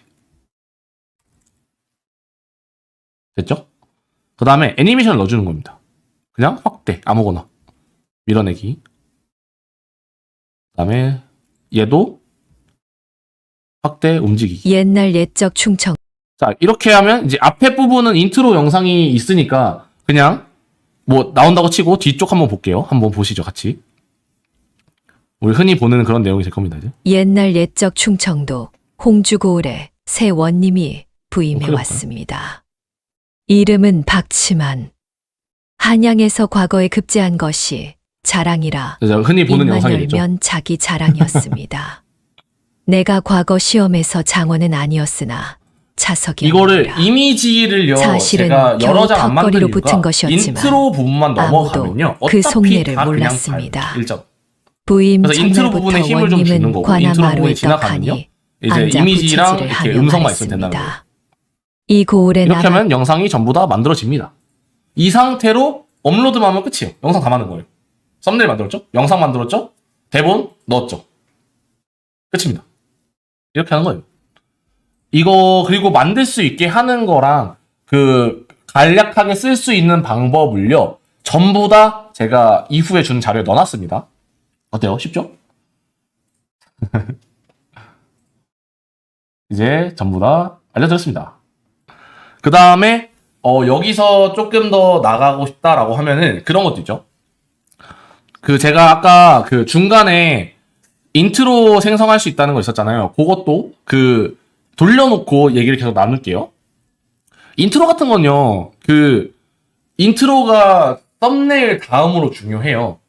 됐죠? 그 다음에 애니메이션을 넣어주는 겁니다. 그냥 확대 아무거나 밀어내기. 그 다음에 얘도 확대 움직이기. 옛날 옛적 충청. 자 이렇게 하면 이제 앞에 부분은 인트로 영상이 있으니까 그냥 뭐 나온다고 치고 뒤쪽 한번 볼게요. 한번 보시죠 같이. 우리 흔히 보는 그런 내용이 될 겁니다. 이제. 옛날 옛적 충청도 홍주고을에 새 원님이 부임해 왔습니다. 이름은 박치만. 한양에서 과거에 급제한 것이 자랑이라 그래서 흔히 보는 입만 영상이겠죠. 열면 자기 자랑이었습니다. 내가 과거 시험에서 장원은 아니었으나 차석이 이거를 아니라. 이미지를요 사실은 제가 여러 장 안 만든 턱걸이로 이유가 붙은 것이었지만 인트로 부분만 넘어가면요 아무도 그 어차피 속내를 다 그냥 몰랐습니다. 가요. 1점. 부임 그래서 인트로 첫날부터 부분에 힘을 좀 주는 원님은 거고 관아 인트로 마루에 부분이 지나가면요 떡하니 이제 앉아 이미지랑 부채질을 이렇게 하며 음성만 있으면 된다는 거예요. 말했습니다. 이 고을에 이렇게 남아 하면 영상이 전부 다 만들어집니다. 이 상태로 업로드만 하면 끝이에요. 영상 다 만든 거예요. 썸네일 만들었죠? 영상 만들었죠? 대본 넣었죠? 끝입니다. 이렇게 하는 거예요. 이거 그리고 만들 수 있게 하는 거랑 그 간략하게 쓸 수 있는 방법을요. 전부 다 제가 이후에 준 자료에 넣어놨습니다. 어때요? 쉽죠? 이제 전부 다 알려드렸습니다. 그 다음에 여기서 조금 더 나가고 싶다라고 하면은 그런 것도 있죠. 그 제가 아까 그 중간에 인트로 생성할 수 있다는 거 있었잖아요. 그것도 그 돌려놓고 얘기를 계속 나눌게요. 인트로 같은 건요. 그 인트로가 썸네일 다음으로 중요해요.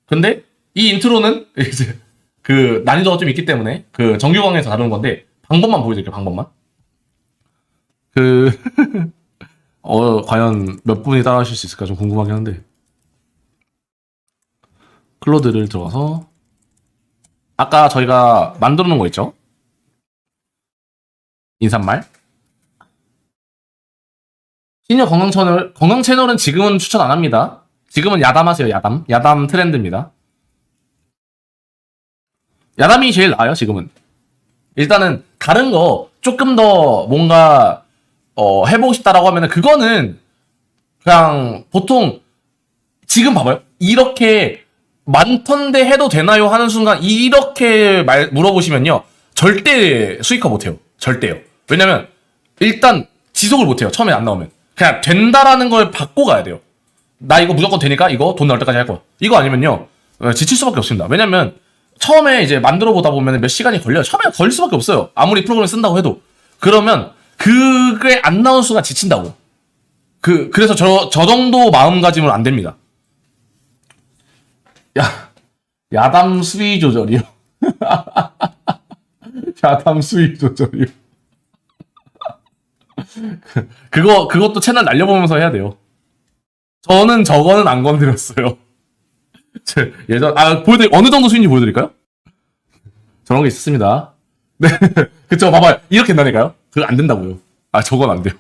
근데 이 인트로는 이제 그 난이도가 좀 있기 때문에 그 정규 강의에서 다루는 건데 방법만 보여드릴게요. 방법만. 그 과연 몇 분이 따라하실 수 있을까 좀 궁금하긴 한데 클로드를 들어가서 아까 저희가 만들어 놓은 거 있죠? 인사말 시니어 건강 채널은 지금은 추천 안 합니다. 지금은 야담하세요. 야담 트렌드입니다. 야담이 제일 나아요. 지금은 일단은 다른 거 조금 더 뭔가 해보고 싶다라고 하면은 그거는 그냥 보통 지금 봐봐요. 이렇게 많던데 해도 되나요? 하는 순간 이렇게 물어보시면요. 절대 수익화 못해요. 절대요. 왜냐면 일단 지속을 못해요. 처음에 안 나오면. 그냥 된다라는 걸 받고 가야 돼요. 나 이거 무조건 되니까 이거 돈 나올 때까지 할 거야. 이거 아니면요. 지칠 수밖에 없습니다. 왜냐면 처음에 이제 만들어 보다 보면 몇 시간이 걸려요. 처음에 걸릴 수밖에 없어요. 아무리 프로그램을 쓴다고 해도. 그러면 그게 안 나온 순간 지친다고. 그래서 저 정도 마음가짐은 안 됩니다. 야담 수위 조절이요. 야담 수위 조절이요. 그것도 채널 날려보면서 해야 돼요. 저는 저거는 안 건드렸어요. 어느 정도 수위인지 보여드릴까요? 저런 게 있었습니다. 네. 그쵸, 봐봐요. 이렇게 된다니까요? 그거 안 된다고요. 저건 안 돼요.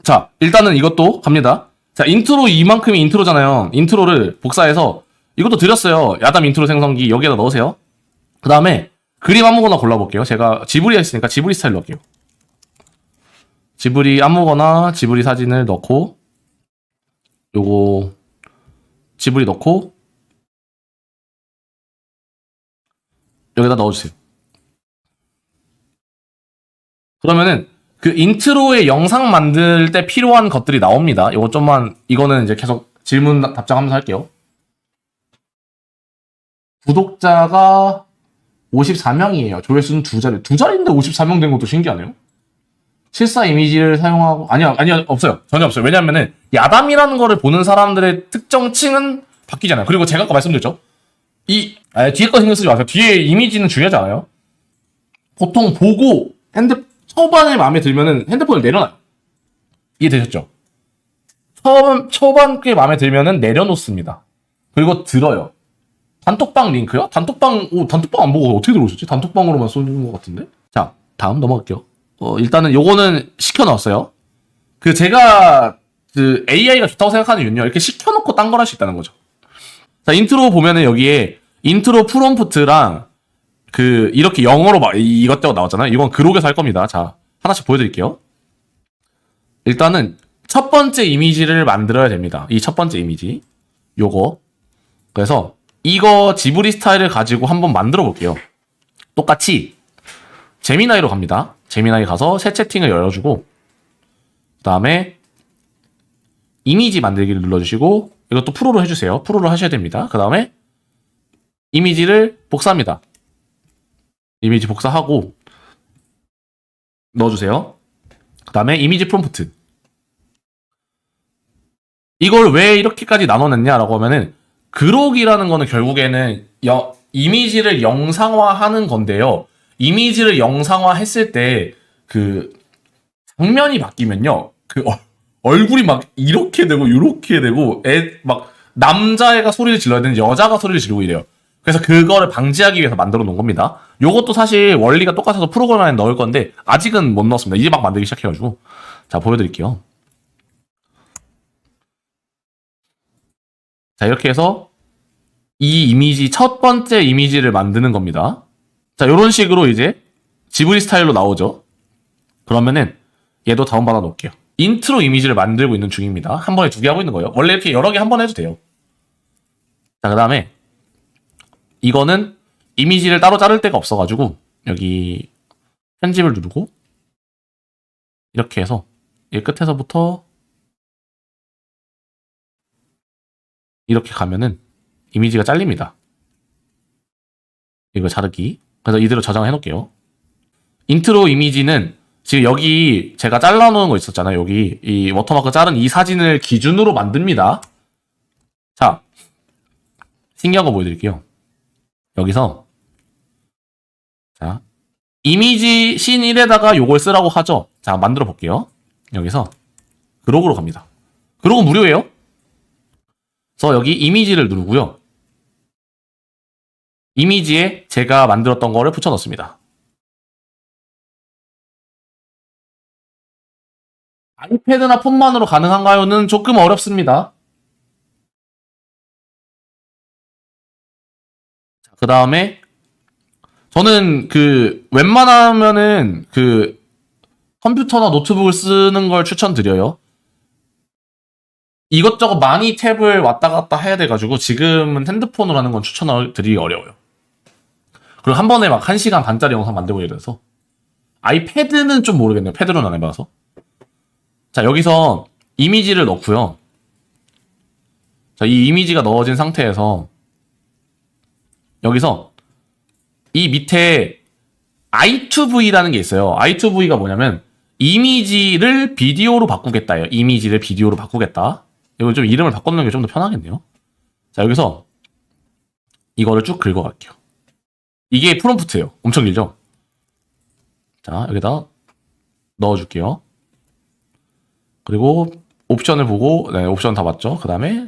자, 일단은 이것도 갑니다. 자, 인트로 이만큼이 인트로잖아요. 인트로를 복사해서 이것도 드렸어요. 야담 인트로 생성기 여기에다 넣으세요. 그 다음에 그림 아무거나 골라볼게요. 제가 지브리가 있으니까 지브리 스타일 넣을게요. 지브리 아무거나 지브리 사진을 넣고 요거 지브리 넣고 여기다 넣어주세요. 그러면은 그 인트로의 영상 만들 때 필요한 것들이 나옵니다. 요거 좀만 이거는 이제 계속 질문 답장하면서 할게요. 구독자가 54명이에요. 조회수는 2자리. 2자리인데 54명 된 것도 신기하네요. 실사 이미지를 사용하고 아니요 없어요. 전혀 없어요. 왜냐면은 야담이라는 거를 보는 사람들의 특정층은 바뀌잖아요. 그리고 제가 아까 말씀드렸죠. 뒤에 거 신경 쓰지 마세요. 뒤에 이미지는 중요하지 않아요. 보통 보고 초반에 마음에 들면은 핸드폰을 내려놔요. 이해되셨죠? 초반 꽤 마음에 들면은 내려놓습니다. 그리고 들어요. 단톡방 링크요? 단톡방 안 보고 어떻게 들어오셨지? 단톡방으로만 쏘는 것 같은데? 자, 다음 넘어갈게요. 일단은 요거는 시켜놨어요. 제가 AI가 좋다고 생각하는 이유는요. 이렇게 시켜놓고 딴 걸 할 수 있다는 거죠. 자, 인트로 보면은 여기에 인트로 프롬프트랑 이렇게 영어로 이것저것 나왔잖아요. 이건 그록에서 할 겁니다. 자, 하나씩 보여드릴게요. 일단은 첫 번째 이미지를 만들어야 됩니다. 이 첫 번째 이미지. 요거. 그래서 이거 지브리 스타일을 가지고 한번 만들어 볼게요. 똑같이 제미나이로 갑니다. 제미나이 가서 새 채팅을 열어주고 그 다음에 이미지 만들기를 눌러주시고 이것도 프로로 해주세요. 프로로 하셔야 됩니다. 그 다음에 이미지를 복사합니다. 이미지 복사하고 넣어주세요. 그 다음에 이미지 프롬프트. 이걸 왜 이렇게까지 나눠냈냐라고 하면은 그록이라는 거는 결국에는 이미지를 영상화하는 건데요. 이미지를 영상화했을 때 장면이 바뀌면요. 얼굴이 막 이렇게 되고 이렇게 되고 남자애가 소리를 질러야 되는지 여자가 소리를 지르고 이래요. 그래서 그거를 방지하기 위해서 만들어 놓은 겁니다. 요것도 사실 원리가 똑같아서 프로그램 안에 넣을 건데 아직은 못 넣었습니다. 이제 막 만들기 시작해가지고. 자, 보여드릴게요. 자, 이렇게 해서 이 이미지, 첫 번째 이미지를 만드는 겁니다. 자, 요런 식으로 이제 지브리 스타일로 나오죠. 그러면은 얘도 다운받아 놓을게요. 인트로 이미지를 만들고 있는 중입니다. 한 번에 2개 하고 있는 거예요. 원래 이렇게 여러 개 한 번 해도 돼요. 자, 그 다음에 이거는 이미지를 따로 자를 데가 없어가지고 여기 편집을 누르고 이렇게 해서 이 끝에서부터 이렇게 가면은 이미지가 잘립니다. 이거 자르기. 그래서 이대로 저장해 놓을게요. 인트로 이미지는 지금 여기 제가 잘라놓은 거 있었잖아요. 여기 이 워터마크 자른 이 사진을 기준으로 만듭니다. 자, 신기한 거 보여드릴게요. 여기서 자, 이미지 신 1에다가 요걸 쓰라고 하죠. 자, 만들어 볼게요. 여기서 그록으로 갑니다. 그록은 무료예요. 그래서 여기 이미지를 누르고요. 이미지에 제가 만들었던 거를 붙여 넣습니다. 아이패드나 폰만으로 가능한가요?는 조금 어렵습니다. 그 다음에 저는 웬만하면은 컴퓨터나 노트북을 쓰는 걸 추천드려요. 이것저것 많이 탭을 왔다 갔다 해야 돼가지고 지금은 핸드폰으로 하는 건 추천드리기 어려워요. 그리고 한 번에 막 1시간 반짜리 영상 만들고 이래서 아이패드는 좀 모르겠네요. 패드로는 안 해봐서. 자, 여기서 이미지를 넣고요. 자, 이 이미지가 넣어진 상태에서 여기서 이 밑에 i2v라는 게 있어요. i2v가 뭐냐면 이미지를 비디오로 바꾸겠다예요. 이미지를 비디오로 바꾸겠다. 이거 좀 이름을 바꿔놓는 게 좀 더 편하겠네요. 자, 여기서 이거를 쭉 긁어갈게요. 이게 프롬프트예요. 엄청 길죠? 자, 여기다 넣어줄게요. 그리고 옵션을 보고, 네, 옵션 다 맞죠? 그 다음에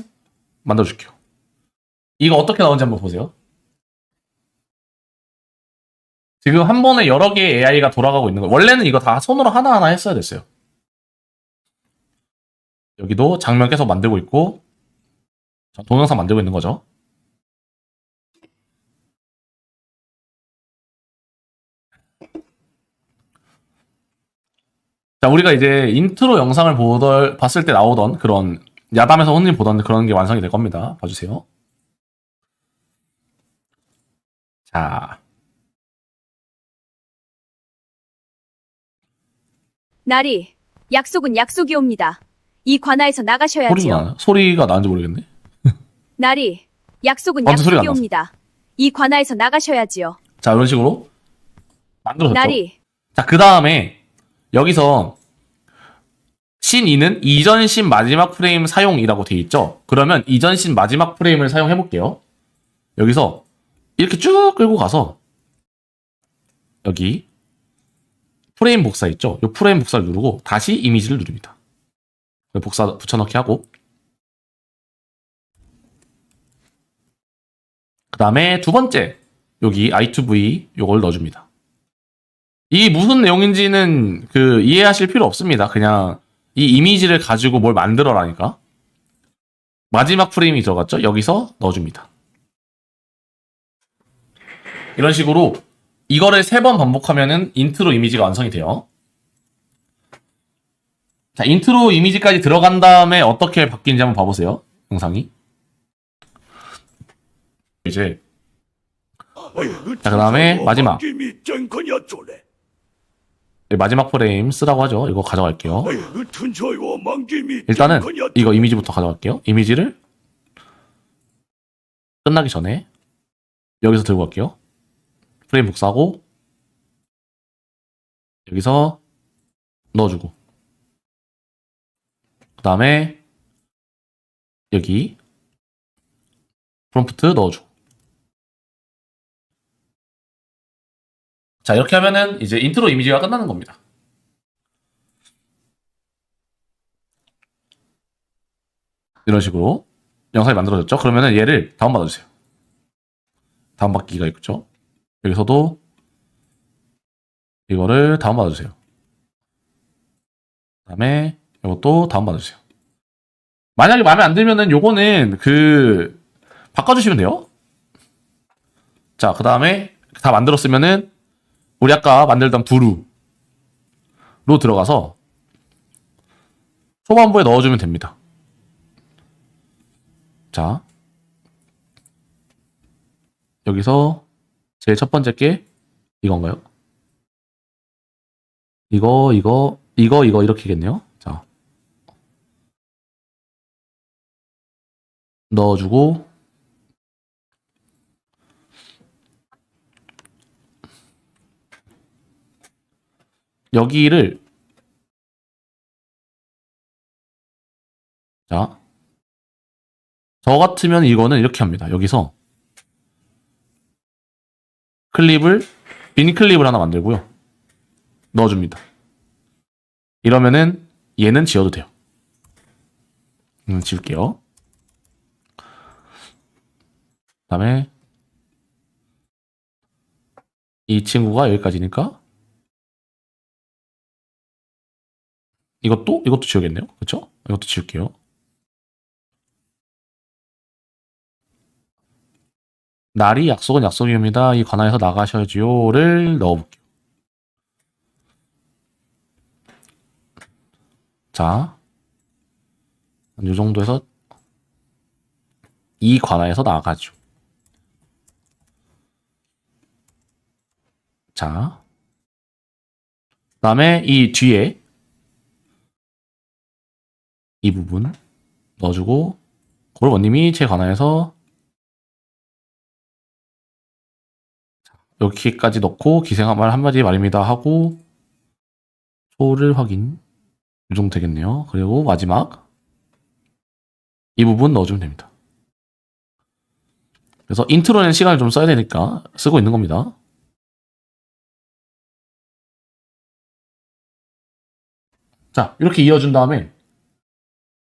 만들어줄게요. 이거 어떻게 나오는지 한번 보세요. 지금 한 번에 여러 개의 AI가 돌아가고 있는 거예요. 원래는 이거 다 손으로 하나하나 했어야 됐어요. 여기도 장면 계속 만들고 있고, 동영상 만들고 있는 거죠. 자, 우리가 이제 인트로 영상을 봤을 때 나오던 그런 야담에서 흔히 보던 그런 게 완성이 될 겁니다. 봐주세요. 자, 나리, 약속은 약속이옵니다. 이 관아에서 소리가 나가셔야지요. 나요? 소리가 나는지 모르겠네. 나리, 약속은 완전 소리가 안 약속이옵니다. 이 관아에서 나가셔야지요. 자, 이런 식으로 만들어졌죠. 나리, 자, 그 다음에 여기서 신 2는 이전 신 마지막 프레임 사용이라고 되어 있죠. 그러면 이전 신 마지막 프레임을 사용해 볼게요. 여기서 이렇게 쭉 끌고 가서 여기 프레임 복사 있죠. 이 프레임 복사를 누르고 다시 이미지를 누릅니다. 복사 붙여넣기 하고 그 다음에 두 번째 여기 i2v 요걸 넣어줍니다. 이 무슨 내용인지는 이해하실 필요 없습니다. 그냥 이 이미지를 가지고 뭘 만들어라니까. 마지막 프레임이 들어갔죠? 여기서 넣어줍니다. 이런 식으로 이거를 3번 반복하면은 인트로 이미지가 완성이 돼요. 자, 인트로 이미지까지 들어간 다음에 어떻게 바뀌는지 한번 봐보세요. 영상이. 이제 자, 그 다음에 마지막 마지막 프레임 쓰라고 하죠. 이거 가져갈게요. 일단은 이거 이미지부터 가져갈게요. 이미지를 끝나기 전에 여기서 들고 갈게요. 프레임 복사하고 여기서 넣어주고 그 다음에 여기 프롬프트 넣어주고 자, 이렇게 하면은 이제 인트로 이미지가 끝나는 겁니다. 이런 식으로 영상이 만들어졌죠? 그러면은 얘를 다운받아주세요. 다운받기가 있죠? 여기서도 이거를 다운받아주세요. 그 다음에 이것도 다운받아주세요. 만약에 마음에 안 들면은 요거는 바꿔주시면 돼요. 자, 그 다음에 다 만들었으면은 우리 아까 만들던 브루로 들어가서 초반부에 넣어주면 됩니다. 자, 여기서 제일 첫 번째 게 이건가요? 이거 이렇게겠네요. 자, 넣어주고 여기를 자, 저 같으면 이거는 이렇게 합니다. 여기서 빈 클립을 하나 만들고요. 넣어줍니다. 이러면은 얘는 지워도 돼요. 지울게요. 그 다음에 이 친구가 여기까지니까 이것도 지우겠네요. 그렇죠? 이것도 지울게요. 날이 약속은 약속입니다. 이 관아에서 나가셔야지요를 넣어볼게요. 자, 이 정도에서 이 관아에서 나가죠. 자, 그 다음에 이 뒤에 이 부분 넣어주고 고르버님이 제 관아에서 여기까지 넣고 기생말 한마디 말입니다 하고 초를 확인 이 정도 되겠네요. 그리고 마지막 이 부분 넣어주면 됩니다. 그래서 인트로는 시간을 좀 써야 되니까 쓰고 있는 겁니다. 자, 이렇게 이어준 다음에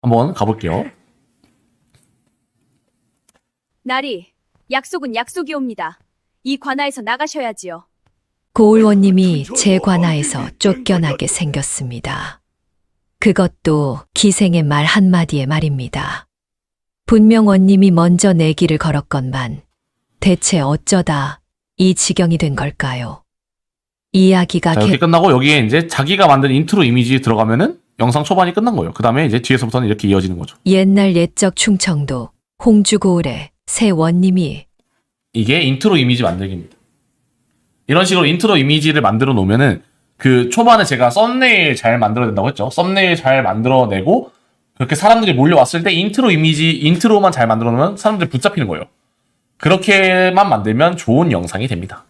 한번 가볼게요. 나리, 약속은 약속이옵니다. 이 관아에서 나가셔야지요. 고을원님이 제 관아에서 쫓겨나게 생겼습니다. 그것도 기생의 말 한마디에 말입니다. 분명 원님이 먼저 내 길을 걸었건만 대체 어쩌다 이 지경이 된 걸까요? 이야기가 자, 이렇게 끝나고 여기에 이제 자기가 만든 인트로 이미지 들어가면은 영상 초반이 끝난 거예요. 그 다음에 이제 뒤에서부터는 이렇게 이어지는 거죠. 옛날 옛적 충청도 홍주고을의 새 원님이 이게 인트로 이미지 만들기입니다. 이런 식으로 인트로 이미지를 만들어 놓으면은 그 초반에 제가 썸네일 잘 만들어낸다고 했죠. 썸네일 잘 만들어내고 그렇게 사람들이 몰려왔을 때 인트로만 잘 만들어 놓으면 사람들이 붙잡히는 거예요. 그렇게만 만들면 좋은 영상이 됩니다.